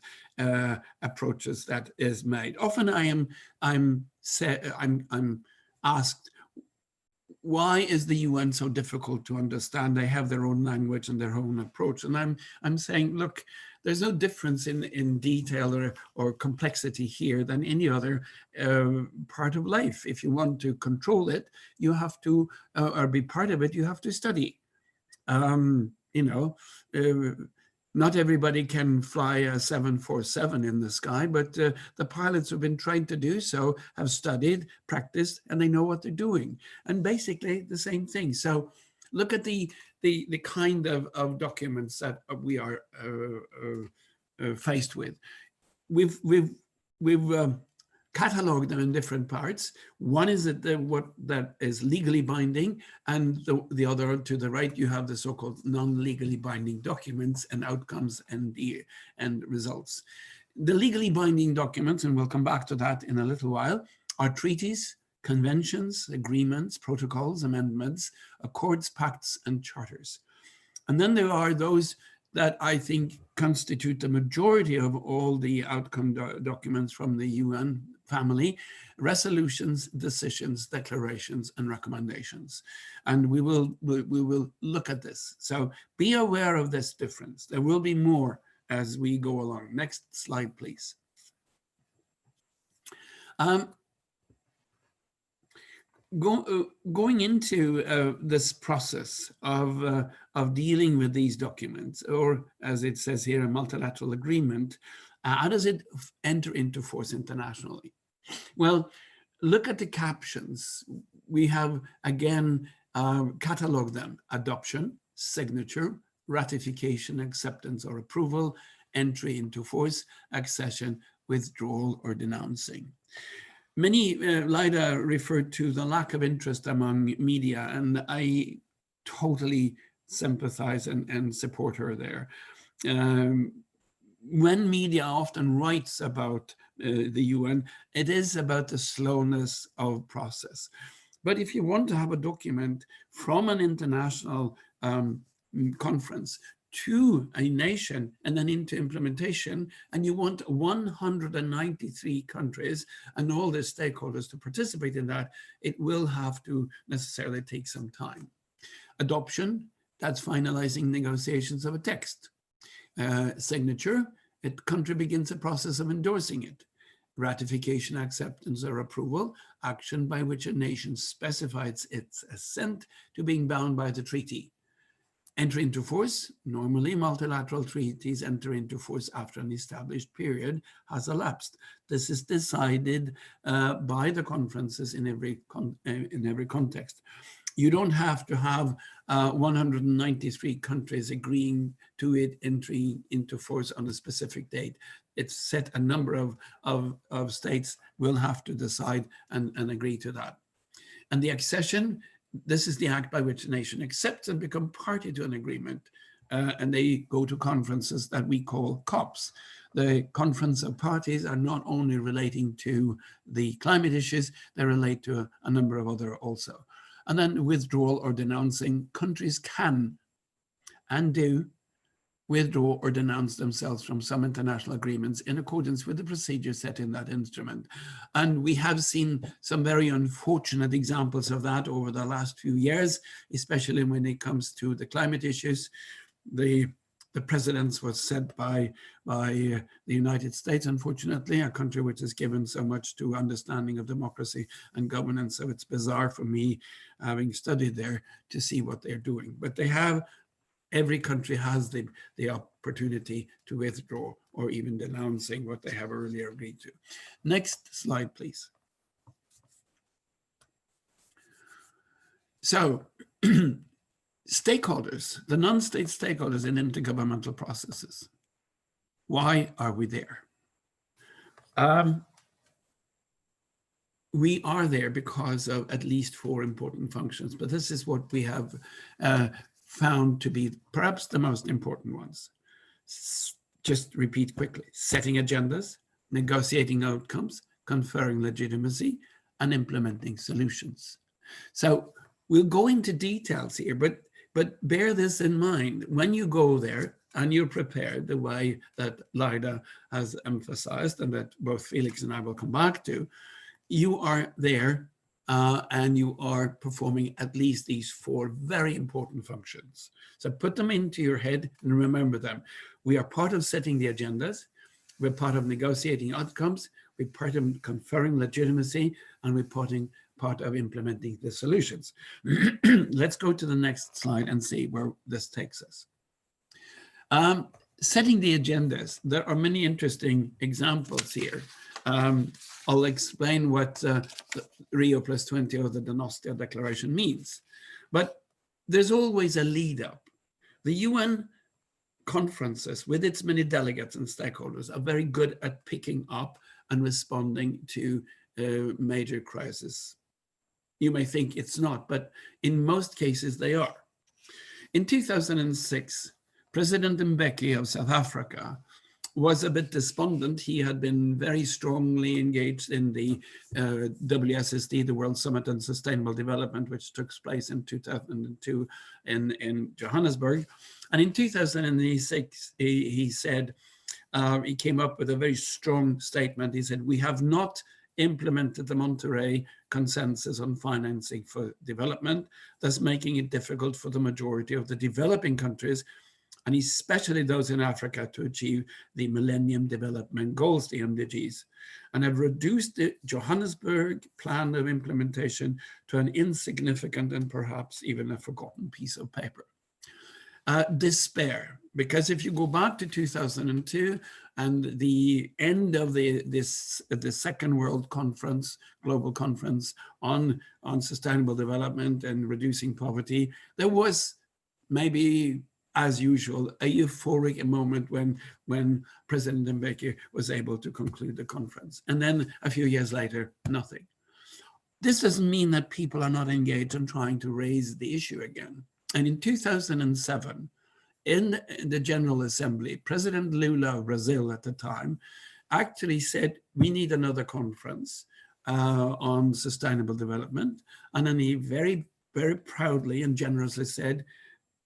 approaches that is made. Often I'm asked, why is the UN so difficult to understand? They have their own language and their own approach. And I'm saying, look, there's no difference in detail or complexity here than any other part of life. If you want to control it, you have to, or be part of it, you have to study. Not everybody can fly a 747 in the sky, but the pilots who've been trained to do so have studied, practiced, and they know what they're doing. And basically the same thing. So look at the kind of documents that we are faced with. We've cataloged them in different parts. One is what that is legally binding, and the other to the right, you have the so-called non-legally binding documents and outcomes and results. The legally binding documents, and we'll come back to that in a little while, are treaties, conventions, agreements, protocols, amendments, accords, pacts, and charters. And then there are those that I think constitute the majority of all the outcome documents from the UN family: resolutions, decisions, declarations, and recommendations. And we will look at this. So be aware of this difference. There will be more as we go along. Next slide, please. Going into this process of dealing with these documents, or as it says here, a multilateral agreement, how does it enter into force internationally? Well, look at the captions. We have, again, cataloged them: adoption, signature, ratification, acceptance or approval, entry into force, accession, withdrawal, or denouncing. Many, Lida referred to the lack of interest among media, and I totally sympathize and support her there. When media often writes about the UN, it is about the slowness of process. But if you want to have a document from an international conference to a nation and then into implementation, and you want 193 countries and all the stakeholders to participate in that, it will have to necessarily take some time. Adoption, that's finalizing negotiations of a text. Signature, a country begins a process of endorsing it. Ratification, acceptance, or approval, action by which a nation specifies its assent to being bound by the treaty. Entry into force, normally multilateral treaties enter into force after an established period has elapsed. This is decided by the conferences in every context. You don't have to have 193 countries agreeing to it entering into force on a specific date. It's set a number of states will have to decide and agree to that. And the accession, this is the act by which a nation accepts and become party to an agreement. And they go to conferences that we call COPs. The Conference of Parties are not only relating to the climate issues, they relate to a number of other also. And then withdrawal or denouncing, countries can and do withdraw or denounce themselves from some international agreements in accordance with the procedure set in that instrument. And we have seen some very unfortunate examples of that over the last few years, especially when it comes to the climate issues. The precedence was set by the United States, unfortunately, a country which has given so much to understanding of democracy and governance. So it's bizarre for me, having studied there, to see what they're doing. But they have, every country has the opportunity to withdraw or even denouncing what they have earlier agreed to. Next slide, please. So, stakeholders, the non-state stakeholders in intergovernmental processes. Why are we there? We are there because of at least 4 important functions, but this is what we have found to be perhaps the most important ones. Just repeat quickly: setting agendas, negotiating outcomes, conferring legitimacy, and implementing solutions. So we'll go into details here, but bear this in mind. When you go there and you're prepared the way that Lida has emphasized and that both Felix and I will come back to, you are there and you are performing at least these 4 very important functions. So put them into your head and remember them. We are part of setting the agendas, we're part of negotiating outcomes, we're part of conferring legitimacy, and we're part of implementing the solutions. Let's go to the next slide and see where this takes us. Setting the agendas, there are many interesting examples here. I'll explain what Rio +20 or the Donostia Declaration means. But there's always a lead up. The UN conferences, with its many delegates and stakeholders, are very good at picking up and responding to major crises. You may think it's not, but in most cases they are. In 2006, President Mbeki of South Africa was a bit despondent. He had been very strongly engaged in the WSSD, the World Summit on Sustainable Development, which took place in 2002 in Johannesburg. And in 2006, he said, he came up with a very strong statement. He said, we have not implemented the Monterey Consensus on financing for development, thus making it difficult for the majority of the developing countries, and especially those in Africa, to achieve the Millennium Development Goals, the MDGs, and have reduced the Johannesburg plan of implementation to an insignificant and perhaps even a forgotten piece of paper. Despair, because if you go back to 2002 and the end of the Second World Conference, Global Conference on Sustainable Development and Reducing Poverty, there was maybe as usual, a euphoric moment when President Mbeki was able to conclude the conference. And then a few years later, nothing. This doesn't mean that people are not engaged in trying to raise the issue again. And in 2007, in the General Assembly, President Lula of Brazil at the time actually said, we need another conference on sustainable development. And then he very, very proudly and generously said,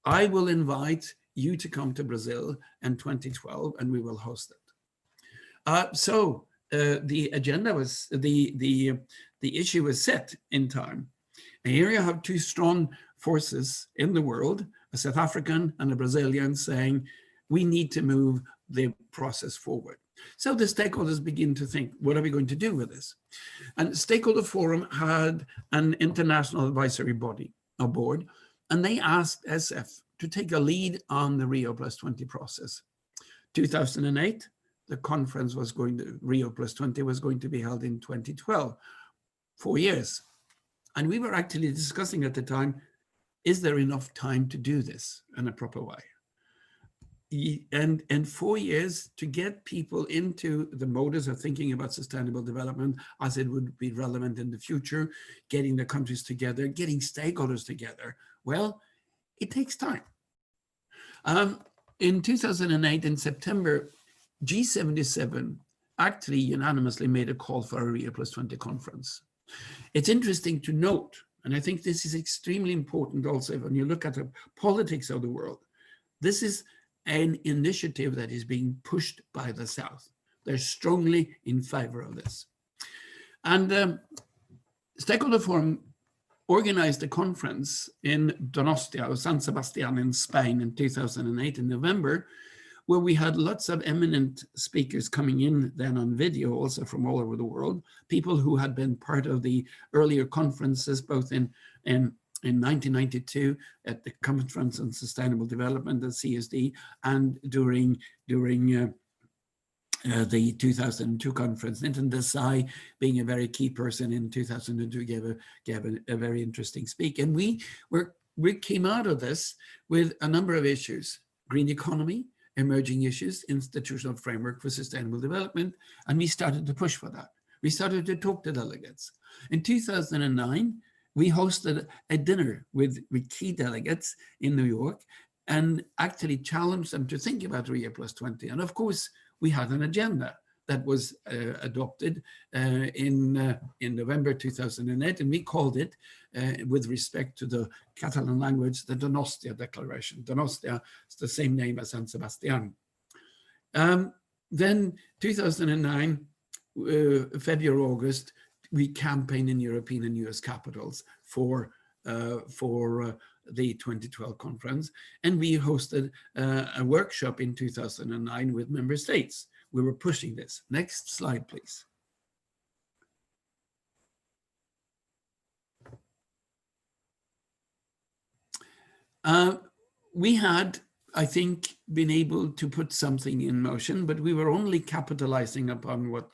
I will invite you to come to Brazil in 2012 and we will host it. So the agenda was, the issue was set in time. And here you have two strong forces in the world, a South African and a Brazilian, saying, we need to move the process forward. So the stakeholders begin to think, what are we going to do with this? And Stakeholder Forum had an international advisory body, a board, and they asked SF to take a lead on the Rio+20 process. 2008, the conference was going to, Rio+20 was going to be held in 2012, 4 years. And we were actually discussing at the time, is there enough time to do this in a proper way? And 4 years to get people into the modus of thinking about sustainable development as it would be relevant in the future, getting the countries together, getting stakeholders together. Well, it takes time. In 2008, in September, G77 actually unanimously made a call for a Rio+20 conference. It's interesting to note, and I think this is extremely important also when you look at the politics of the world, this is an initiative that is being pushed by the South. They're strongly in favor of this. And Stakeholder Forum organized a conference in Donostia, or San Sebastian in Spain in 2008 in November, where we had lots of eminent speakers coming in then on video, also from all over the world, people who had been part of the earlier conferences, both in 1992 at the Conference on Sustainable Development, the CSD, and during the 2002 conference. Nitin Desai, being a very key person in 2002, gave a very interesting speak. And we came out of this with a number of issues: green economy, emerging issues, institutional framework for sustainable development, and we started to push for that. We started to talk to delegates. In 2009, we hosted a dinner with key delegates in New York and actually challenged them to think about Rio+20. And of course, we had an agenda that was adopted in November 2008, and we called it, with respect to the Catalan language, the Donostia Declaration. Donostia is the same name as San Sebastian. Then 2009, February, August, we campaigned in European and US capitals for the 2012 conference. And we hosted a workshop in 2009 with member states. We were pushing this. Next slide, please. We had, I think, been able to put something in motion, but we were only capitalizing upon what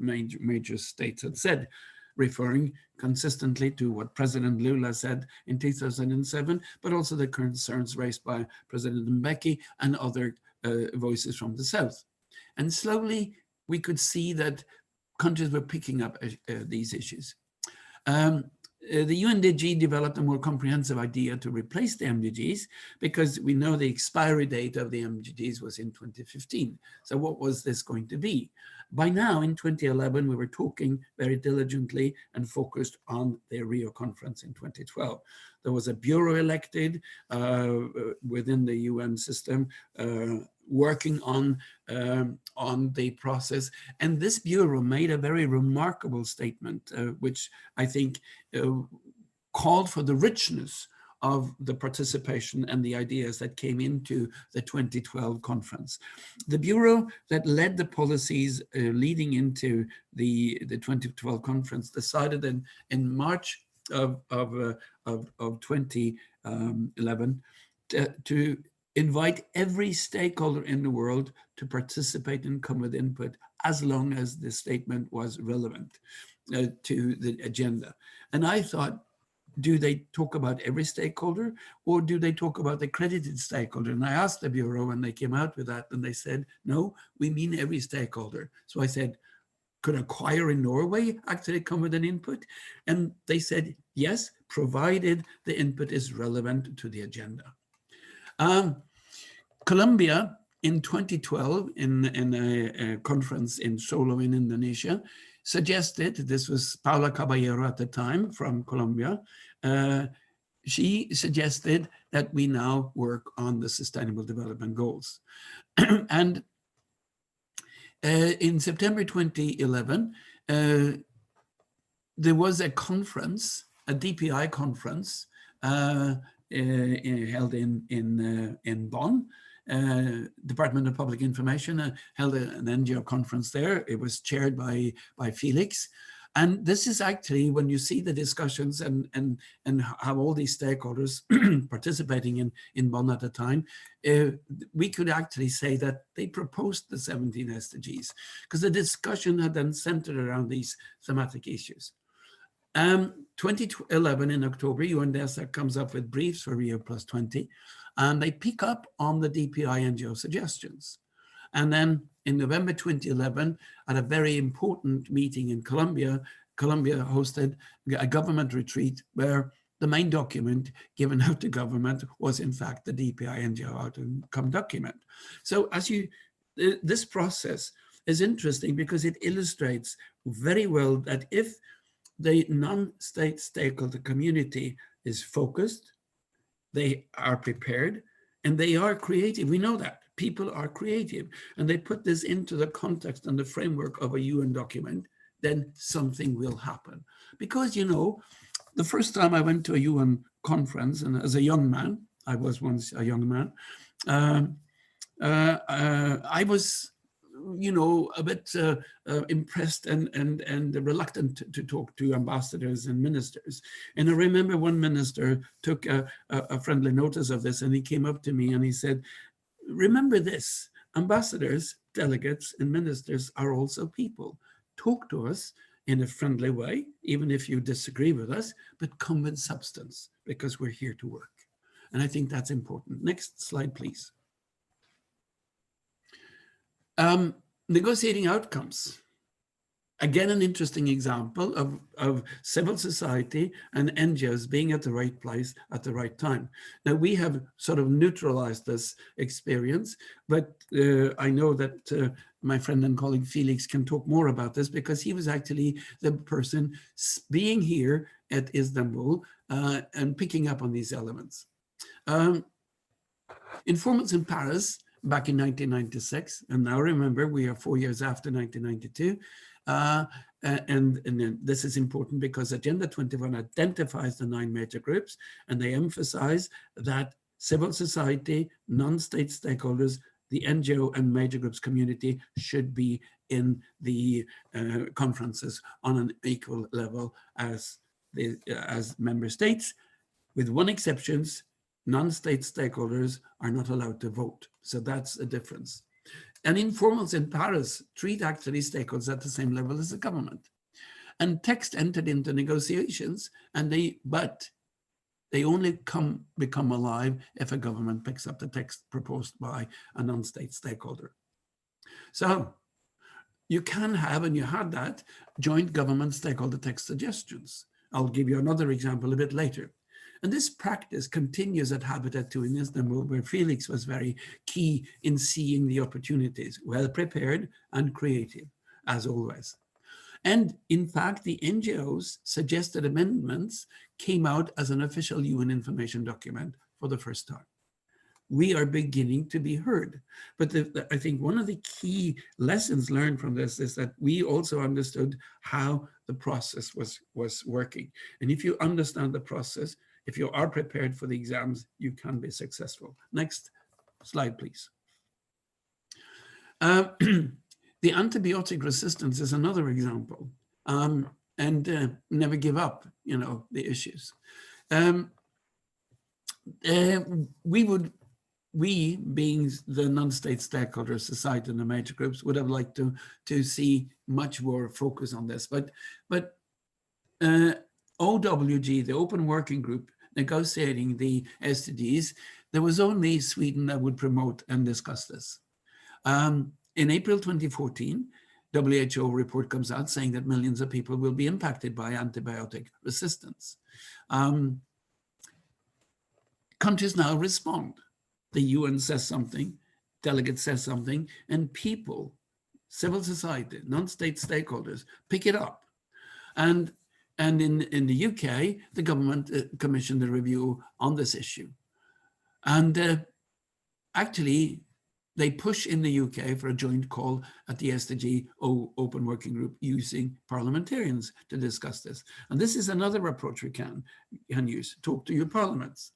major states had said, referring consistently to what President Lula said in 2007, but also the concerns raised by President Mbeki and other voices from the South. And slowly we could see that countries were picking up these issues. The UNDG developed a more comprehensive idea to replace the MDGs, because we know the expiry date of the MDGs was in 2015. So what was this going to be? By now, in 2011, we were talking very diligently and focused on the Rio conference in 2012. There was a bureau elected within the UN system, working on the process. And this bureau made a very remarkable statement, which I think called for the richness of the participation and the ideas that came into the 2012 conference. The bureau that led the policies leading into the 2012 conference decided in March of 2011 to invite every stakeholder in the world to participate and come with input, as long as the statement was relevant to the agenda. And I thought, do they talk about every stakeholder, or do they talk about the accredited stakeholder? And I asked the Bureau, and they came out with that, and they said, no, we mean every stakeholder. So I said, could Acquire in Norway actually come with an input? And they said, yes, provided the input is relevant to the agenda. Colombia in 2012, in a conference in Solo in Indonesia, suggested, this was Paula Caballero at the time from Colombia, she suggested that we now work on the Sustainable Development Goals. And in September 2011, there was a conference, a DPI conference, held in Bonn. Department of Public Information held an NGO conference there. It was chaired by Felix. And this is actually, when you see the discussions and how all these stakeholders participating in Bonn at the time, we could actually say that they proposed the 17 SDGs, because the discussion had then centered around these thematic issues. 2011 in October, UNDESA comes up with briefs for Rio Plus 20, and they pick up on the DPI NGO suggestions. And then in November 2011, at a very important meeting in Colombia, Colombia hosted a government retreat where the main document given out to government was in fact the DPI NGO outcome document. So this process is interesting because it illustrates very well that if the non-state stakeholder community is focused, they are prepared, and they are creative. We know that. People are creative, and they put this into the context and the framework of a UN document, then something will happen. Because, you know, the first time I went to a UN conference, and as a young man, I was once a young man, I was, you know, a bit impressed and reluctant to talk to ambassadors and ministers. And I remember one minister took a friendly notice of this, and he came up to me and he said, remember this, ambassadors, delegates, and ministers are also people. Talk to us in a friendly way, even if you disagree with us, but come with substance, because we're here to work. And I think that's important. Next slide, please. Negotiating outcomes. Again, an interesting example of civil society and NGOs being at the right place at the right time. Now, we have sort of neutralized this experience, but I know that my friend and colleague Felix can talk more about this, because he was actually the person being here at Istanbul and picking up on these elements. Informants in Paris back in 1996, and now remember, we are 4 years after 1992, and this is important because Agenda 21 identifies the 9 major groups, and they emphasize that civil society, non-state stakeholders, the NGO and major groups community should be in the conferences on an equal level as member states, with one exception: non-state stakeholders are not allowed to vote. So that's a difference. And informals in Paris treat actually stakeholders at the same level as the government. And text entered into negotiations, and but they only become alive if a government picks up the text proposed by a non-state stakeholder. So you can have, and you had that, joint government stakeholder text suggestions. I'll give you another example a bit later. And this practice continues at Habitat 2 in Istanbul, where Felix was very key in seeing the opportunities, well prepared and creative, as always. And in fact, the NGOs' suggested amendments came out as an official UN information document for the first time. We are beginning to be heard. But I think one of the key lessons learned from this is that we also understood how the process was working. And if you understand the process, if you are prepared for the exams, you can be successful. Next slide, please. The antibiotic resistance is another example, and never give up, you know, the issues. We being the non-state stakeholder society and the major groups would have liked to see much more focus on this, but OWG, the Open Working Group negotiating the SDGs, there was only Sweden that would promote and discuss this. In April 2014, WHO report comes out saying that millions of people will be impacted by antibiotic resistance. Countries now respond. The UN says something, delegates says something, and people, civil society, non-state stakeholders pick it up. And in the UK, the government commissioned a review on this issue. And actually, they push in the UK for a joint call at the SDG Open Working Group using parliamentarians to discuss this. And this is another approach we can use, talk to your parliaments.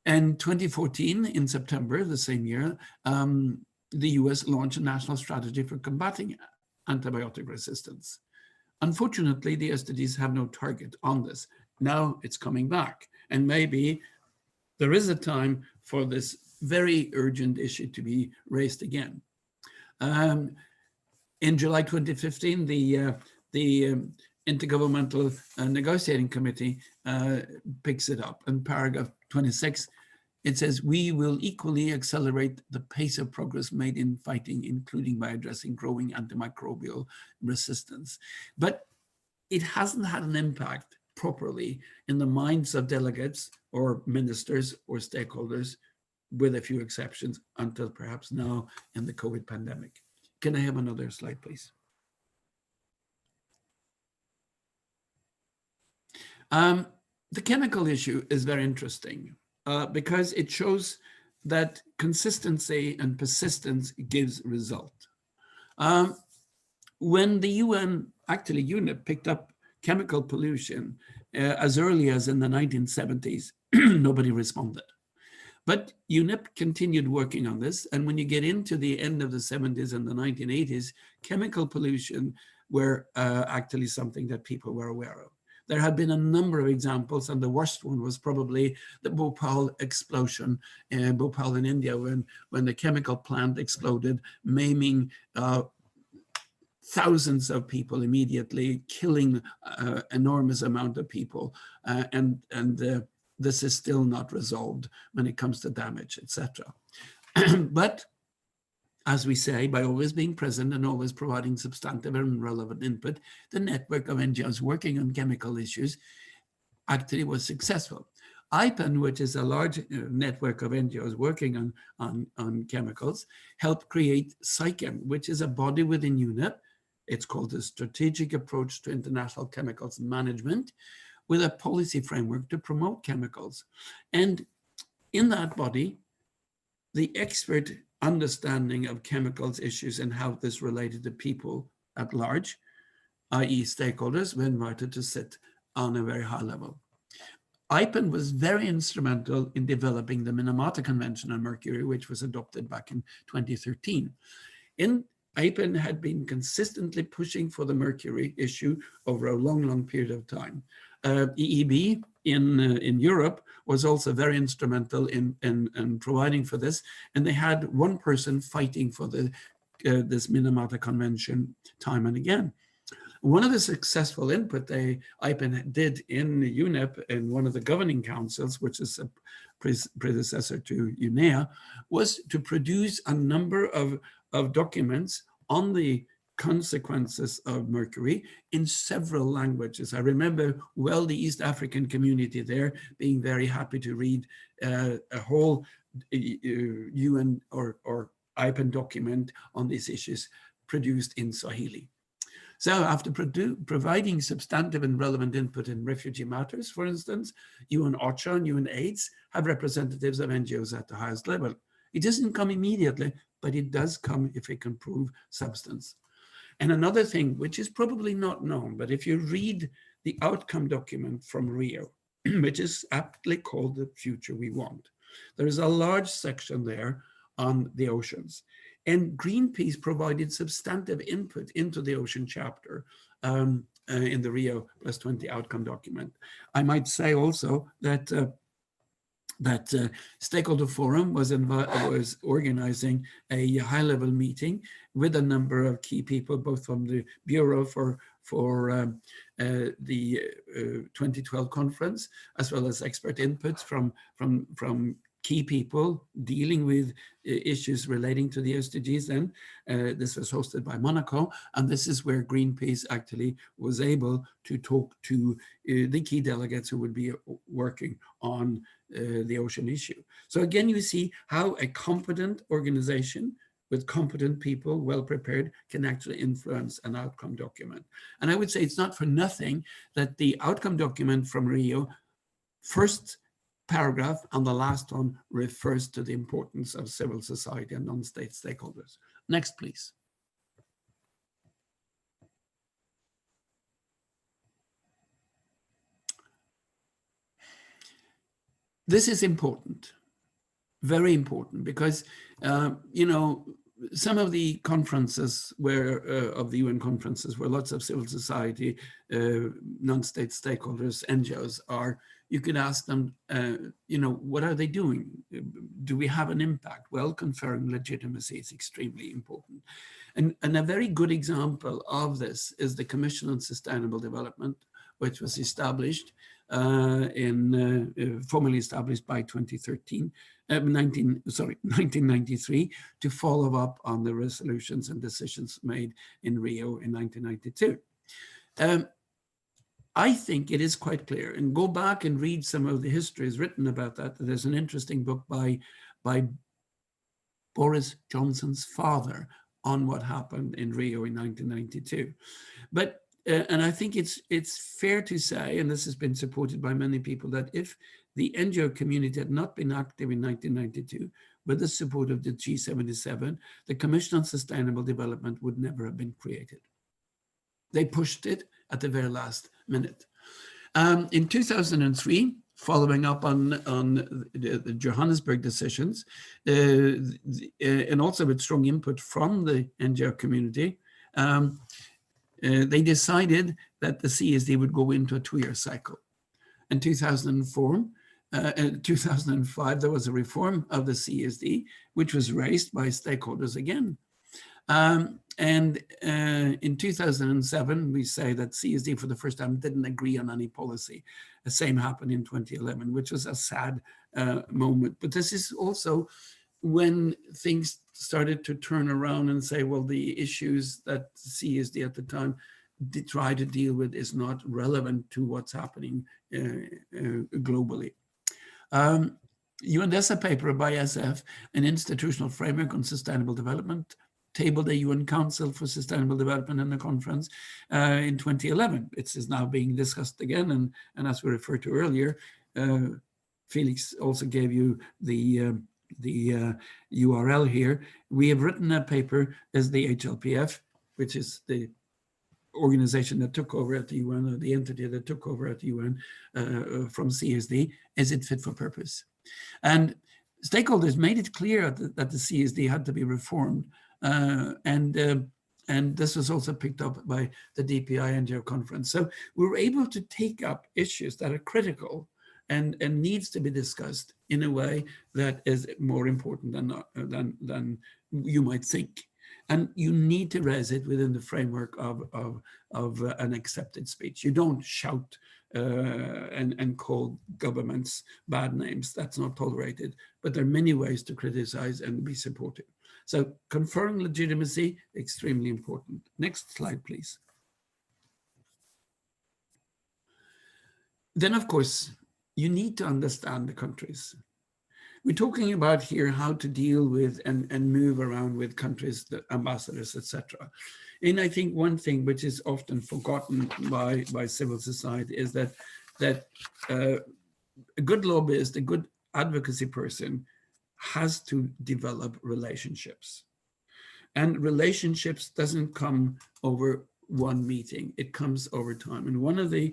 In 2014, in September, the same year, the US launched a national strategy for combating antibiotic resistance. Unfortunately, the SDGs have no target on this. Now it's coming back. And maybe there is a time for this very urgent issue to be raised again. In July 2015, the Intergovernmental Negotiating Committee picks it up. In paragraph 26, it says, we will equally accelerate the pace of progress made in fighting, including by addressing growing antimicrobial resistance. But it hasn't had an impact properly in the minds of delegates or ministers or stakeholders, with a few exceptions, until perhaps now in the COVID pandemic. Can I have another slide, please? The chemical issue is very interesting because it shows that consistency and persistence gives result. When the UN, actually UNEP, picked up chemical pollution as early as in the 1970s, nobody responded. But UNEP continued working on this. And when you get into the end of the 70s and the 1980s, chemical pollution were actually something that people were aware of. There have been a number of examples, and the worst one was probably the Bhopal explosion in Bhopal in India, when the chemical plant exploded, maiming thousands of people immediately, killing enormous amount of people, this is still not resolved when it comes to damage, etc. But as we say, by always being present and always providing substantive and relevant input, the network of NGOs working on chemical issues actually was successful. IPEN, which is a large network of NGOs working on chemicals, helped create SICEM, which is a body within UNEP. It's called the Strategic Approach to International Chemicals Management, with a policy framework to promote chemicals. And in that body, the expert understanding of chemicals issues and how this related to people at large, i.e. stakeholders, were invited to sit on a very high level. IPEN was very instrumental in developing the Minamata Convention on Mercury, which was adopted back in 2013. IPEN had been consistently pushing for the mercury issue over a long, long period of time. EEB in Europe was also very instrumental in providing for this, and they had one person fighting for this Minamata Convention time and again. One of the successful input IPEN did in UNEP, in one of the governing councils, which is a predecessor to UNEA, was to produce a number of documents on the consequences of mercury in several languages. I remember well the East African community there being very happy to read a whole UN or IPEN document on these issues produced in Swahili. So after providing substantive and relevant input in refugee matters, for instance, UN OCHA and UN AIDS have representatives of NGOs at the highest level. It doesn't come immediately, but it does come if it can prove substance. And another thing, which is probably not known, but if you read the outcome document from Rio, which is aptly called The Future We Want, there is a large section there on the oceans. And Greenpeace provided substantive input into the ocean chapter in the Rio +20 outcome document. I might say also that that Stakeholder Forum was organizing a high-level meeting with a number of key people, both from the Bureau for the 2012 conference, as well as expert inputs from key people dealing with issues relating to the SDGs. Then this was hosted by Monaco, and this is where Greenpeace actually was able to talk to the key delegates who would be working on the ocean issue. So again, you see how a competent organization with competent people, well prepared, can actually influence an outcome document. And I would say it's not for nothing that the outcome document from Rio, first paragraph and the last one, refers to the importance of civil society and non-state stakeholders. Next, please. This is important, very important, because, you know, some of the conferences where, of the UN conferences where lots of civil society, non-state stakeholders, NGOs are, you could ask them, you know, what are they doing? Do we have an impact? Well, conferring legitimacy is extremely important. And a very good example of this is the Commission on Sustainable Development, which was established formally established by 1993 to follow up on the resolutions and decisions made in Rio in 1992. I think it is quite clear, and go back and read some of the histories written about that. There's an interesting book by Boris Johnson's father on what happened in Rio in 1992. But and I think it's fair to say, and this has been supported by many people, that if the NGO community had not been active in 1992, with the support of the G77, the Commission on Sustainable Development would never have been created. They pushed it at the very last minute. In 2003, following up on the Johannesburg decisions, and also with strong input from the NGO community, they decided that the CSD would go into a 2-year cycle. In 2005, there was a reform of the CSD, which was raised by stakeholders again. In 2007, we say that CSD for the first time didn't agree on any policy. The same happened in 2011, which was a sad moment. But this is also when things started to turn around and say, well, the issues that CSD at the time tried to deal with is not relevant to what's happening globally. UNDESA paper by SF, an institutional framework on sustainable development, tabled a UN Council for Sustainable Development in the conference in 2011. It is now being discussed again, and as we referred to earlier, Felix also gave you the URL here. We have written a paper as the HLPF, which is the organization that took over at the UN, or the entity that took over at the UN from CSD. Is it fit for purpose? And stakeholders made it clear that the CSD had to be reformed, and this was also picked up by the DPI NGO conference. So we were able to take up issues that are critical and needs to be discussed in a way that is more important than you might think. And you need to raise it within the framework of an accepted speech. You don't shout and call governments bad names. That's not tolerated. But there are many ways to criticize and be supportive. So conferring legitimacy, extremely important. Next slide, please. Then, of course, you need to understand the countries. We're talking about here how to deal with and move around with countries, the ambassadors, etc. And I think one thing which is often forgotten by civil society is that a good lobbyist, a good advocacy person has to develop relationships. And relationships doesn't come over one meeting, it comes over time. And one of the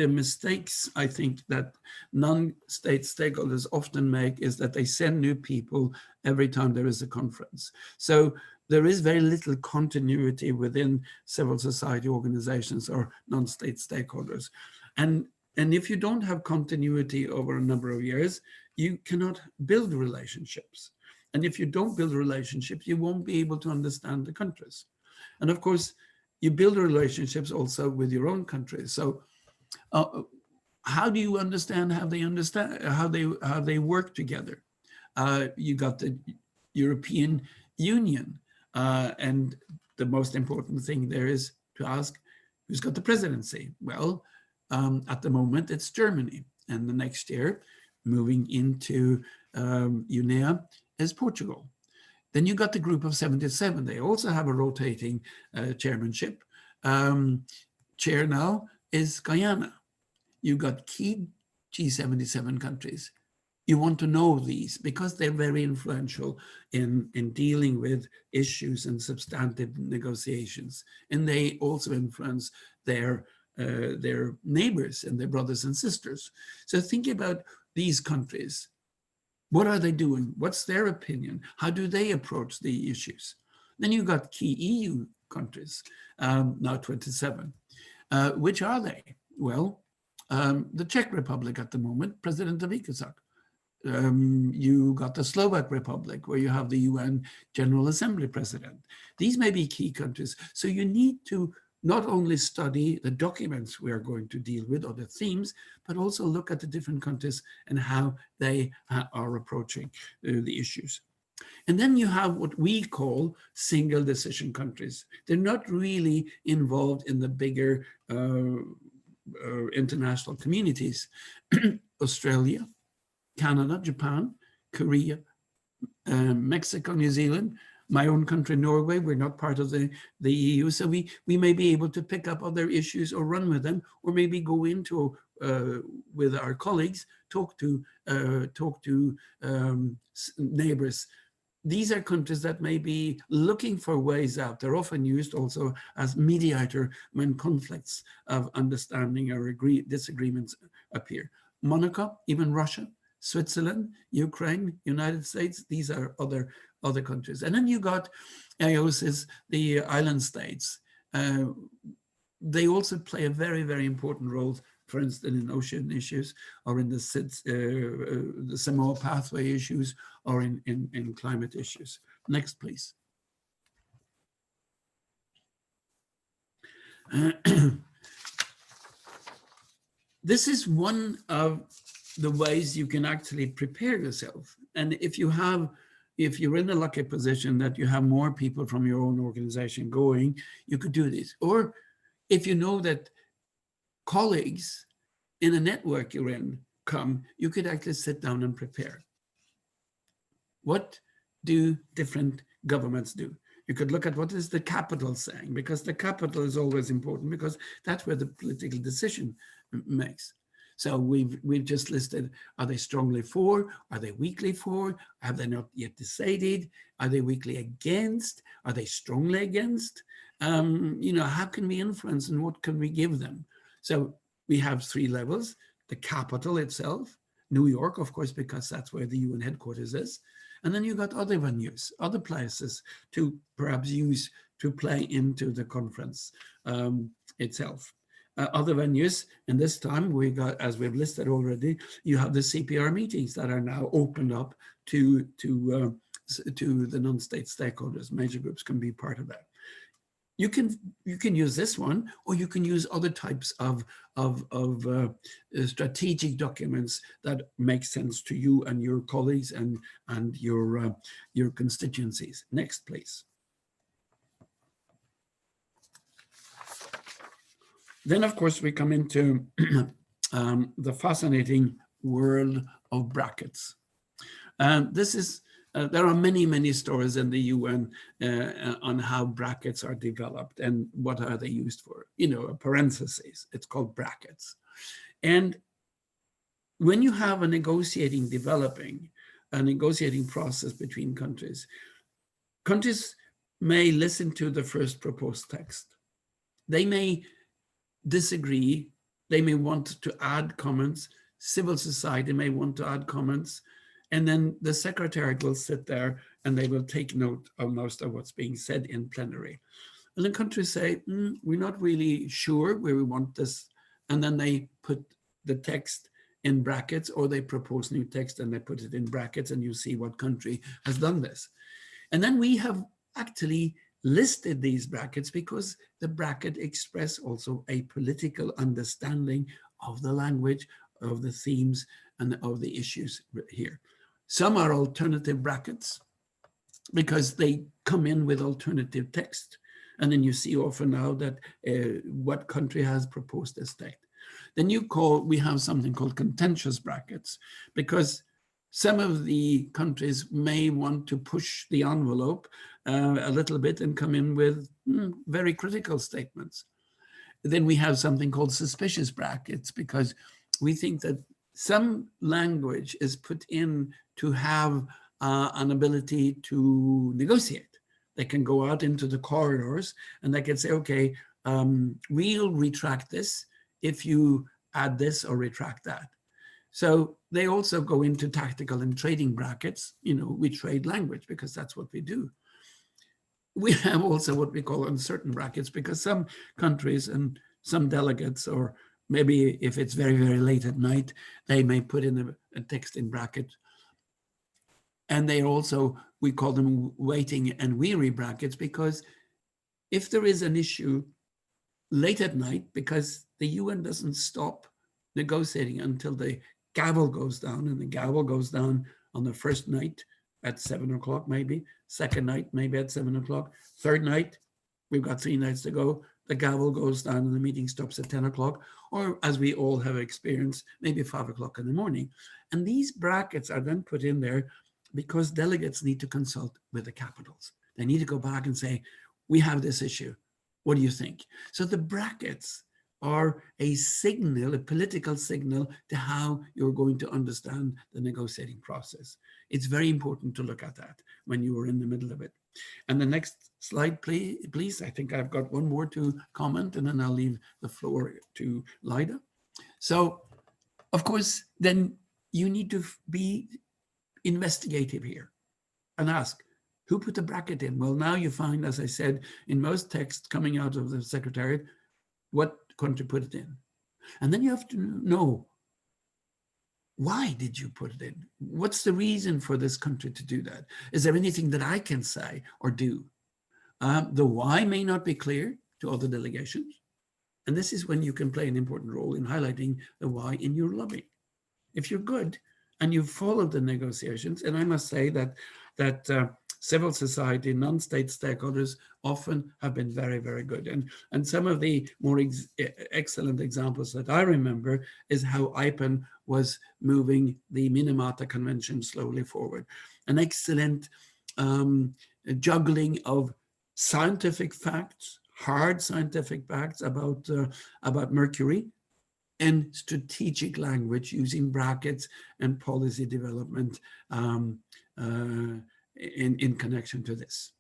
mistakes I think that non-state stakeholders often make is that they send new people every time there is a conference. So there is very little continuity within civil society organizations or non-state stakeholders. And And if you don't have continuity over a number of years, you cannot build relationships. And if you don't build relationships, you won't be able to understand the countries. And of course, you build relationships also with your own countries. So how do you understand how they work together? You got the European Union, and the most important thing there is to ask who's got the presidency. Well, at the moment it's Germany, and the next year, moving into UNEA, is Portugal. Then you got the group of 77. They also have a rotating chairmanship. Chair now is Guyana. You got key G77 countries. You want to know these because they're very influential in dealing with issues and substantive negotiations. And they also influence their neighbors and their brothers and sisters. So think about these countries. What are they doing? What's their opinion? How do they approach the issues? Then you got key EU countries, now 27. Which are they? Well, the Czech Republic at the moment, President of ECOSOC. You got the Slovak Republic, where you have the UN General Assembly President. These may be key countries. So you need to not only study the documents we are going to deal with or the themes, but also look at the different countries and how they are approaching the issues. And then you have what we call single decision countries. They're not really involved in the bigger international communities. Australia, Canada, Japan, Korea, Mexico, New Zealand, my own country, Norway. We're not part of the EU, so we may be able to pick up other issues or run with them, or maybe go into with our colleagues, talk to neighbors. These are countries that may be looking for ways out. They're often used also as mediator when conflicts of understanding or disagreements appear. Monaco, even Russia, Switzerland, Ukraine, United States, these are other countries. And then you got IOSIS, the island states. They also play a very, very important role, for instance, in ocean issues, or in the Samoa pathway issues, or in climate issues. Next, please. This is one of the ways you can actually prepare yourself. And if you're in a lucky position that you have more people from your own organization going, you could do this. Or if you know that colleagues in a network you're in come, you could actually sit down and prepare. What do different governments do? You could look at what is the capital saying, because the capital is always important, because that's where the political decision makes. So we've just listed, are they strongly for? Are they weakly for? Have they not yet decided? Are they weakly against? Are they strongly against? How can we influence and what can we give them? So we have 3 levels: the capital itself, New York, of course, because that's where the UN headquarters is. And then you got other venues, other places to perhaps use to play into the conference itself. Other venues, and this time we got, as we've listed already, you have the CPR meetings that are now opened up to the non-state stakeholders. Major groups can be part of that. You can use this one, or you can use other types of strategic documents that make sense to you and your colleagues and your constituencies. Next, please. Then, of course, we come into the fascinating world of brackets. This is there are many stories in the UN on how brackets are developed and what are they used for. A parenthesis, it's called brackets. And when you have a negotiating process between countries, countries may listen to the first proposed text. They may disagree, they may want to add comments, civil society may want to add comments, and then the secretariat will sit there and they will take note of most of what's being said in plenary. And the countries say, we're not really sure where we want this. And then they put the text in brackets, or they propose new text and they put it in brackets, and you see what country has done this. And then we have actually listed these brackets because the bracket express also a political understanding of the language, of the themes, and of the issues here. Some are alternative brackets because they come in with alternative text. And then you see often now that what country has proposed this text. Then we have something called contentious brackets, because some of the countries may want to push the envelope a little bit and come in with very critical statements. Then we have something called suspicious brackets, because we think that some language is put in to have an ability to negotiate. They can go out into the corridors and they can say, okay, we'll retract this if you add this or retract that. So they also go into tactical and trading brackets. You know, we trade language because that's what we do. We have also what we call uncertain brackets, because some countries and some delegates, or maybe if it's very, very late at night, they may put in a text in bracket. And they also, we call them waiting and weary brackets, because if there is an issue late at night, because the UN doesn't stop negotiating until the gavel goes down, and the gavel goes down on the first night at 7 o'clock, maybe, second night, maybe at 7 o'clock, third night, we've got 3 nights to go, the gavel goes down and the meeting stops at 10 o'clock, or as we all have experienced, maybe 5 o'clock in the morning. And these brackets are then put in there because delegates need to consult with the capitals. They need to go back and say, we have this issue. What do you think? So the brackets are a signal, a political signal to how you're going to understand the negotiating process. It's very important to look at that when you are in the middle of it. And the next slide, please. I think I've got one more to comment, and then I'll leave the floor to Lyda. So, of course, then you need to be investigative here and ask, who put the bracket in? Well, now you find, as I said, in most texts coming out of the Secretariat, what country put it in. And then you have to know, why did you put it in? What's the reason for this country to do that? Is there anything that I can say or do? The why may not be clear to other delegations. And this is when you can play an important role in highlighting the why in your lobby. If you're good and you follow the negotiations, and I must say that civil society, non-state stakeholders often have been very, very good. And some of the more excellent examples that I remember is how IPEN was moving the Minamata Convention slowly forward. An excellent juggling of scientific facts, hard scientific facts about mercury, and strategic language using brackets and policy development in connection to this.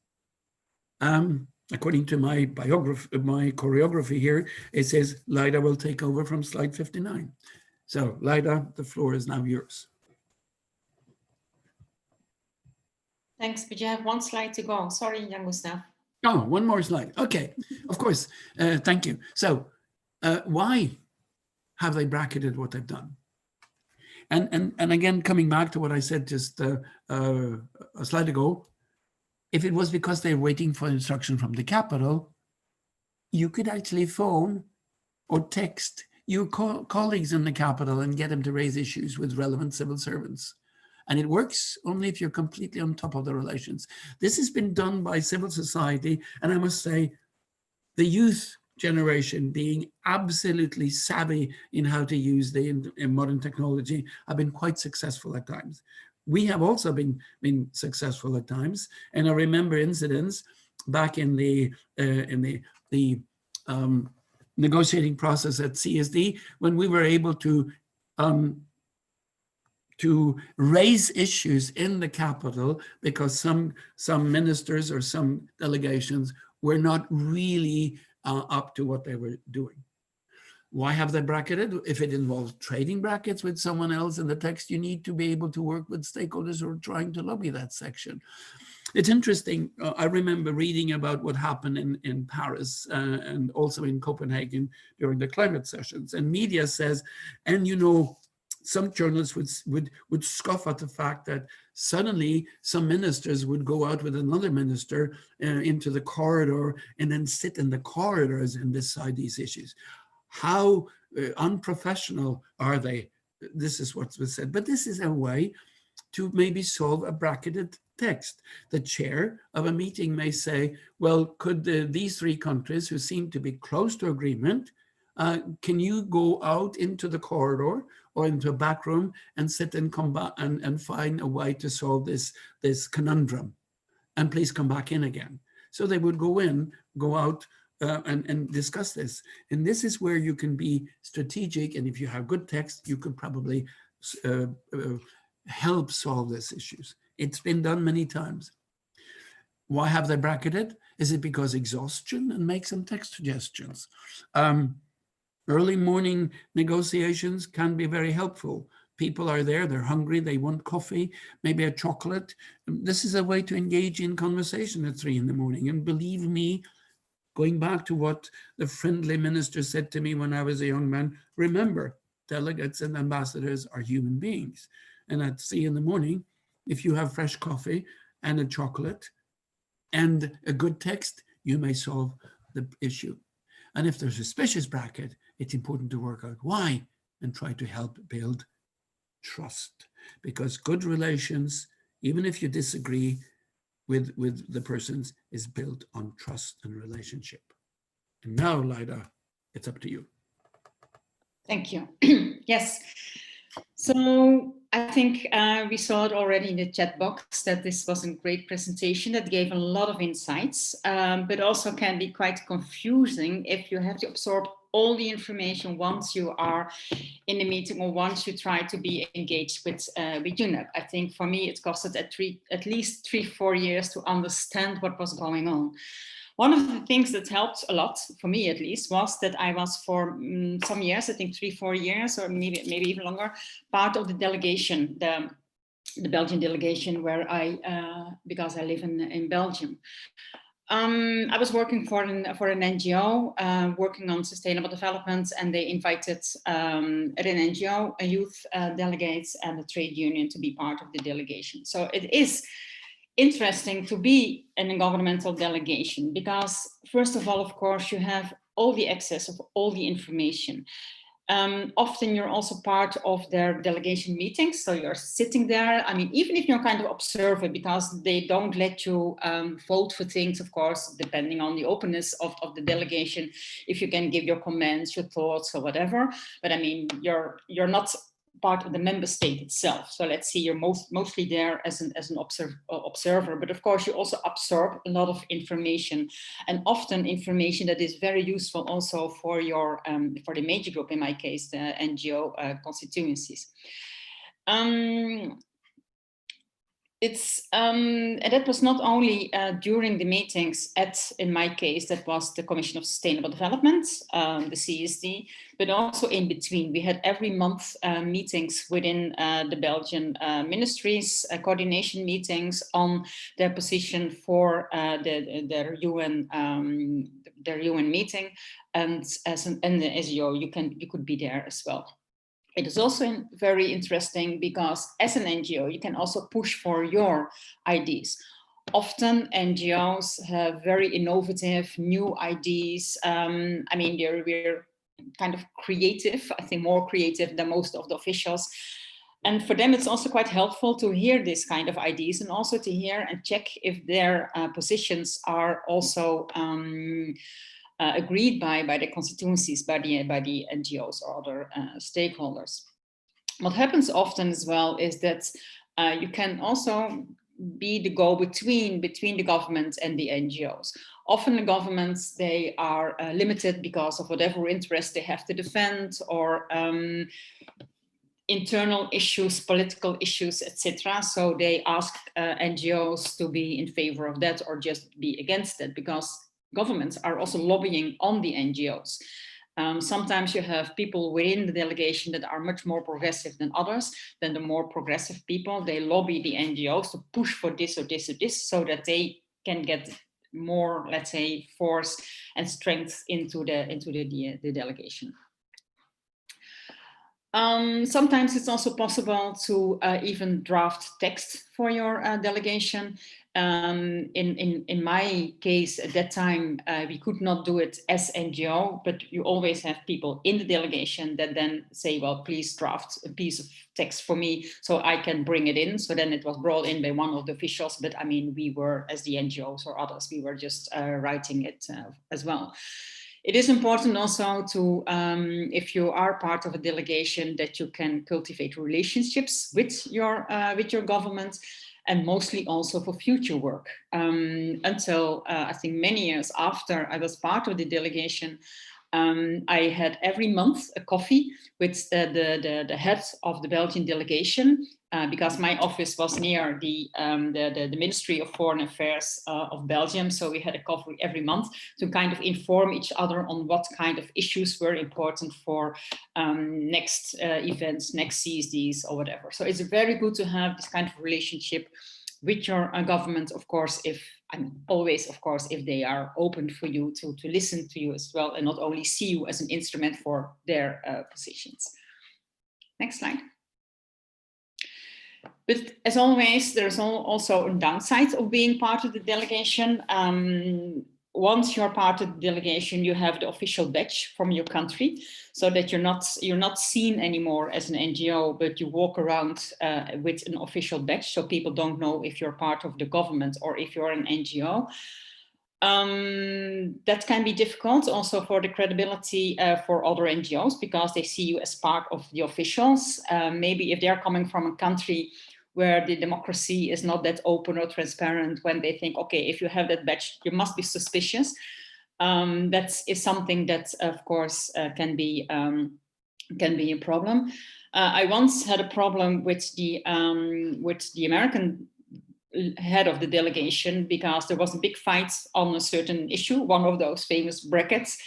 According to my choreography here, it says Lyda will take over from slide 59. So Lyda, the floor is now yours. Thanks, but you have one slide to go. Sorry, Jan Gustav. Oh, one more slide. Okay, of course. Thank you. So why have they bracketed what they've done? And again, coming back to what I said just a slide ago, if it was because they're waiting for instruction from the capital, you could actually phone or text your colleagues in the capital and get them to raise issues with relevant civil servants. And it works only if you're completely on top of the relations. This has been done by civil society, and I must say, the youth generation being absolutely savvy in how to use the modern technology have been quite successful at times. We have also been successful at times, and I remember incidents back in the negotiating process at CSD when we were able to raise issues in the capital because some ministers or some delegations were not really up to what they were doing. Why have they bracketed? If it involves trading brackets with someone else in the text, you need to be able to work with stakeholders who are trying to lobby that section. It's interesting. I remember reading about what happened in Paris and also in Copenhagen during the climate sessions. And media says, and you know, some journalists would scoff at the fact that suddenly some ministers would go out with another minister into the corridor and then sit in the corridors and decide these issues. How unprofessional are they? This is what was said. But this is a way to maybe solve a bracketed text. The chair of a meeting may say, well, could these three countries who seem to be close to agreement, can you go out into the corridor or into a back room and sit and come back and find a way to solve this conundrum? And please come back in again. So they would go in, go out, and discuss this. And this is where you can be strategic. And if you have good text, you could probably help solve these issues. It's been done many times. Why have they bracketed? Is it because exhaustion? And make some text suggestions. Early morning negotiations can be very helpful. People are there, they're hungry, they want coffee, maybe a chocolate. This is a way to engage in conversation at 3 in the morning. And believe me, going back to what the friendly minister said to me when I was a young man, remember, delegates and ambassadors are human beings. And at 3 in the morning, if you have fresh coffee and a chocolate and a good text, you may solve the issue. And if there's a suspicious bracket, it's important to work out why and try to help build trust. Because good relations, even if you disagree with the persons, is built on trust and relationship. And now, Lida, it's up to you. Thank you. Yes. So I think we saw it already in the chat box that this was a great presentation that gave a lot of insights, but also can be quite confusing if you have to absorb all the information once you are in the meeting or once you try to be engaged with UNEP. I think for me, it costed at least 3-4 years to understand what was going on. One of the things that helped a lot, for me at least, was that I was for some years, I think 3-4 years, or maybe even longer, part of the delegation, the Belgian delegation, where because I live in Belgium. I was working for an NGO, working on sustainable development, and they invited at an NGO, a youth delegates and a trade union to be part of the delegation. So it is interesting to be in a governmental delegation because, first of all, of course, you have all the access of all the information. Often you're also part of their delegation meetings, so you're sitting there. I mean, even if you're kind of observer, because they don't let you vote for things, of course, depending on the openness of the delegation, if you can give your comments, your thoughts, or whatever. But I mean, you're not part of the member state itself. So let's see, you're mostly there as an observer, but of course you also absorb a lot of information, and often information that is very useful also for your for the major group, in my case, the NGO constituencies. And that was not only during the meetings in my case, that was the Commission of Sustainable Development, the CSD, but also in between. We had every month meetings within the Belgian ministries, coordination meetings on their position for their UN meeting, and as an SEO, you could be there as well. It is also very interesting because as an NGO, you can also push for your ideas. Often NGOs have very innovative, new ideas. I mean, we're kind of creative, I think more creative than most of the officials. And for them, it's also quite helpful to hear this kind of ideas and also to hear and check if their positions are also agreed by the constituencies, by the NGOs or other stakeholders. What happens often as well is that you can also be the go-between between the government and the NGOs. Often the governments, they are limited because of whatever interest they have to defend, or internal issues, political issues, etc. So they ask NGOs to be in favor of that or just be against it, because governments are also lobbying on the NGOs. Sometimes you have people within the delegation that are much more progressive than others. Then the more progressive people, they lobby the NGOs to push for this or this or this, so that they can get more, let's say, force and strength into the delegation. Sometimes it's also possible to even draft text for your delegation. In my case at that time, we could not do it as NGO, but you always have people in the delegation that then say, well, please draft a piece of text for me so I can bring it in. So then it was brought in by one of the officials, but I mean, we were, as the NGOs or others, we were just writing it as well. It is important also to, if you are part of a delegation, that you can cultivate relationships with your government, and mostly also for future work. Until I think many years after I was part of the delegation, I had every month a coffee with the head of the Belgian delegation, because my office was near the Ministry of Foreign Affairs of Belgium. So we had a coffee every month to kind of inform each other on what kind of issues were important for next events, next CSDs or whatever. So it's very good to have this kind of relationship with your government, of course, always, of course, if they are open for you to listen to you as well, and not only see you as an instrument for their positions. Next slide. But as always, there's also a downside of being part of the delegation. Once you're part of the delegation, you have the official badge from your country, so that you're not seen anymore as an NGO, but you walk around with an official badge, so people don't know if you're part of the government or if you're an NGO. That can be difficult also for the credibility for other NGOs, because they see you as part of the officials. Maybe if they're coming from a country where the democracy is not that open or transparent, when they think, okay, if you have that badge, you must be suspicious. That is something that, of course, can be a problem. I once had a problem with the American head of the delegation, because there was a big fight on a certain issue, one of those famous brackets,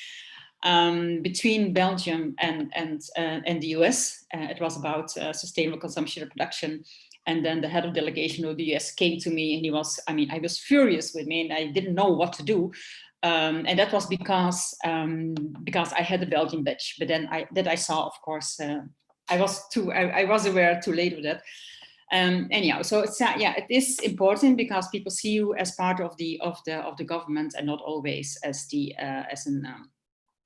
between Belgium and the US. It was about sustainable consumption and production. And then the head of delegation of the US came to me, and he was, I was furious with me, and I didn't know what to do. And that was because I had the Belgian badge. But then I saw, of course, I was aware too late of that. Anyhow, so it's it is important, because people see you as part of the government, and not always as an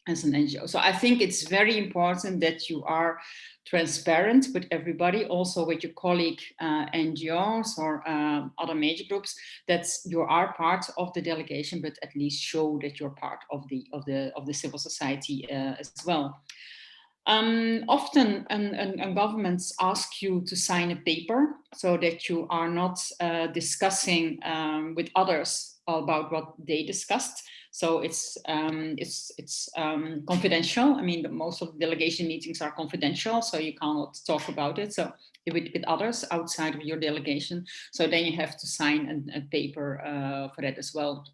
NGO. So I think it's very important that you are transparent with everybody, also with your colleague NGOs or other major groups, that you are part of the delegation, but at least show that you're part of the civil society as well. Often governments ask you to sign a paper, so that you are not discussing with others about what they discussed. So it's confidential. I mean, most of the delegation meetings are confidential, so you cannot talk about it. So with others outside of your delegation. So then you have to sign a paper for that as well.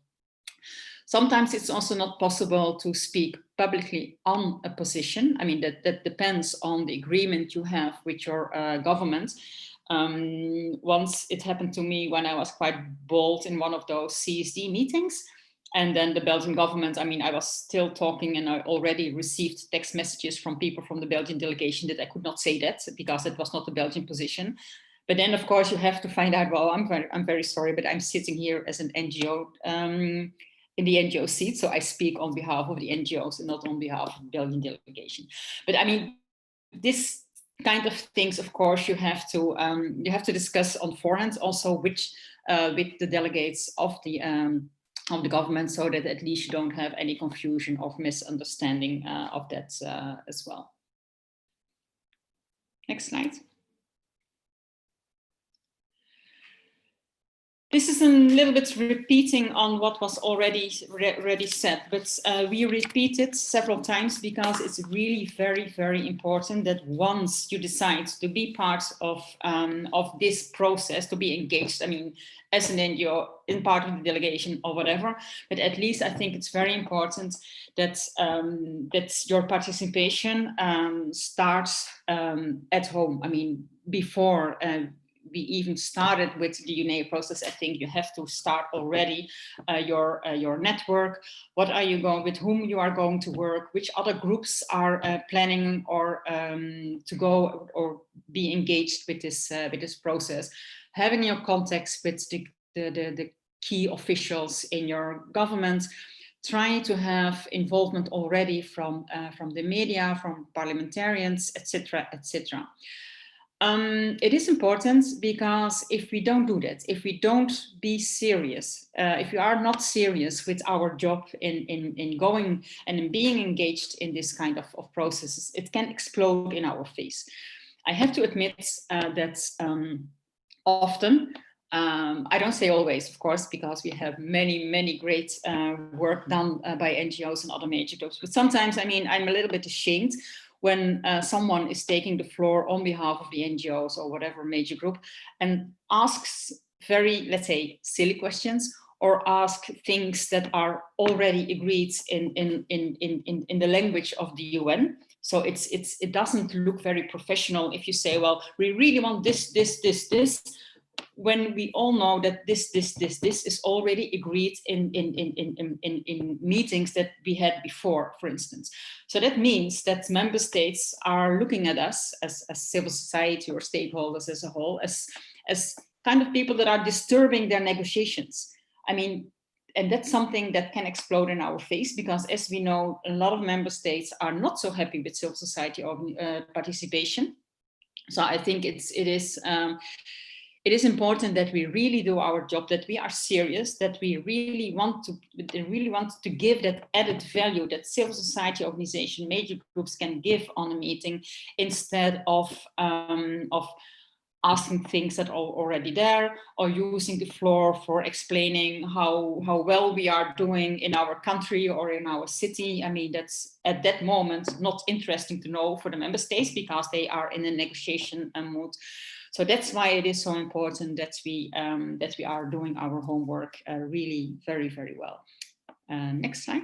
Sometimes it's also not possible to speak publicly on a position. I mean, that depends on the agreement you have with your government. Once it happened to me when I was quite bold in one of those CSD meetings. And then the Belgian government, I was still talking, and I already received text messages from people from the Belgian delegation that I could not say that, because it was not the Belgian position. But then, of course, you have to find out, well, I'm very sorry, but I'm sitting here as an NGO in the NGO seat. So I speak on behalf of the NGOs and not on behalf of the Belgian delegation. But this kind of things, of course, you have to discuss on forehand also with the delegates of the government, so that at least you don't have any confusion or misunderstanding of that as well. Next slide. This is a little bit repeating on what was already said, but we repeat it several times because it's really very, very important that once you decide to be part of this process, to be engaged, I mean, as an NGO, in part of the delegation or whatever, but at least I think it's very important that that your participation starts at home. I mean, before we even started with the UNEA process, I think you have to start already your network. What are you going, with whom you are going to work, which other groups are planning or to go or be engaged with this process. Having your contacts with the key officials in your government, trying to have involvement already from the media, from parliamentarians, etc., etc. It is important because if we don't do that, if we don't be serious, if we are not serious with our job in going and in being engaged in this kind of processes, it can explode in our face. I have to admit that often, I don't say always, of course, because we have many great work done by NGOs and other major groups, but sometimes, I mean, I'm a little bit ashamed when someone is taking the floor on behalf of the NGOs or whatever major group and asks very, let's say, silly questions, or ask things that are already agreed in the language of the UN. So it doesn't look very professional if you say, well, we really want this, when we all know that this is already agreed in meetings that we had before, for instance. So that means that member states are looking at us as civil society or stakeholders as a whole, as kind of people that are disturbing their negotiations. I mean, and that's something that can explode in our face, because as we know, a lot of member states are not so happy with civil society participation. So I think it is important that we really do our job, that we are serious, that we really want to give that added value that civil society organization, major groups can give on a meeting, instead of asking things that are already there, or using the floor for explaining how well we are doing in our country or in our city. I mean, that's at that moment not interesting to know for the member states, because they are in a negotiation mood. So that's why it is so important that we are doing our homework really very, very well. Next slide.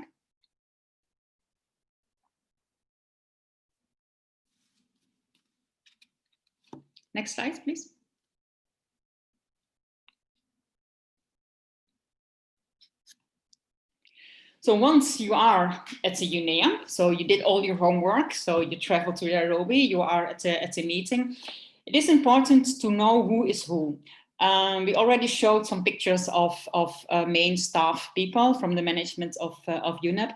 Next slide, please. So once you are at the UNEA, so you did all your homework, so you travel to Nairobi, you are at a meeting, it is important to know who is who. We already showed some pictures of main staff people from the management of UNEP.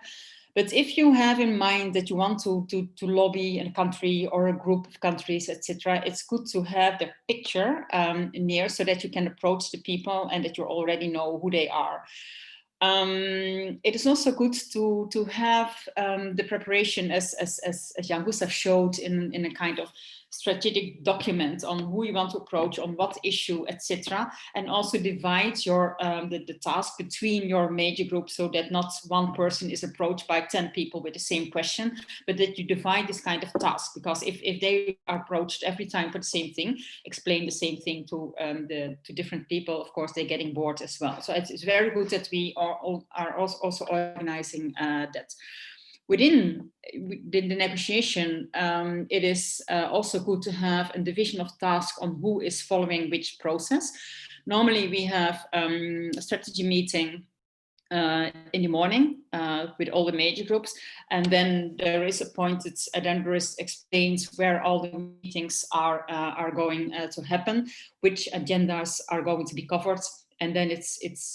But if you have in mind that you want to lobby in a country or a group of countries, etc., it's good to have the picture near, so that you can approach the people and that you already know who they are. It is also good to have the preparation, as Jan Gustav showed, in a kind of strategic document on who you want to approach, on what issue, etc., and also divide your the task between your major groups, so that not one person is approached by 10 people with the same question, but that you divide this kind of task. Because if they are approached every time for the same thing, explain the same thing to different people, of course they're getting bored as well. So it's very good that we are also organizing that. Within the negotiation, it is also good to have a division of tasks on who is following which process. Normally we have a strategy meeting in the morning with all the major groups, and then there is appointed, then there is explains where all the meetings are going to happen, which agendas are going to be covered. And then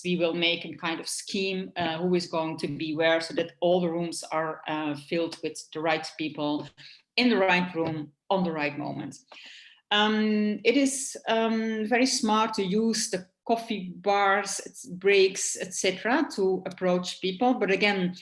we will make a kind of scheme who is going to be where, so that all the rooms are filled with the right people in the right room on the right moment. It is very smart to use the coffee bars, breaks, etc., to approach people. But again,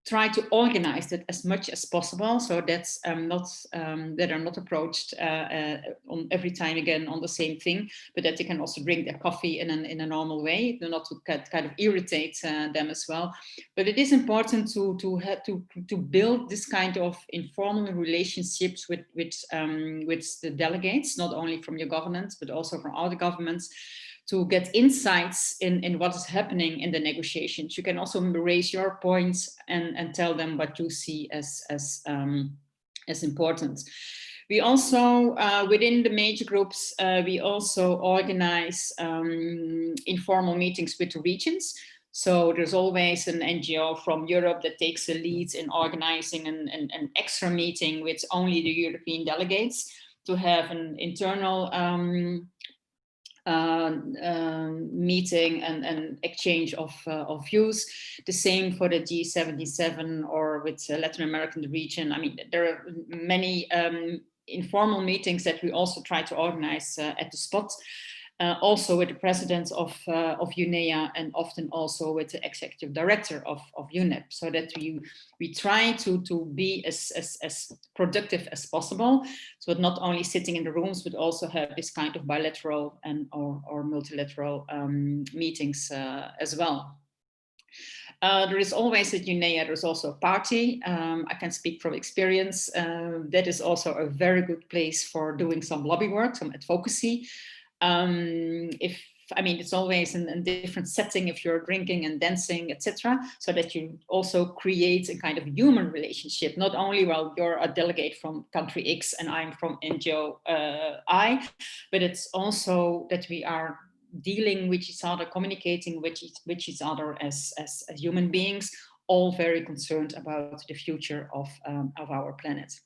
try to organize it as much as possible, so that's that are not approached on every time again on the same thing, but that they can also drink their coffee in a normal way, not to kind of irritate them as well. But it is important to build this kind of informal relationships with the delegates, not only from your government but also from other governments, to get insights in what is happening in the negotiations. You can also raise your points and tell them what you see as important. We also, within the major groups, we also organize informal meetings with the regions. So there's always an NGO from Europe that takes the lead in organizing an extra meeting with only the European delegates to have an internal meeting and exchange of views. The same for the G77 or with Latin American region. I mean, there are many informal meetings that we also try to organize at the spot. Also with the president of UNEA, and often also with the executive director of UNEP, so that we try to be as productive as possible. So not only sitting in the rooms, but also have this kind of bilateral and or multilateral meetings as well. There is always at UNEA, there's also a party. I can speak from experience. That is also a very good place for doing some lobby work, some advocacy. It's always in a different setting if you're drinking and dancing, etc., so that you also create a kind of human relationship. Not only, well, you're a delegate from country X and I'm from NGO I, but it's also that we are dealing with each other, communicating with each other as human beings, all very concerned about the future of our planet.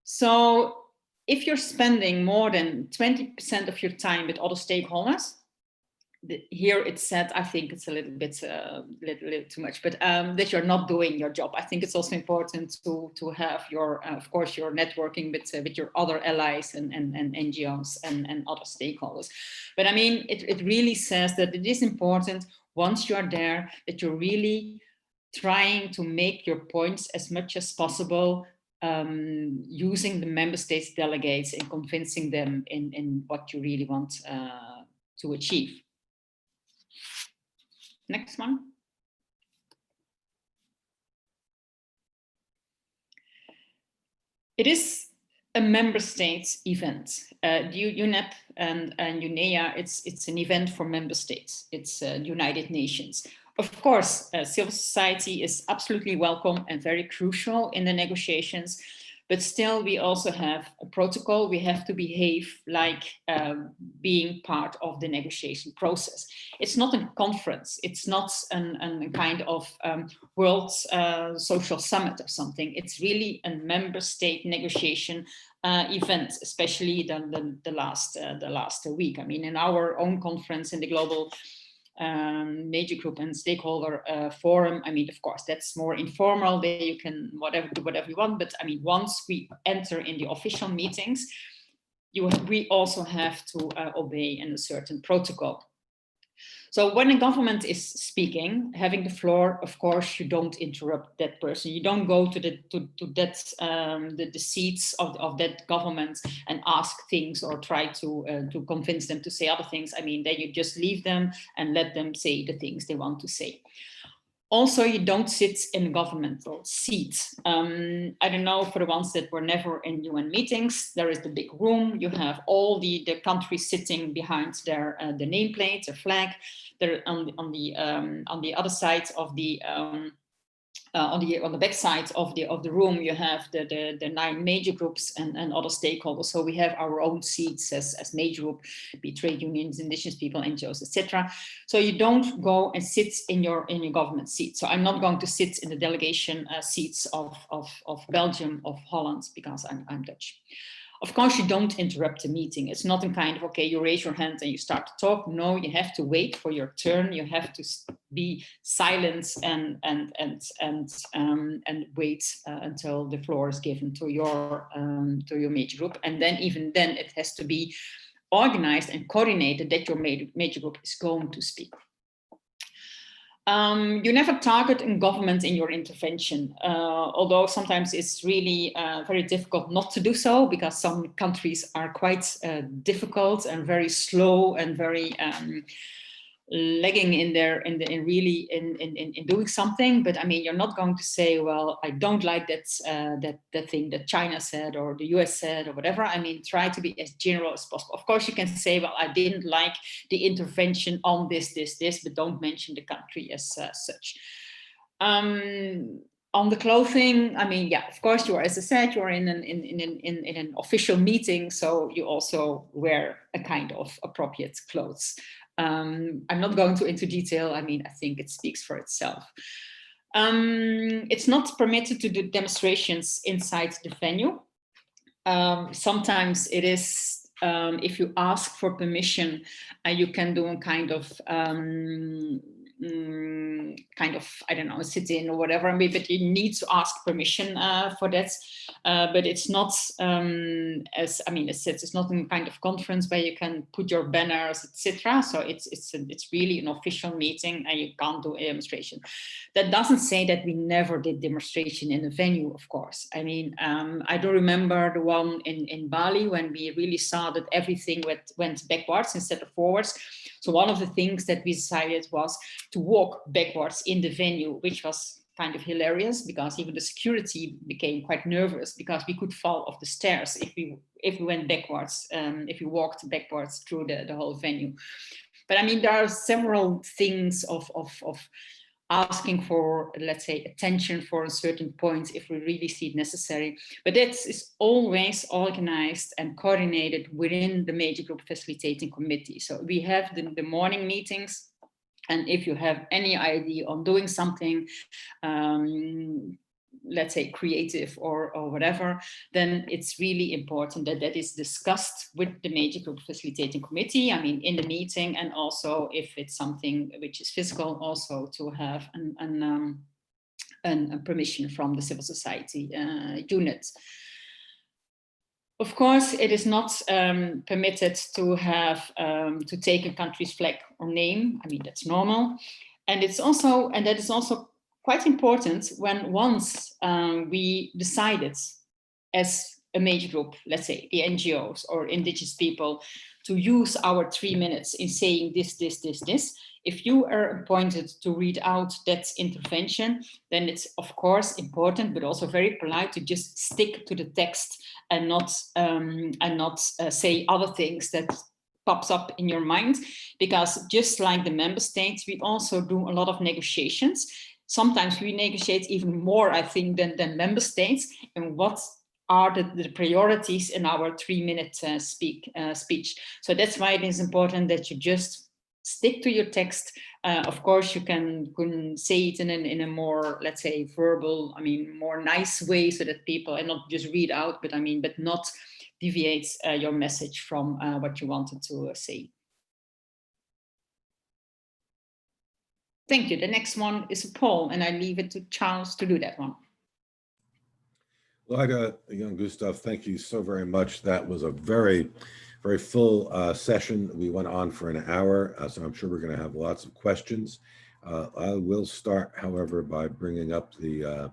So if you're spending more than 20% of your time with other stakeholders, here it's said, I think it's a little bit little too much, but that you're not doing your job. I think it's also important to have your, of course, your networking with your other allies and NGOs and other stakeholders. But I mean, it really says that it is important, once you're there, that you're really trying to make your points as much as possible, using the member states delegates and convincing them in what you really want to achieve. Next one. It is a member states event. UNEP and UNEA, it's an event for member states. It's United Nations. Of course, civil society is absolutely welcome and very crucial in the negotiations, but still we also have a protocol. We have to behave like being part of the negotiation process. It's not a conference. It's not a kind of world social summit or something. It's really a member state negotiation event, especially the last week. I mean, in our own conference in the global major group and stakeholder forum, I mean, of course, that's more informal. There you can do whatever you want. But I mean, once we enter in the official meetings, we also have to obey in a certain protocol. So when a government is speaking, having the floor, of course, you don't interrupt that person. You don't go to the seats of that government and ask things or try to convince them to say other things. I mean, then you just leave them and let them say the things they want to say. Also, you don't sit in a governmental seat. I don't know, for the ones that were never in UN meetings, there is the big room. You have all the countries sitting behind their the nameplate, their flag. They're on the other side of the on the back side of the room, you have the 9 major groups and other stakeholders. So we have our own seats as major group, be trade unions, indigenous people, NGOs, etc. So you don't go and sit in your government seat. So I'm not going to sit in the delegation seats of Belgium, of Holland, because I'm Dutch. Of course, you don't interrupt the meeting. It's not a kind of, okay, you raise your hand and you start to talk. No, you have to wait for your turn. You have to be silent and wait until the floor is given to your major group. And then even then it has to be organized and coordinated that your major group is going to speak. You never target a government in your intervention, although sometimes it's really very difficult not to do so, because some countries are quite difficult and very slow and very lagging in doing something. But I mean, you're not going to say, well, I don't like that thing that China said or the US said or whatever. I mean, try to be as general as possible. Of course, you can say, well, I didn't like the intervention on this, but don't mention the country as such. On the clothing, I mean, yeah, of course, you are, as I said, you are in an official meeting, so you also wear a kind of appropriate clothes. I'm not going into detail. I mean, I think it speaks for itself. It's not permitted to do demonstrations inside the venue. Sometimes it is, if you ask for permission, you can do a kind of, I don't know, sit in or whatever, but you need to ask permission for that. But it's not, as I mean, it's not a kind of conference where you can put your banners, etc. So it's really an official meeting, and you can't do a demonstration. That doesn't say that we never did demonstration in a venue, of course. I mean, I do remember the one in Bali when we really saw that everything went backwards instead of forwards. So one of the things that we decided was to walk backwards in the venue, which was kind of hilarious, because even the security became quite nervous because we could fall off the stairs if we went backwards, if we walked backwards through the whole venue. But I mean, there are several things of asking for, let's say, attention for a certain point if we really see it necessary. But that is always organized and coordinated within the major group facilitating committee. So we have the morning meetings, and if you have any idea on doing something, let's say creative or whatever, then it's really important that that is discussed with the major group facilitating committee, I mean, in the meeting, and also if it's something which is physical, also to have a permission from the civil society unit. Of course, it is not permitted to have to take a country's flag or name. I mean, that's normal, and it's also, and that is also quite important when once we decided as a major group, let's say the NGOs or indigenous people, to use our 3 minutes in saying this. If you are appointed to read out that intervention, then it's of course important, but also very polite to just stick to the text and not say other things that pops up in your mind, because just like the member states, we also do a lot of negotiations. Sometimes we negotiate even more, I think, than member states, and what are the priorities in our 3-minute speech. So that's why it is important that you just stick to your text. Of course, you can say it in a more, let's say, verbal, I mean, more nice way, so that people, and not just read out, but I mean, but not deviate your message from what you wanted to say. Thank you. The next one is a poll, and I leave it to Charles to do that one. Lyda, Jan Gustav, thank you so very much. That was a very, very full session. We went on for an hour, so I'm sure we're going to have lots of questions. I will start, however, by bringing up the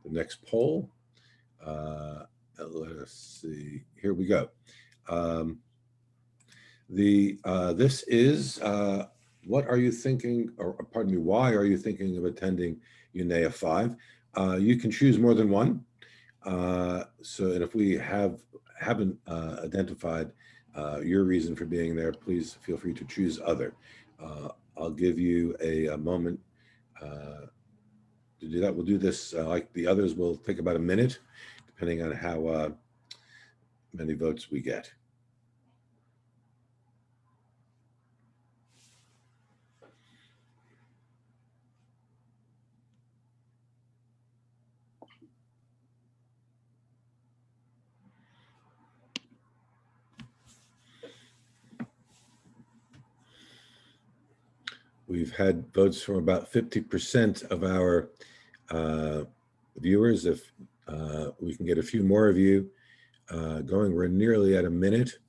next poll. Let us see. Here we go. This is what are you thinking, or pardon me, why are you thinking of attending UNEA 5? You can choose more than one. So, and if we haven't identified your reason for being there, please feel free to choose other. I'll give you a moment to do that. We'll do this like the others. Will take about a minute, depending on how many votes we get. We've had votes from about 50% of our viewers. If we can get a few more of you going, we're nearly at a minute.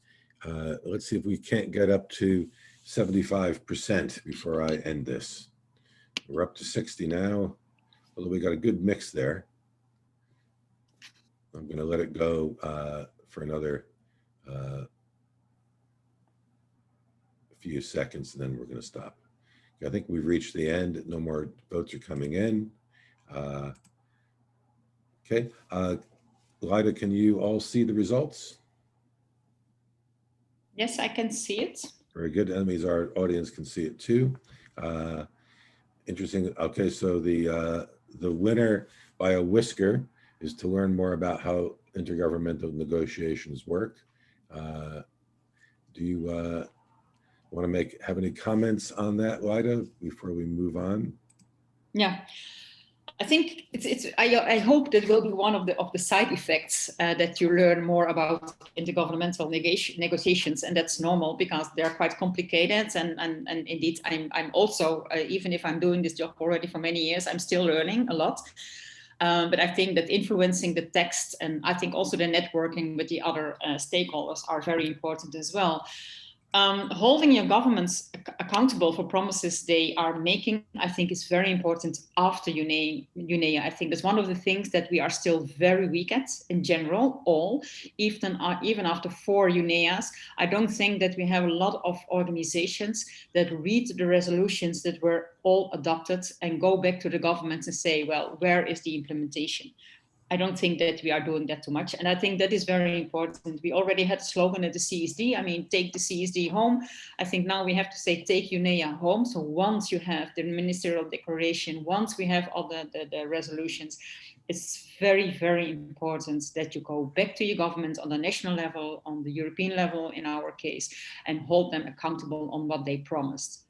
Let's see if we can't get up to 75% before I end this. We're up to 60 now, although we got a good mix there. I'm going to let it go for another few seconds, and then we're going to stop. I think we've reached the end. No more votes are coming in. Okay. Lyda, can you all see the results? Yes, I can see it. Very good. That means our audience can see it too. Interesting. Okay, so the winner by a whisker is to learn more about how intergovernmental negotiations work. Do you want to have any comments on that, Lyda, before we move on? Yeah, I think I hope that will be one of the side effects that you learn more about intergovernmental negotiations, and that's normal because they're quite complicated. And indeed, I'm also even if I'm doing this job already for many years, I'm still learning a lot. But I think that influencing the text, and I think also the networking with the other stakeholders are very important as well. Holding your governments accountable for promises they are making, I think, is very important after UNEA. I think that's one of the things that we are still very weak at in general, even after 4 UNEAs. I don't think that we have a lot of organizations that read the resolutions that were all adopted and go back to the governments and say, well, where is the implementation? I don't think that we are doing that too much. And I think that is very important. We already had a slogan at the CSD. I mean, take the CSD home. I think now we have to say, take UNEA home. So once you have the ministerial declaration, once we have all the resolutions, it's very, very important that you go back to your government on the national level, on the European level, in our case, and hold them accountable on what they promised.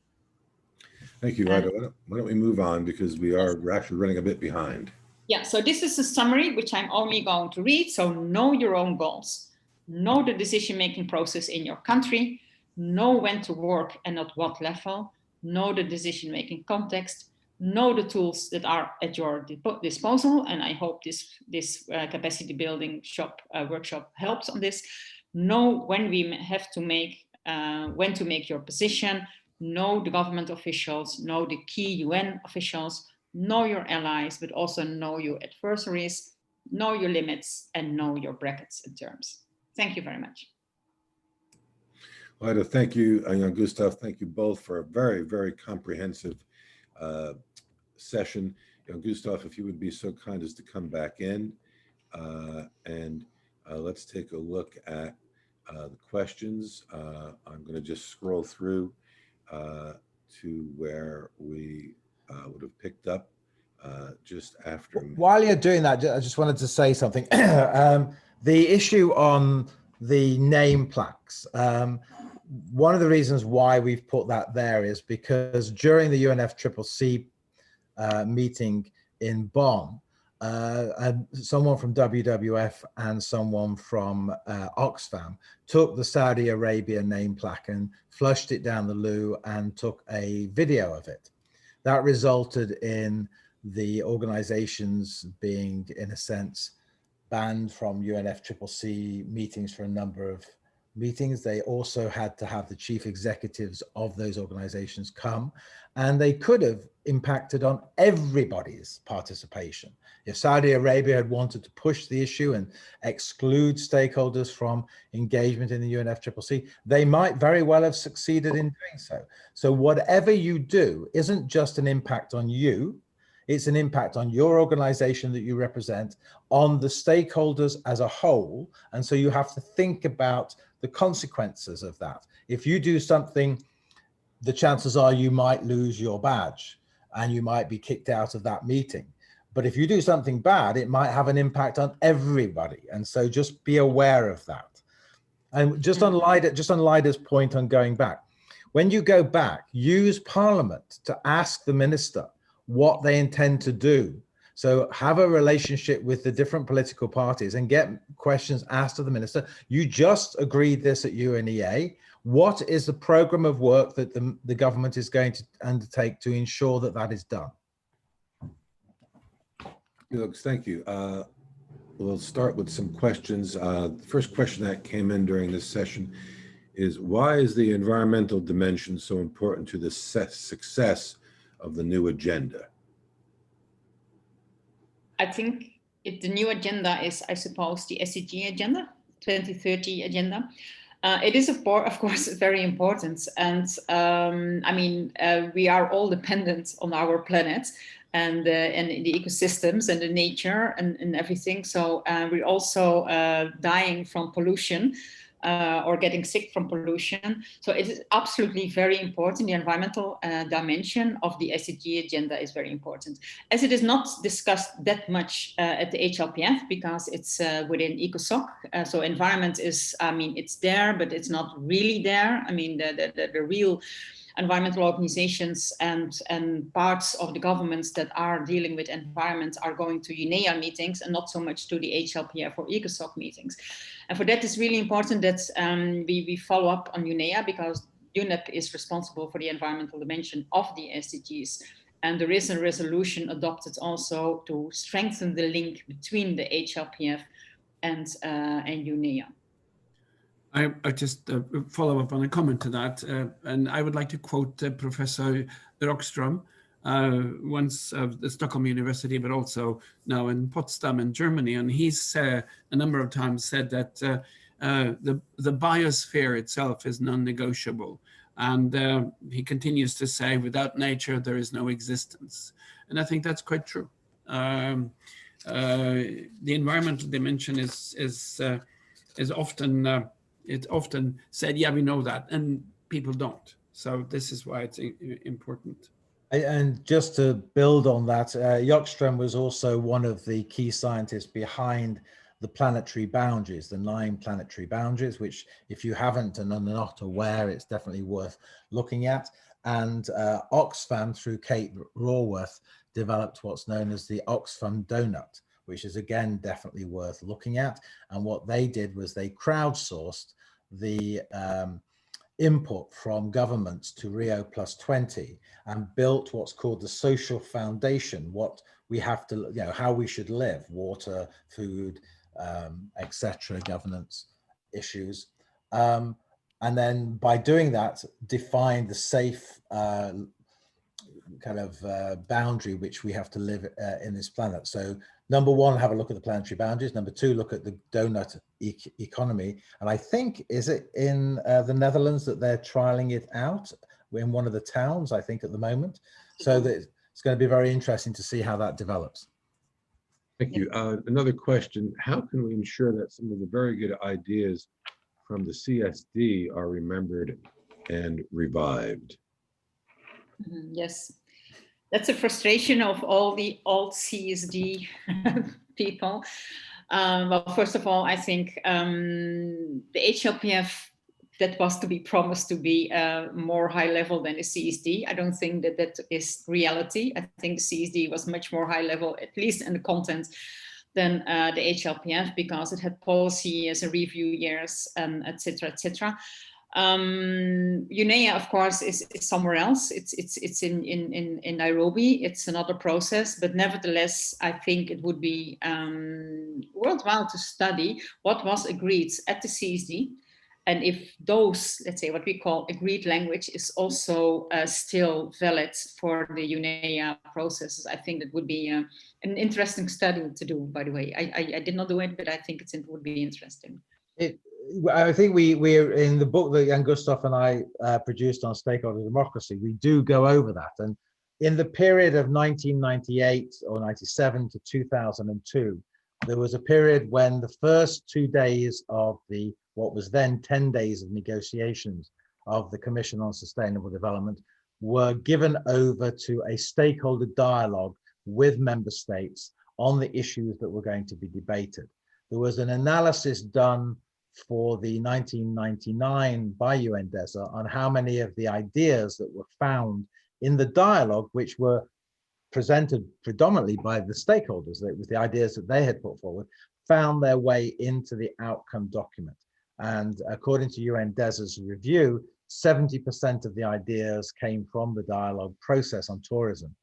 Thank you, Lyda. Why don't we move on, because we're actually running a bit behind. Yeah, so this is a summary, which I'm only going to read. So know your own goals, know the decision-making process in your country, know when to work and at what level, know the decision-making context, know the tools that are at your disposal. And I hope this capacity building workshop helps on this. Know when we have to when to make your position, know the government officials, know the key UN officials, know your allies, but also know your adversaries, know your limits, and know your brackets and terms. Thank you very much. Lyda, thank you. Gustav, thank you both for a very, very comprehensive session. Gustav, if you would be so kind as to come back in, and let's take a look at the questions. I'm going to just scroll through to where we would have picked up just after. While you're doing that, I just wanted to say something. The issue on the name plaques. One of the reasons why we've put that there is because during the UNFCCC meeting in Bonn, someone from WWF and someone from Oxfam took the Saudi Arabia name plaque and flushed it down the loo and took a video of it. That resulted in the organizations being, in a sense, banned from UNFCCC meetings for a number of meetings. They also had to have the chief executives of those organizations come, and they could have impacted on everybody's participation. If Saudi Arabia had wanted to push the issue and exclude stakeholders from engagement in the UNFCCC, they might very well have succeeded in doing so. So whatever you do isn't just an impact on you, it's an impact on your organization that you represent, on the stakeholders as a whole. And so you have to think about the consequences of that. If you do something, the chances are you might lose your badge and you might be kicked out of that meeting. But if you do something bad, it might have an impact on everybody. And so just be aware of that. And just on Lyda's point on going back, when you go back, use Parliament to ask the minister what they intend to do. So have a relationship with the different political parties and get questions asked of the minister. You just agreed this at UNEA. What is the program of work that the government is going to undertake to ensure that that is done? Thank you. We'll start with some questions. The first question that came in during this session is, why is the environmental dimension so important to the success of the new agenda? I think the new agenda is, I suppose, the SDG agenda, 2030 agenda. It is, of course, very important. And I mean, we are all dependent on our planet and the ecosystems and the nature and everything. So we're also dying from pollution. Or getting sick from pollution. So it is absolutely very important. The environmental dimension of the SDG agenda is very important. As it is not discussed that much at the HLPF because it's within ECOSOC. So environment is, I mean, it's there, but it's not really there. I mean, the real environmental organizations and parts of the governments that are dealing with environment are going to UNEA meetings and not so much to the HLPF or ECOSOC meetings. And for that, it's really important that we follow up on UNEA because UNEP is responsible for the environmental dimension of the SDGs. And there is a resolution adopted also to strengthen the link between the HLPF and UNEA. I just follow up on a comment to that, and I would like to quote Professor Rockström, once of the Stockholm University, but also now in Potsdam in Germany. And he's a number of times said that the biosphere itself is non-negotiable. And he continues to say, without nature, there is no existence. And I think that's quite true. The environmental dimension is often it's often said, yeah, we know that, and people don't. So this is why it's important. And just to build on that, Jockström was also one of the key scientists behind the planetary boundaries, the 9 planetary boundaries, which if you haven't and are not aware, it's definitely worth looking at. And Oxfam, through Kate Raworth, developed what's known as the Oxfam Donut, which is again definitely worth looking at. And what they did was they crowdsourced the input from governments to Rio +20 and built what's called the social foundation, what we have to, you know, how we should live, water, food, etc., governance issues. And then by doing that, define the safe kind of boundary which we have to live in this planet. So number 1, have a look at the planetary boundaries. Number 2, look at the donut economy. And I think, is it in the Netherlands that they're trialing it out in one of the towns, I think, at the moment. So that it's going to be very interesting to see how that develops. Thank you. Another question, how can we ensure that some of the very good ideas from the CSD are remembered and revived? Yes, that's a frustration of all the old CSD people. Well, first of all, I think the HLPF, that was to be promised to be more high level than the CSD. I don't think that that is reality. I think the CSD was much more high level, at least in the content, than the HLPF, because it had policy as a review years, etc., etc. UNEA, of course, is somewhere else. It's in Nairobi. It's another process, but nevertheless, I think it would be worthwhile to study what was agreed at the CSD, and if those, let's say, what we call agreed language is also still valid for the UNEA processes. I think that would be an interesting study to do. By the way, I did not do it, but I think it would be interesting. I think we're in the book that Jan Gustav and I produced on stakeholder democracy, we do go over that. And in the period of 1998 or 97 to 2002, there was a period when the first 2 days of the, what was then 10 days of negotiations of the Commission on Sustainable Development were given over to a stakeholder dialogue with member states on the issues that were going to be debated. There was an analysis done for the 1999 by UNDESA on how many of the ideas that were found in the dialogue, which were presented predominantly by the stakeholders, that it was the ideas that they had put forward, found their way into the outcome document. And according to UNDESA's review, 70% of the ideas came from the dialogue process on tourism.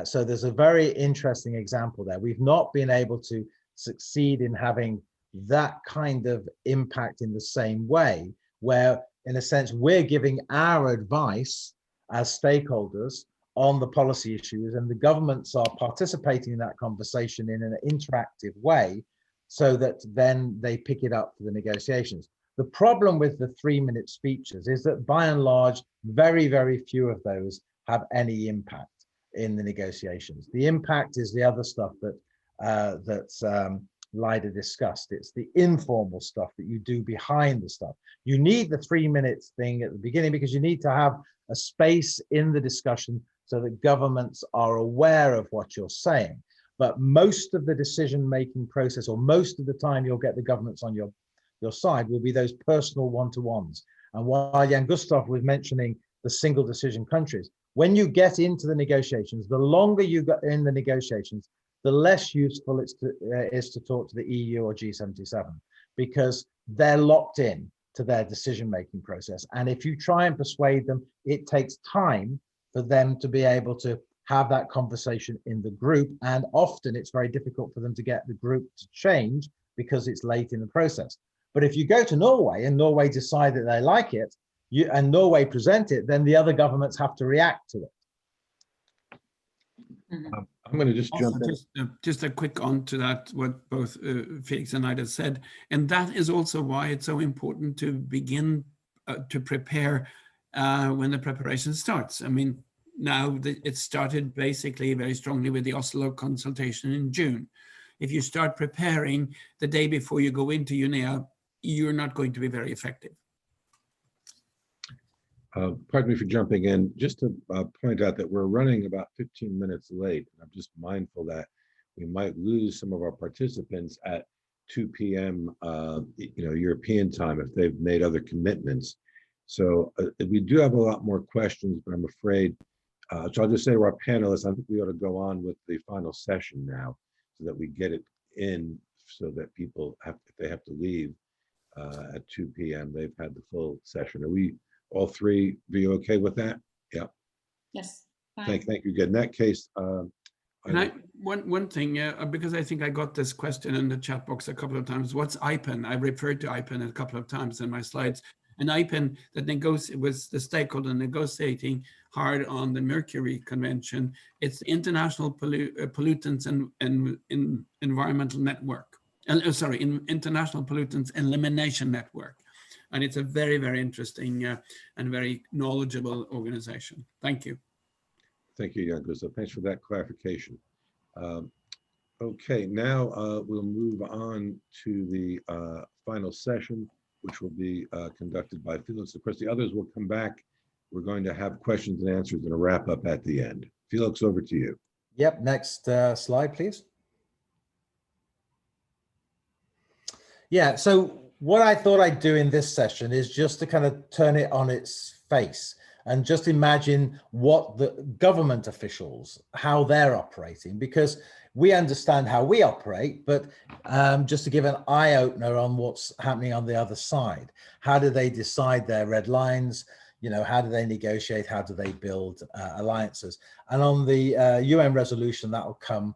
So there's a very interesting example there. We've not been able to succeed in having that kind of impact in the same way, where in a sense we're giving our advice as stakeholders on the policy issues, and the governments are participating in that conversation in an interactive way so that then they pick it up for the negotiations. The problem with the 3-minute speeches is that by and large, very, very few of those have any impact in the negotiations. The impact is the other stuff that Lida discussed. It's the informal stuff that you do behind the stuff. You need the 3 minutes thing at the beginning because you need to have a space in the discussion so that governments are aware of what you're saying. But most of the decision-making process, or most of the time you'll get the governments on your side, will be those personal one-to-ones. And while Jan Gustav was mentioning the single decision countries, when you get into the negotiations, the longer you get in the negotiations, the less useful it is to talk to the EU or G77, because they're locked in to their decision-making process. And if you try and persuade them, it takes time for them to be able to have that conversation in the group. And often it's very difficult for them to get the group to change because it's late in the process. But if you go to Norway and Norway decide that they like it, and Norway present it, then the other governments have to react to it. I'm going to just jump in. Just a quick on to that, what both Felix and Ida said. And that is also why it's so important to begin to prepare when the preparation starts. I mean, now it started basically very strongly with the Oslo consultation in June. If you start preparing the day before you go into UNEA, you're not going to be very effective. Pardon me for jumping in, just to point out that we're running about 15 minutes late. I'm just mindful that we might lose some of our participants at 2 p.m. European time if they've made other commitments. So we do have a lot more questions, but I'm afraid, so I'll just say to our panelists, I think we ought to go on with the final session now so that we get it in so that people have, if they have to leave at 2 p.m., they've had the full session. Are we all three be okay with that? Yeah. Yes. Fine. Thank you. Good. In that case, one thing, because I think I got this question in the chat box a couple of times. What's IPEN? I referred to IPEN a couple of times in my slides. And IPEN that was the stakeholder negotiating hard on the Mercury Convention. It's the International Pollutants and Environmental Network. International Pollutants Elimination Network. And it's a very, very interesting and very knowledgeable organization. Thank you. Thank you, Jan Gustav. Thanks for that clarification. Okay, now we'll move on to the final session, which will be conducted by Felix. Of course, the others will come back. We're going to have questions and answers and a wrap up at the end. Felix, over to you. Yep, next slide, please. Yeah, so what I thought I'd do in this session is just to kind of turn it on its face and just imagine what the government officials, how they're operating, because we understand how we operate, but just to give an eye opener on what's happening on the other side. How do they decide their red lines? You know, how do they negotiate? How do they build alliances? And on the UN resolution, that will come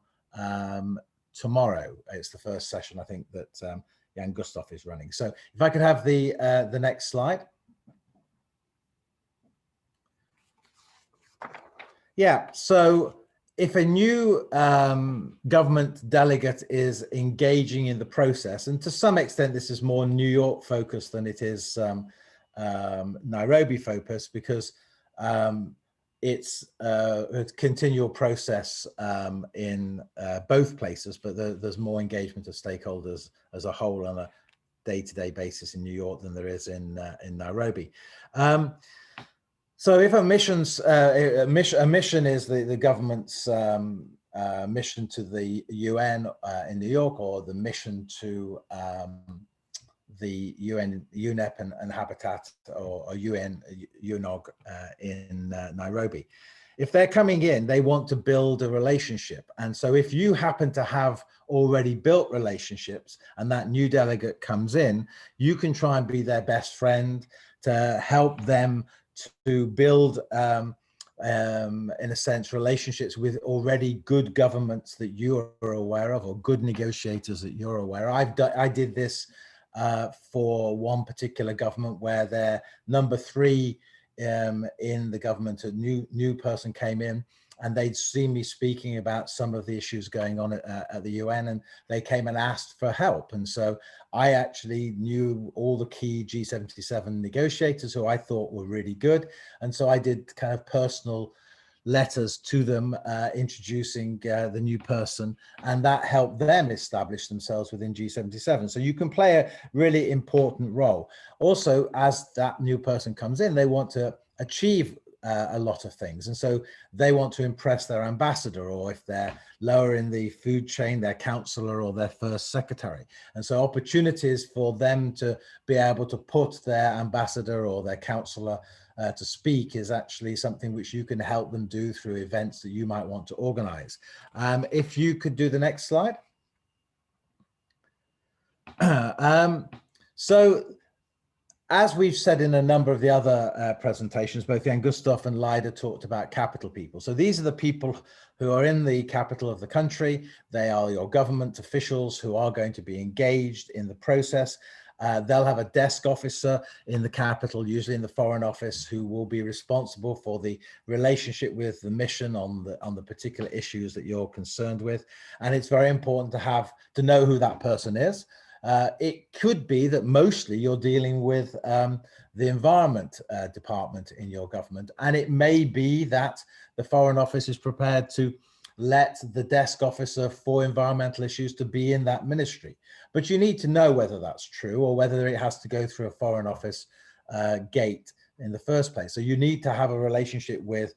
tomorrow. It's the first session, I think, that Jan Gustav is running. So if I could have the next slide. Yeah, so if a new government delegate is engaging in the process, and to some extent this is more New York focused than it is Nairobi focused, because it's a continual process in both places, but there's more engagement of stakeholders as a whole on a day-to-day basis in New York than there is in Nairobi. So if a mission is the government's mission to the UN in New York, or the mission to the UN, UNEP and Habitat, or UN, UNOG in Nairobi. If they're coming in, they want to build a relationship. And so if you happen to have already built relationships and that new delegate comes in, you can try and be their best friend to help them to build, in a sense, relationships with already good governments that you are aware of, or good negotiators that you're aware of. I did this for one particular government where their number 3 in the government, a new person came in, and they'd seen me speaking about some of the issues going on at the UN, and they came and asked for help. And so I actually knew all the key G77 negotiators who I thought were really good. And so I did kind of personal letters to them introducing the new person, and that helped them establish themselves within G77. So you can play a really important role. Also, as that new person comes in, they want to achieve a lot of things, and so they want to impress their ambassador, or if they're lower in the food chain, their counselor or their first secretary. And so opportunities for them to be able to put their ambassador or their counselor to speak is actually something which you can help them do through events that you might want to organize. If you could do the next slide. So as we've said in a number of the other presentations, both Jan Gustaf and Leida talked about capital people. So these are the people who are in the capital of the country. They are your government officials who are going to be engaged in the process. They'll have a desk officer in the capital, usually in the Foreign Office, who will be responsible for the relationship with the mission on the particular issues that you're concerned with. And it's very important to know who that person is. It could be that mostly you're dealing with the Environment Department in your government, and it may be that the Foreign Office is prepared to let the desk officer for environmental issues to be in that ministry. But you need to know whether that's true or whether it has to go through a Foreign Office gate in the first place. So you need to have a relationship with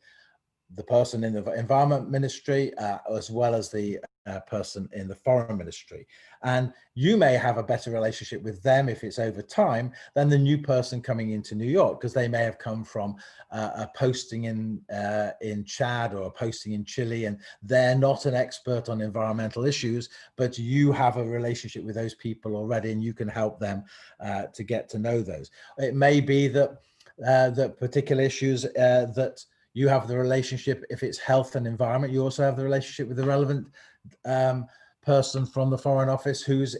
the person in the Environment Ministry as well as the person in the Foreign Ministry. And you may have a better relationship with them if it's over time than the new person coming into New York, because they may have come from a posting in Chad or a posting in Chile, and they're not an expert on environmental issues, but you have a relationship with those people already, and you can help them to get to know those. It may be that the particular issues that you have the relationship, if it's health and environment, you also have the relationship with the relevant person from the Foreign Office who's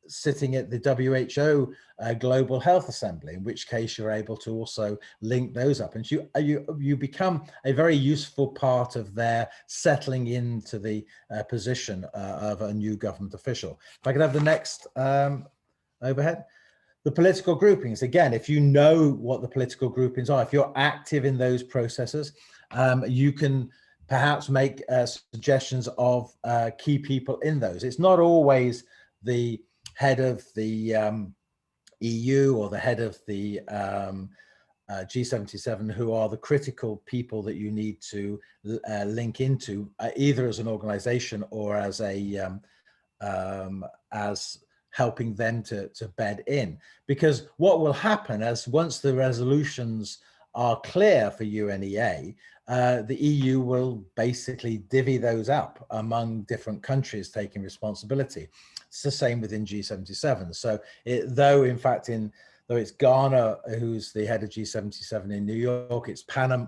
sitting at the WHO Global Health Assembly, in which case you're able to also link those up. And you become a very useful part of their settling into the position of a new government official. If I could have the next overhead. The political groupings, again, if you know what the political groupings are, if you're active in those processes, you can perhaps make suggestions of key people in those. It's not always the head of the EU or the head of the G77 who are the critical people that you need to link into, either as an organization or as a helping them to bed in. Because what will happen is once the resolutions are clear for UNEA, the EU will basically divvy those up among different countries taking responsibility. It's the same within G77. So though it's Ghana who's the head of G77 in New York, it's Palestine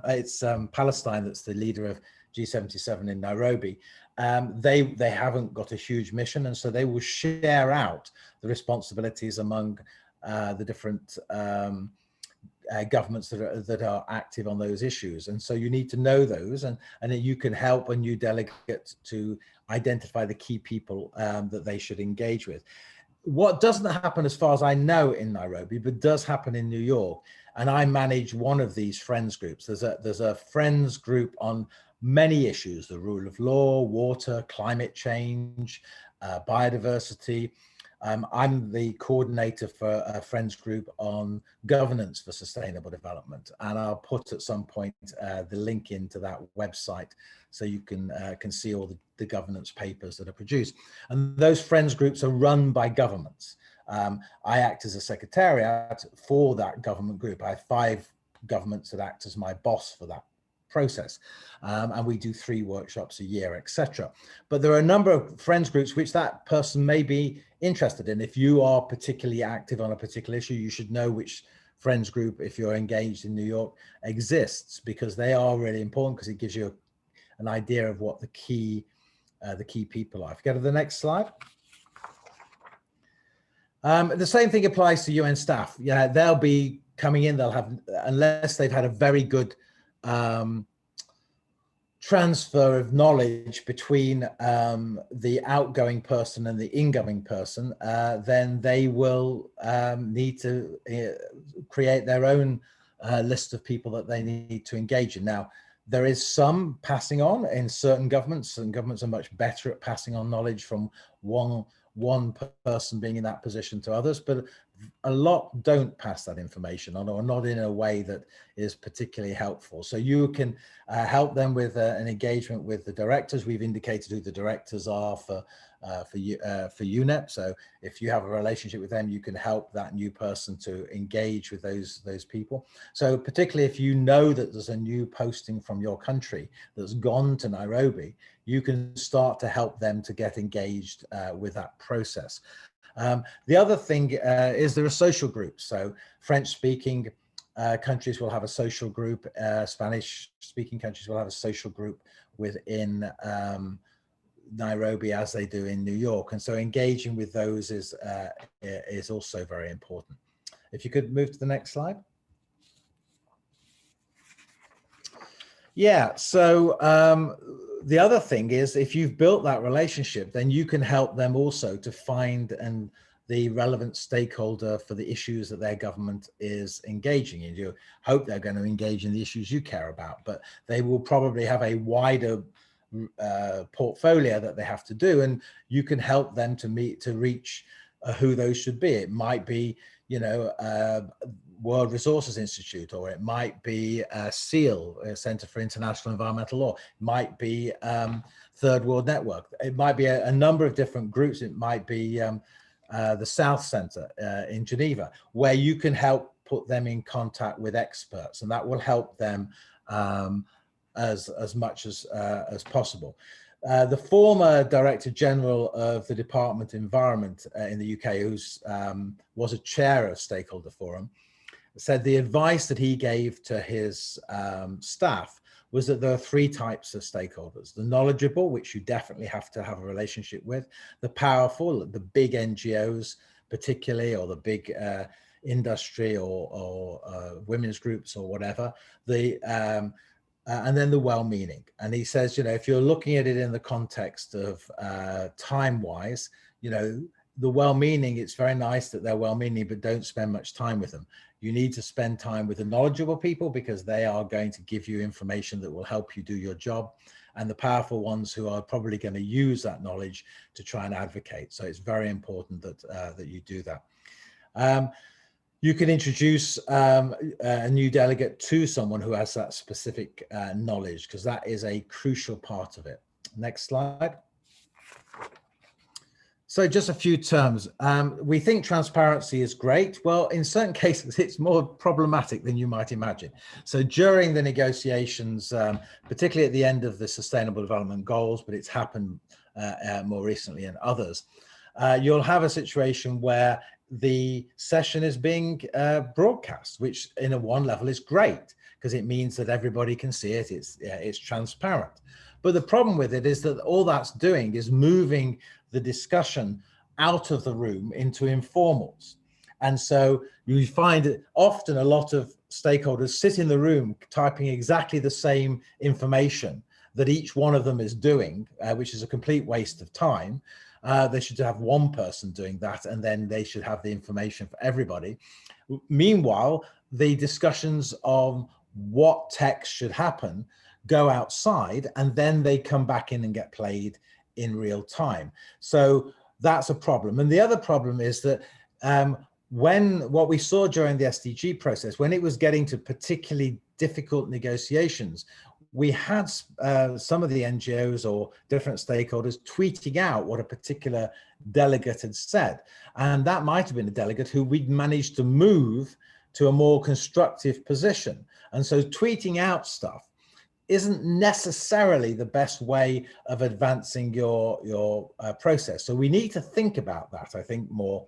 that's the leader of G77 in Nairobi, they haven't got a huge mission, and so they will share out the responsibilities among the different governments that are active on those issues. And so you need to know those, and you can help a new delegate to identify the key people that they should engage with. What doesn't happen, as far as I know, in Nairobi, but does happen in New York, and I manage one of these friends groups. There's a friends group on many issues: the rule of law, water, climate change, biodiversity. I'm the coordinator for a friends group on governance for sustainable development, and I'll put at some point the link into that website so you can see all the governance papers that are produced. And those friends groups are run by governments. I act as a secretariat for that government group. I have 5 governments that act as my boss for that process, and we do 3 workshops a year, etc. But there are a number of friends groups which that person may be interested in. If you are particularly active on a particular issue, you should know which friends group, if you're engaged in New York, exists, because they are really important, because it gives you an idea of what the key people are. If you go to the next slide. The same thing applies to UN staff. Yeah, they'll be coming in, they'll have, unless they've had a very good transfer of knowledge between the outgoing person and the incoming person, then they will need to create their own list of people that they need to engage in. Now, there is some passing on in certain governments, and governments are much better at passing on knowledge from one person being in that position to others, but a lot don't pass that information on, or not in a way that is particularly helpful. So you can help them with an engagement with the directors. We've indicated who the directors are for UNEP. So if you have a relationship with them, you can help that new person to engage with those people. So particularly if you know that there's a new posting from your country that's gone to Nairobi, you can start to help them to get engaged with that process. The other thing is there are social groups. So French-speaking countries will have a social group. Spanish-speaking countries will have a social group within Nairobi, as they do in New York. And so engaging with those is also very important. If you could move to the next slide. Yeah, so the other thing is, if you've built that relationship, then you can help them also to find the relevant stakeholder for the issues that their government is engaging in. You hope they're going to engage in the issues you care about, but they will probably have a wider portfolio that they have to do, and you can help them to reach who those should be. It might be, you know, World Resources Institute, or it might be SEAL, Center for International Environmental Law. It might be Third World Network. It might be a number of different groups. It might be the South Center in Geneva, where you can help put them in contact with experts, and that will help them as much as possible. The former Director General of the Department of Environment in the UK, who was a chair of Stakeholder Forum, said the advice that he gave to his staff was that there are three types of stakeholders: the knowledgeable, which you definitely have to have a relationship with; the powerful, the big NGOs particularly, or the big industry or women's groups or whatever, and then the well-meaning. And he says, you know, if you're looking at it in the context of time-wise, you know, the well-meaning, it's very nice that they're well-meaning, but don't spend much time with them. You need to spend time with the knowledgeable people, because they are going to give you information that will help you do your job, and the powerful ones who are probably going to use that knowledge to try and advocate. So it's very important that that you do that. You can introduce a new delegate to someone who has that specific knowledge, because that is a crucial part of it. Next slide. So just a few terms. We think transparency is great. Well, in certain cases, it's more problematic than you might imagine. So during the negotiations, particularly at the end of the Sustainable Development Goals, but it's happened more recently in others, you'll have a situation where the session is being broadcast, which in a one level is great, because it means that everybody can see it. It's transparent. But the problem with it is that all that's doing is moving the discussion out of the room into informals. And so you find often a lot of stakeholders sit in the room typing exactly the same information that each one of them is doing, which is a complete waste of time. They should have one person doing that, and then they should have the information for everybody. Meanwhile, the discussions on what text should happen go outside, and then they come back in and get played in real time. So that's a problem. And the other problem is that what we saw during the SDG process, when it was getting to particularly difficult negotiations, we had some of the NGOs or different stakeholders tweeting out what a particular delegate had said. And that might have been a delegate who we'd managed to move to a more constructive position. And so tweeting out stuff isn't necessarily the best way of advancing your process. So we need to think about that, I think, more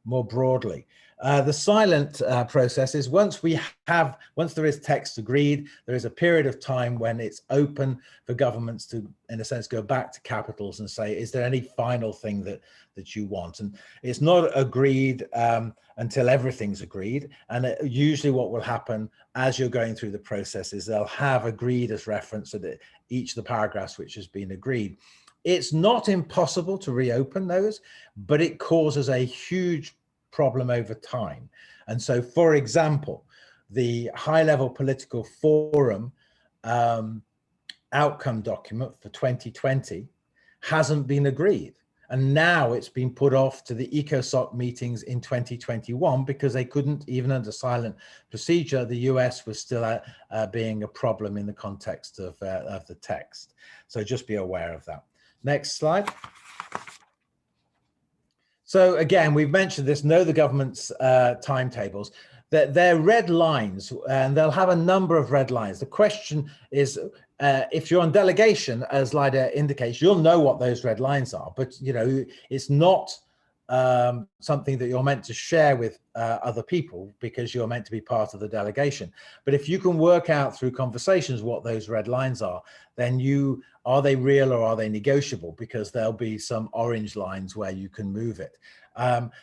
broadly. The silent process is once there is text agreed, there is a period of time when it's open for governments to, in a sense, go back to capitals and say, is there any final thing that you want? And it's not agreed until everything's agreed. And usually what will happen as you're going through the process is they'll have agreed as reference to each of the paragraphs which has been agreed. It's not impossible to reopen those, but it causes a huge problem over time. And so, for example, the high-level political forum outcome document for 2020 hasn't been agreed. And now it's been put off to the ECOSOC meetings in 2021 because they couldn't, even under silent procedure, the US was still being a problem in the context of the text. So just be aware of that. Next slide. So again, we've mentioned this, know the government's timetables. They're red lines, and they'll have a number of red lines. The question is, if you're on delegation, as Lida indicates, you'll know what those red lines are, but you know, it's not something that you're meant to share with other people because you're meant to be part of the delegation. But if you can work out through conversations what those red lines are, then are they real or are they negotiable? Because there'll be some orange lines where you can move it.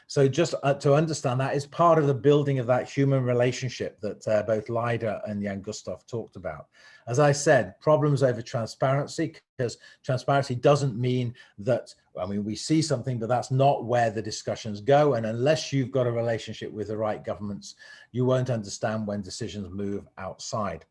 So just to understand that is part of the building of that human relationship that both Lida and Jan Gustav talked about. As I said, problems over transparency, because transparency doesn't mean that, I mean, we see something, but that's not where the discussions go. And unless you've got a relationship with the right governments, you won't understand when decisions move outside.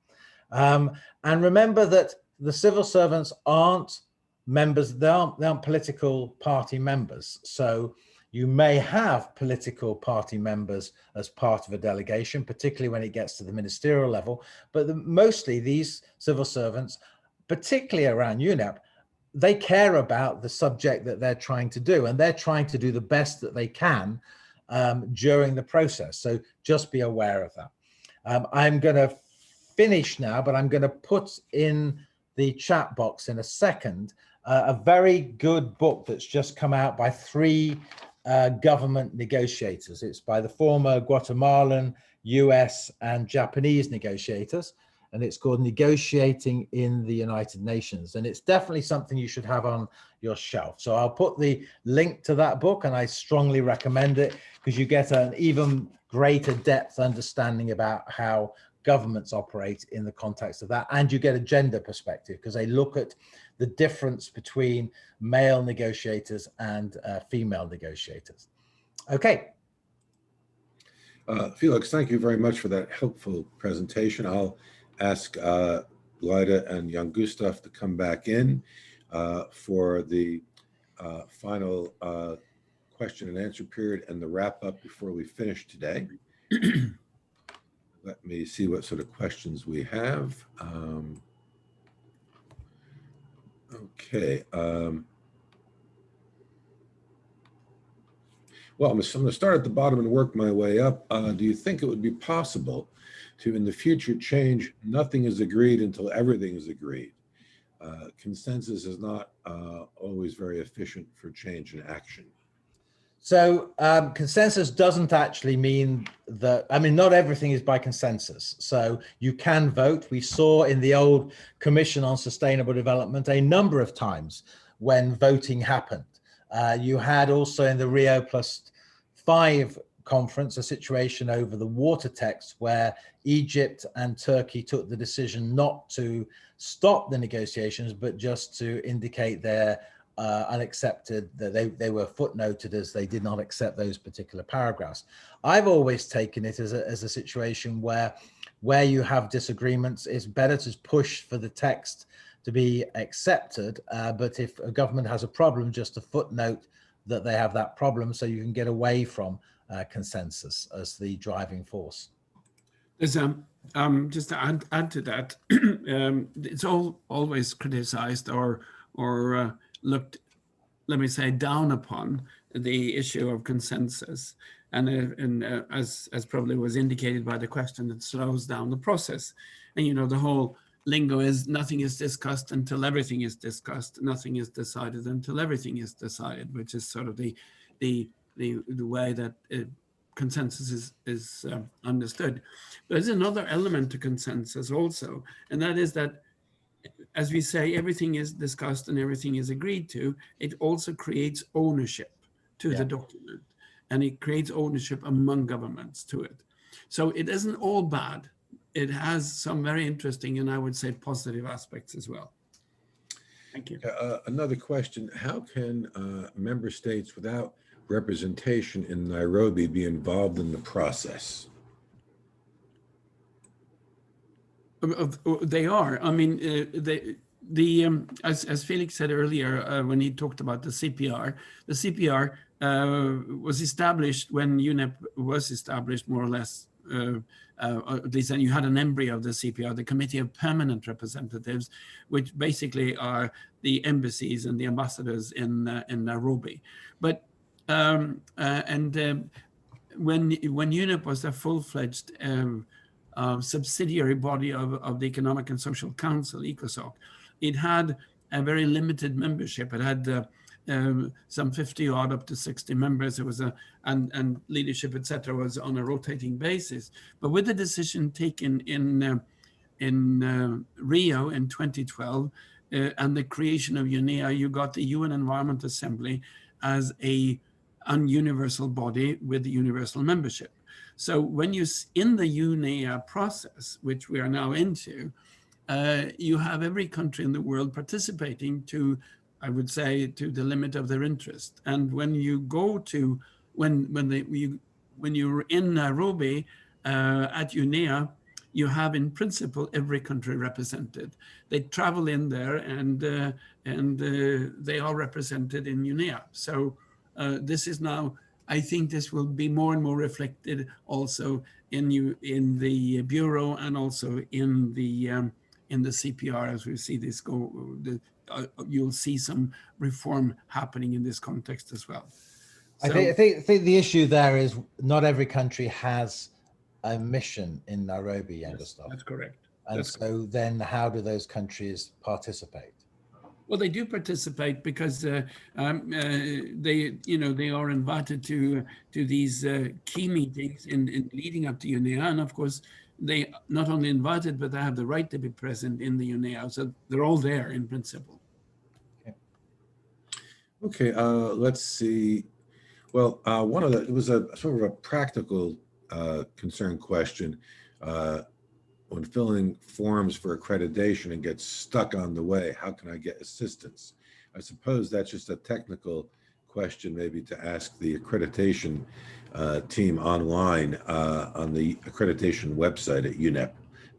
And remember that the civil servants aren't members, they aren't political party members. So you may have political party members as part of a delegation, particularly when it gets to the ministerial level, but mostly these civil servants, particularly around UNEP, they care about the subject that they're trying to do, and they're trying to do the best that they can during the process. So just be aware of that. I'm going to finish now, but I'm going to put in the chat box in a second a very good book that's just come out by 3 government negotiators. It's by the former Guatemalan, US, and Japanese negotiators, and it's called Negotiating in the United Nations. And it's definitely something you should have on your shelf. So I'll put the link to that book, and I strongly recommend it because you get an even greater depth understanding about how governments operate in the context of that. And you get a gender perspective because they look at the difference between male negotiators and female negotiators. Okay. Felix, thank you very much for that helpful presentation. I'll ask Lida and Jan Gustav to come back in for the final question and answer period and the wrap up before we finish today. Let me see what sort of questions we have. Okay. Well, I'm going to start at the bottom and work my way up. Do you think it would be possible to, in the future, change nothing is agreed until everything is agreed? Consensus is not always very efficient for change and action. So consensus doesn't actually mean that, I mean, not everything is by consensus. So you can vote. We saw in the old Commission on Sustainable Development a number of times when voting happened. You had also in the Rio+5 conference a situation over the water text where Egypt and Turkey took the decision not to stop the negotiations, but just to indicate their unaccepted, that they were footnoted as they did not accept those particular paragraphs. I've always taken it as a situation where you have disagreements, it's better to push for the text to be accepted, but if a government has a problem, just to footnote that they have that problem so you can get away from consensus as the driving force. There's just to add to that, it's always criticized or looked, let me say, down upon the issue of consensus, and as probably was indicated by the question, it slows down the process. And you know, the whole lingo is nothing is discussed until everything is discussed, nothing is decided until everything is decided, which is sort of the way that consensus is understood. But there's another element to consensus also, and that is that, as we say, everything is discussed and everything is agreed to. It also creates ownership to the document, and it creates ownership among governments to it. So it isn't all bad. It has some very interesting and I would say positive aspects as well. Thank you. Another question, how can member states without representation in Nairobi be involved in the process? They are. I mean, as Felix said earlier, when he talked about the CPR was established when UNEP was established, more or less. At least, and you had an embryo of the CPR, the Committee of Permanent Representatives, which basically are the embassies and the ambassadors in Nairobi. But when UNEP was a full-fledged subsidiary body of the Economic and Social Council, ECOSOC, it had a very limited membership. It had some 50 odd up to 60 members. It was and leadership, etc., was on a rotating basis. But with the decision taken in Rio in 2012 and the creation of UNEA, you got the UN Environment Assembly as a universal body with universal membership. So when you in the UNEA process, which we are now into, you have every country in the world participating to, I would say, to the limit of their interest. And when you go to, when you're in Nairobi at UNEA, you have in principle every country represented. They travel in there and they are represented in UNEA. So this is now, I think this will be more and more reflected also in the Bureau and also in the CPR as we see this go. You'll see some reform happening in this context as well. So, I think the issue there is not every country has a mission in Nairobi, yes, that's correct. And that's so correct. then how do those countries participate? Well, they do participate because they are invited to these key meetings in leading up to UNEA, and of course they not only invited but they have the right to be present in the UNEA. So they're all there in principle. Okay, let's see. Well, it was a sort of a practical concern question. When filling forms for accreditation and get stuck on the way, how can I get assistance? I suppose that's just a technical question, maybe to ask the accreditation team online on the accreditation website at UNEP,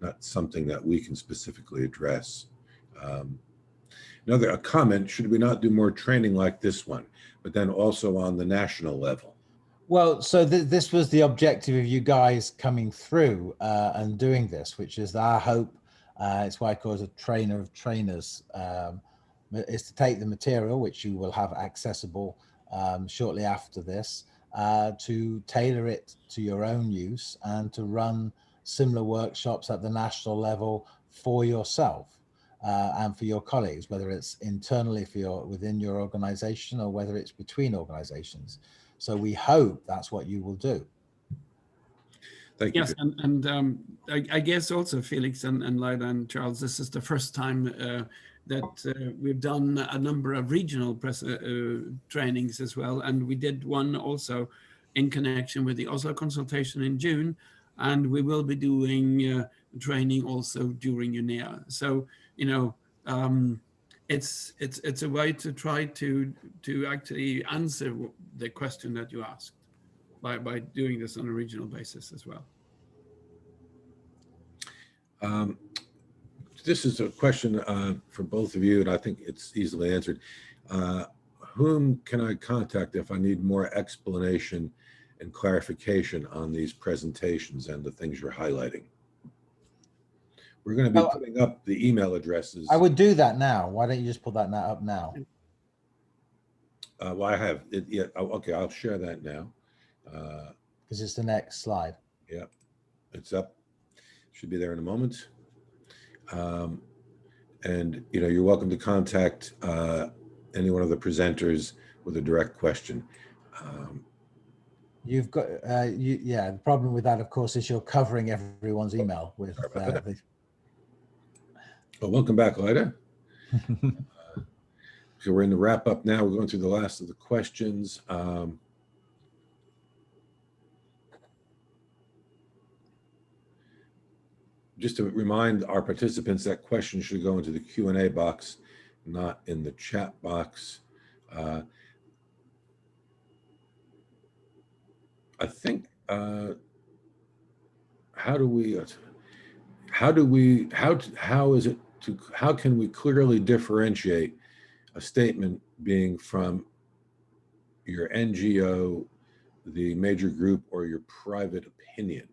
not something that we can specifically address. A comment, should we not do more training like this one, but then also on the national level? Well, so this was the objective of you guys coming through and doing this, which is our hope. It's why I call it a trainer of trainers, is to take the material, which you will have accessible shortly after this, to tailor it to your own use and to run similar workshops at the national level for yourself and for your colleagues, whether it's internally within your organization or whether it's between organizations. So we hope that's what you will do. Thank you. Yes, and I guess also Felix and Leila and Charles, this is the first time that we've done a number of regional trainings as well. And we did one also in connection with the Oslo consultation in June. And we will be doing training also during UNEA. So, it's a way to try to actually answer the question that you asked by doing this on a regional basis as well. This is a question for both of you, and I think it's easily answered. Whom can I contact if I need more explanation and clarification on these presentations and the things you're highlighting? We're going to be putting up the email addresses. I would do that now. Why don't you just put that up now? Well, I have it. Yeah. Okay. I'll share that now. Because it's the next slide. Yeah, it's up. Should be there in a moment. And you're welcome to contact any one of the presenters with a direct question. You've got, yeah, the problem with that, of course, is you're covering everyone's email with the. Well, welcome back, Lyda. So we're in the wrap up now. We're going through the last of the questions. Just to remind our participants that questions should go into the Q&A box, not in the chat box. I think, how can we clearly differentiate a statement being from your NGO, the major group, or your private opinion?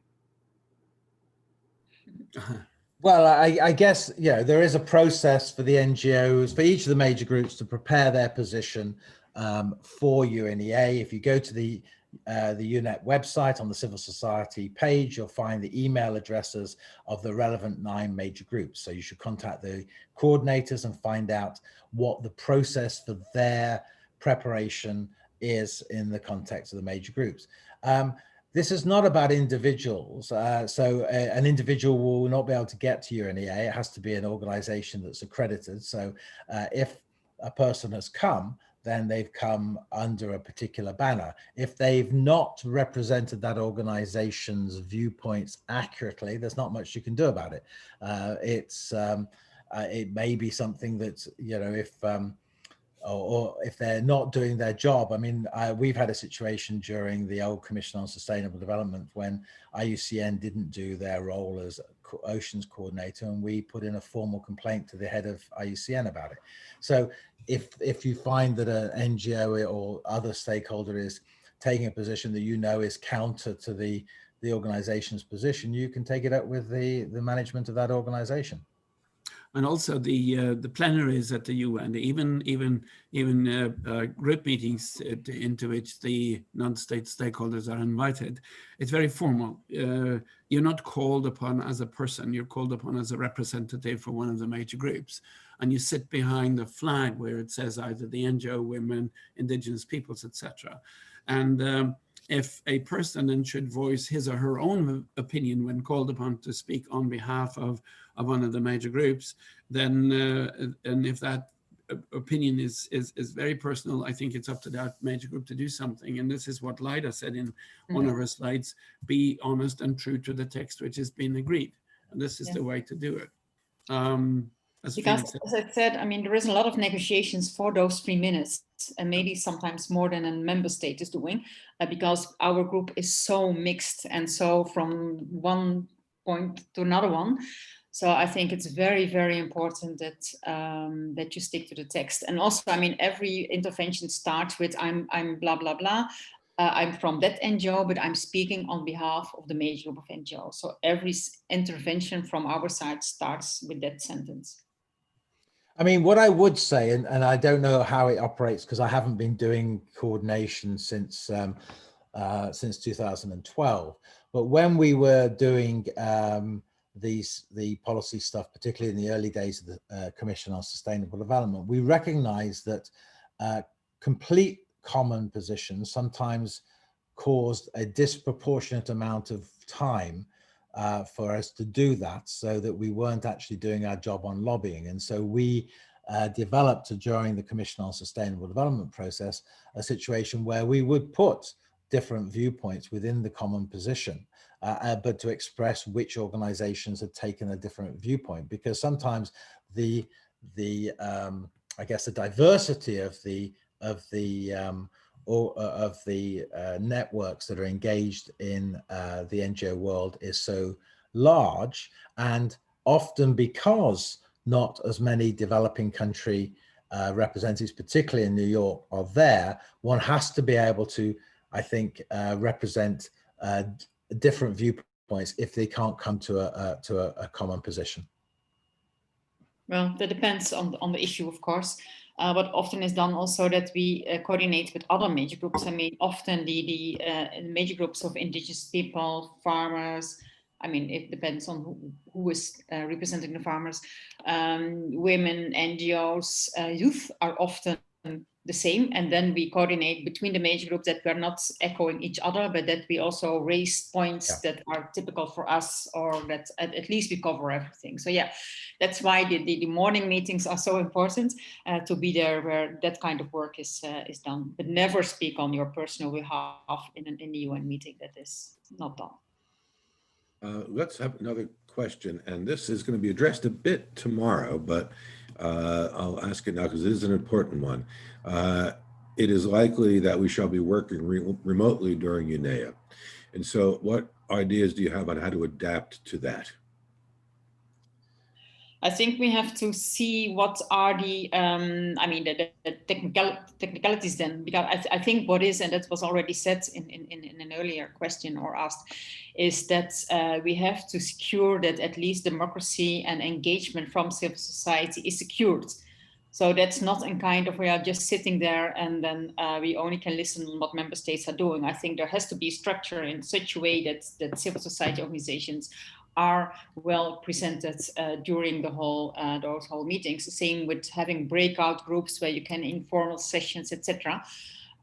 Well, I guess, yeah, there is a process for the NGOs, for each of the major groups to prepare their position for UNEA. If you go to the UNEP website on the civil society page, you'll find the email addresses of the relevant 9 major groups. So you should contact the coordinators and find out what the process for their preparation is in the context of the major groups. This is not about individuals. So an individual will not be able to get to UNEA. It has to be an organization that's accredited. So if a person has come, then they've come under a particular banner. If they've not represented that organization's viewpoints accurately, there's not much you can do about it. It may be something that, you know, or if they're not doing their job. I mean, we've had a situation during the old Commission on Sustainable Development when IUCN didn't do their role as oceans coordinator, and we put in a formal complaint to the head of IUCN about it. So if you find that an NGO or other stakeholder is taking a position that you know is counter to the organization's position, you can take it up with the management of that organization. And also the plenaries at the UN, even group meetings into which the non-state stakeholders are invited. It's very formal. You're not called upon as a person. You're called upon as a representative for one of the major groups, and you sit behind the flag where it says either the NGO, women, indigenous peoples, etc. And if a person then should voice his or her own opinion when called upon to speak on behalf of one of the major groups, then and if that opinion is very personal, I think it's up to that major group to do something. And this is what Lyda said in one of her slides: be honest and true to the text which has been agreed. And this is the way to do it. Because as I said, I mean, there is a lot of negotiations for those 3 minutes, and maybe sometimes more than a member state is doing, because our group is so mixed and so from one point to another one. So I think it's very, very important that that you stick to the text. And also, I mean, every intervention starts with I'm blah blah blah. I'm from that NGO, but I'm speaking on behalf of the major group of NGOs. So every intervention from our side starts with that sentence. I mean, what I would say, and I don't know how it operates because I haven't been doing coordination since 2012, but when we were doing the policy stuff, particularly in the early days of the Commission on Sustainable Development, we recognized that complete common positions sometimes caused a disproportionate amount of time for us to do that, so that we weren't actually doing our job on lobbying. And so we developed during the Commission on Sustainable Development process a situation where we would put different viewpoints within the common position, but to express which organizations had taken a different viewpoint, because sometimes the I guess the diversity of the networks that are engaged in the NGO world is so large, and often because not as many developing country representatives, particularly in New York, are there, one has to be able to, I think, represent different viewpoints if they can't come to a common position. Well, that depends on the issue, of course. What often is done also that we coordinate with other major groups. I mean, often the major groups of indigenous people, farmers, I mean, it depends on who is representing the farmers, women, NGOs, youth are often the same, and then we coordinate between the major groups that we're not echoing each other, but that we also raise points that are typical for us, or that at least we cover everything. So yeah, that's why the morning meetings are so important, to be there where that kind of work is done. But never speak on your personal behalf in the UN meeting. That is not done. Let's have another question, and this is going to be addressed a bit tomorrow, but I'll ask it now because it is an important one. It is likely that we shall be working remotely during UNEA. And so what ideas do you have on how to adapt to that? I think we have to see what are the technicalities then, because I think what is, and that was already said in an earlier question or asked, is that we have to secure that at least democracy and engagement from civil society is secured. So that's not a kind of, we are just sitting there and then we only can listen to what member states are doing. I think there has to be structure in such a way that civil society organizations are well presented during those whole meetings. The same with having breakout groups where you can informal sessions, etc.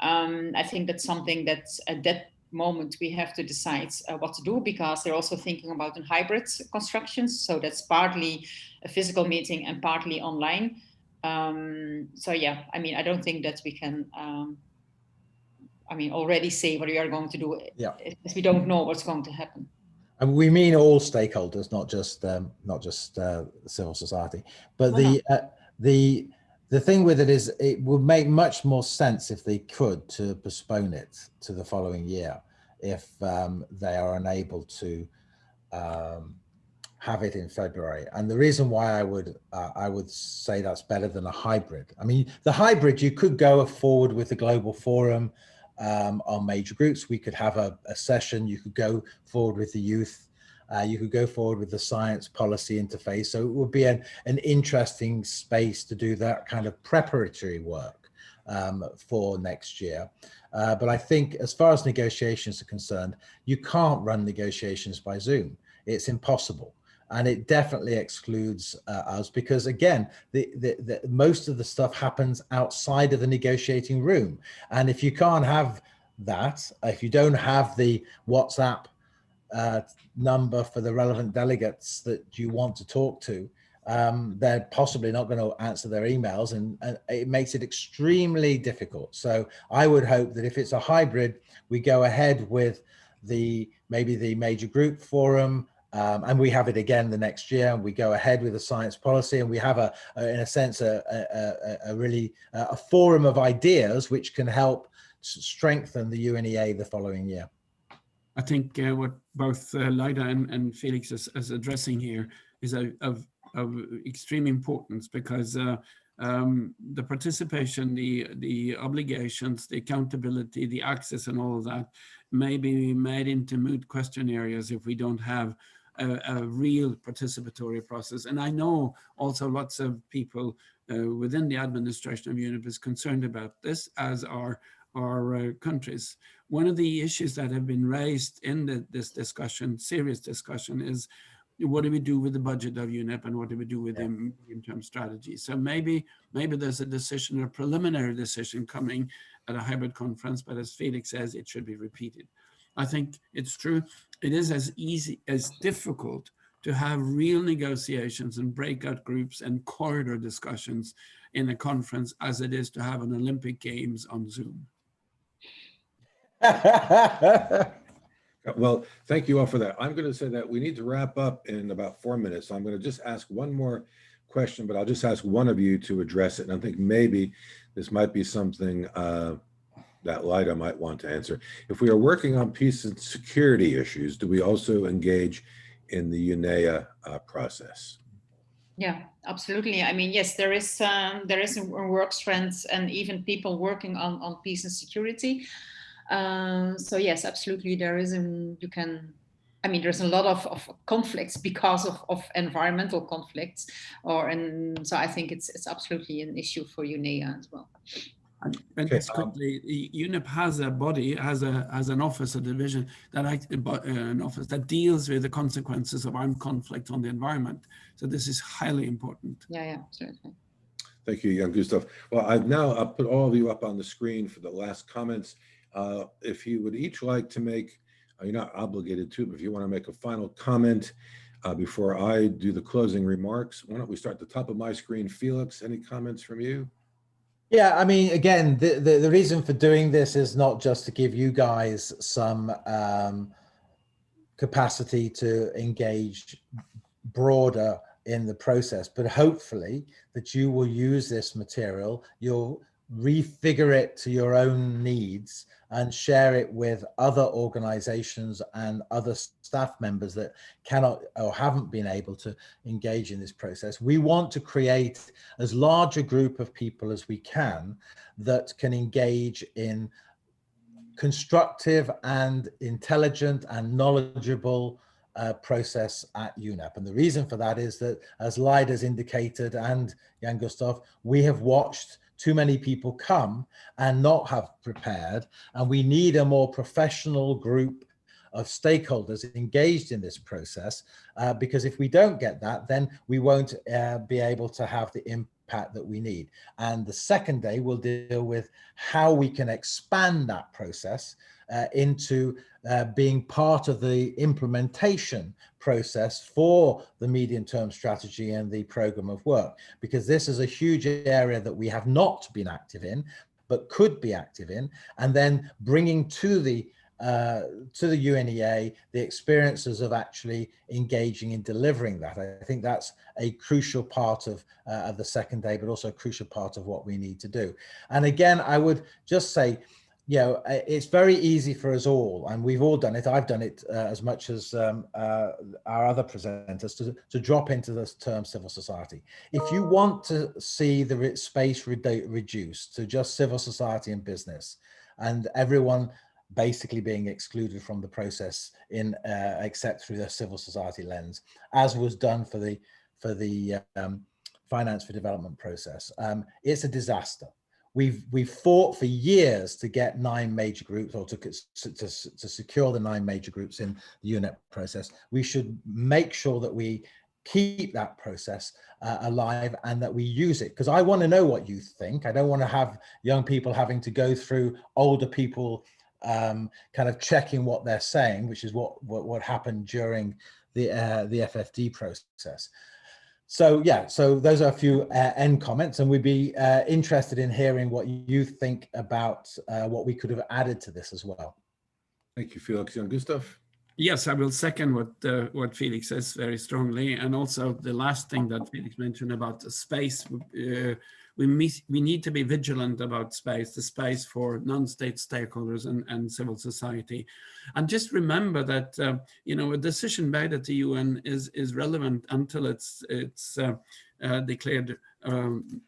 I think that's something that at that moment we have to decide what to do, because they're also thinking about in hybrid constructions. So that's partly a physical meeting and partly online. So yeah, I mean, I don't think that we can already say what we are going to do, as we don't know what's going to happen. And we mean all stakeholders, not just civil society. But the thing with it is, it would make much more sense if they could to postpone it to the following year, if they are unable to have it in February. And the reason why I would say that's better than a hybrid. I mean, the hybrid, you could go forward with the global forum on major groups. We could have a session. You could go forward with the youth. You could go forward with the science policy interface. So it would be an interesting space to do that kind of preparatory work for next year. But I think as far as negotiations are concerned, you can't run negotiations by Zoom. It's impossible. And it definitely excludes us, because again, the most of the stuff happens outside of the negotiating room. And if you can't have that, if you don't have the WhatsApp number for the relevant delegates that you want to talk to, they're possibly not going to answer their emails, and it makes it extremely difficult. So I would hope that if it's a hybrid, we go ahead with maybe the major group forum, and we have it again the next year, and we go ahead with the science policy, and we have in a sense a really forum of ideas which can help strengthen the UNEA the following year. I think what both Leida and Felix is addressing here is of extreme importance, because the participation, the obligations, the accountability, the access, and all of that may be made into moot question areas if we don't have a real participatory process. And I know also lots of people within the administration of UNEP is concerned about this, as are our countries. One of the issues that have been raised in this discussion, serious discussion, is what do we do with the budget of UNEP, and what do we do with the medium-term strategy? So maybe there's a decision, a preliminary decision coming at a hybrid conference, but as Felix says, it should be repeated. I think it's true. It is as difficult to have real negotiations and breakout groups and corridor discussions in a conference as it is to have an Olympic Games on Zoom. Well, thank you all for that. I'm going to say that we need to wrap up in about 4 minutes. So I'm going to just ask one more question, but I'll just ask one of you to address it. And I think maybe this might be something that Leida might want to answer. If we are working on peace and security issues, do we also engage in the UNEA process? Yeah, absolutely. I mean, yes, there is a work strength and even people working on peace and security. So yes, absolutely. There's a lot of conflicts because of environmental conflicts, so I think it's absolutely an issue for UNEA as well. And just quickly, UNEP has a body, has an office, a division an office that deals with the consequences of armed conflict on the environment. So this is highly important. Yeah, absolutely. Thank you, Jan Gustav. Well, I've now put all of you up on the screen for the last comments. If you would each like to make, you're not obligated to, but if you want to make a final comment before I do the closing remarks, why don't we start at the top of my screen? Felix, any comments from you? Yeah, I mean, again, the reason for doing this is not just to give you guys some capacity to engage broader in the process, but hopefully that you will use this material, you'll refigure it to your own needs and share it with other organizations and other staff members that cannot or haven't been able to engage in this process. We want to create as large a group of people as we can that can engage in constructive and intelligent and knowledgeable process at UNEP. And the reason for that is that, as Lyde has indicated and Jan Gustav, we have watched too many people come and not have prepared, and we need a more professional group of stakeholders engaged in this process, because if we don't get that, then we won't be able to have the impact that we need. And the second day will deal with how we can expand that process into being part of the implementation process for the medium-term strategy and the program of work, because this is a huge area that we have not been active in, but could be active in, and then bringing to the UNEA the experiences of actually engaging in delivering that. I think that's a crucial part of the second day, but also a crucial part of what we need to do. And again, I would just say, you know, it's very easy for us all, and we've all done it. I've done it as much as our other presenters, to drop into this term civil society. If you want to see the space reduced to just civil society and business, and everyone basically being excluded from the process in except through the civil society lens, as was done for the finance for development process, it's a disaster. We've fought for years to get 9 major groups, or to secure the 9 major groups in the UNEP process. We should make sure that we keep that process alive and that we use it, because I want to know what you think. I don't want to have young people having to go through older people kind of checking what they're saying, which is what happened during the FFD process. So yeah, so those are a few end comments, and we'd be interested in hearing what you think about what we could have added to this as well. Thank you, Felix. Jan Gustav? Yes, I will second what Felix says very strongly, and also the last thing that Felix mentioned about the space. We need to be vigilant about space, the space for non-state stakeholders and civil society. And just remember that you know, a decision made at the UN is relevant until it's declared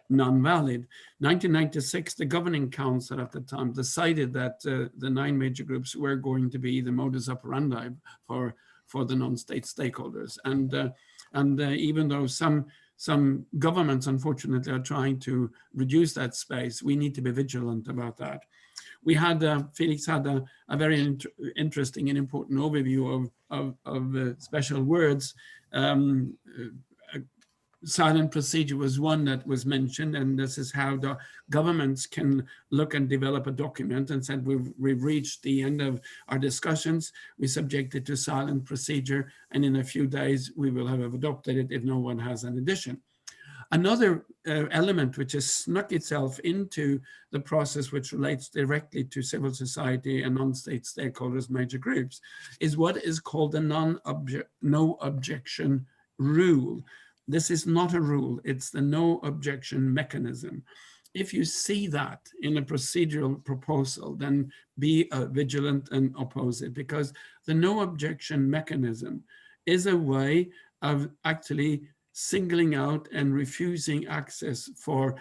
non-valid. 1996, the Governing Council at the time decided that the 9 major groups were going to be the modus operandi for the non-state stakeholders. And even though some governments, unfortunately, are trying to reduce that space, we need to be vigilant about that. We had, Felix had a very interesting and important overview of special words. Silent procedure was one that was mentioned, and this is how the governments can look and develop a document and said, we've reached the end of our discussions, we subject it to silent procedure, and in a few days we will have adopted it if no one has an addition. Another element which has snuck itself into the process, which relates directly to civil society and non-state stakeholders, major groups, is what is called the no objection rule. This is not a rule, it's the no objection mechanism. If you see that in a procedural proposal, then be vigilant and oppose it, because the no objection mechanism is a way of actually singling out and refusing access for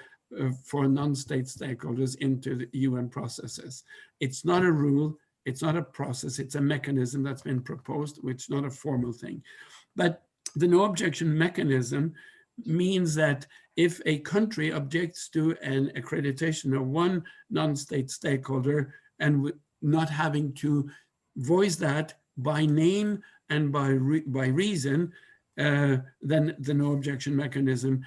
non-state stakeholders into the UN processes. It's not a rule, it's not a process, it's a mechanism that's been proposed, which is not a formal thing. But the no objection mechanism means that if a country objects to an accreditation of one non-state stakeholder and not having to voice that by name and by reason, then the no objection mechanism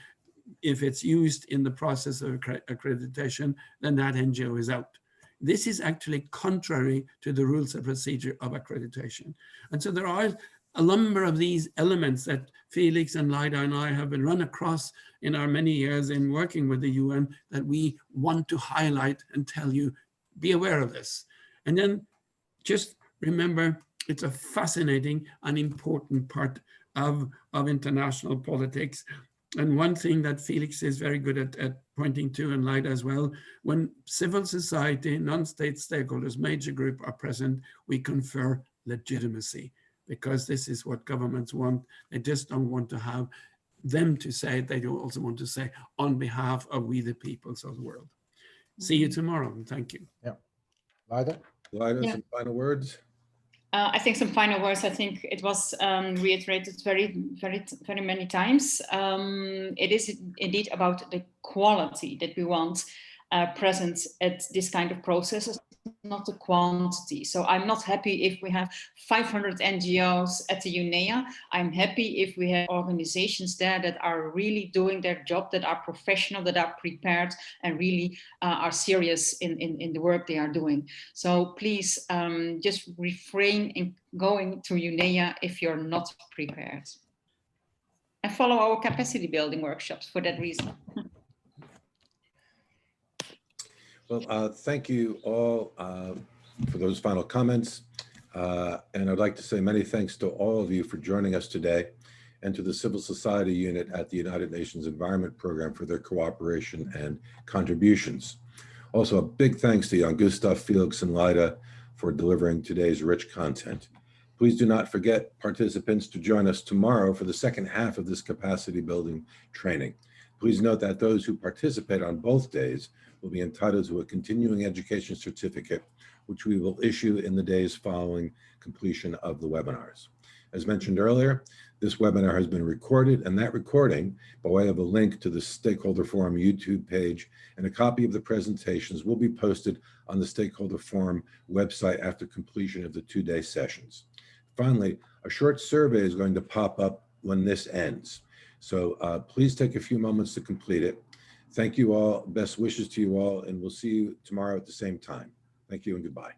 if it's used in the process of accreditation, then that NGO is out. This is actually contrary to the rules of procedure of accreditation. And so there are a number of these elements that Felix and Lyda and I have been run across in our many years in working with the UN that we want to highlight and tell you, be aware of this. And then just remember, it's a fascinating and important part of international politics. And one thing that Felix is very good at pointing to, and Lyda as well, when civil society, non-state stakeholders, major group are present, we confer legitimacy, because this is what governments want. They just don't want to have them to say it. They do also want to say on behalf of we the peoples of the world. See you tomorrow, and thank you. Yeah. Lyda? Lyda, some final words? I think some final words. I think it was reiterated very many times. It is indeed about the quality that we want present at this kind of processes, not the quantity. So I'm not happy if we have 500 NGOs at the UNEA. I'm happy if we have organizations there that are really doing their job, that are professional, that are prepared, and really are serious in the work they are doing. So please just refrain in going to UNEA if you're not prepared. And follow our capacity building workshops for that reason. Well, thank you all for those final comments. And I'd like to say many thanks to all of you for joining us today, and to the Civil Society Unit at the United Nations Environment Program for their cooperation and contributions. Also, a big thanks to Jan Gustav, Felix, and Lyda for delivering today's rich content. Please do not forget, participants, to join us tomorrow for the second half of this capacity building training. Please note that those who participate on both days will be entitled to a continuing education certificate, which we will issue in the days following completion of the webinars. As mentioned earlier, this webinar has been recorded, and that recording, by way of a link to the Stakeholder Forum YouTube page and a copy of the presentations, will be posted on the Stakeholder Forum website after completion of the two-day sessions. Finally, a short survey is going to pop up when this ends. So please take a few moments to complete it. Thank you all. Best wishes to you all, and we'll see you tomorrow at the same time. Thank you and goodbye.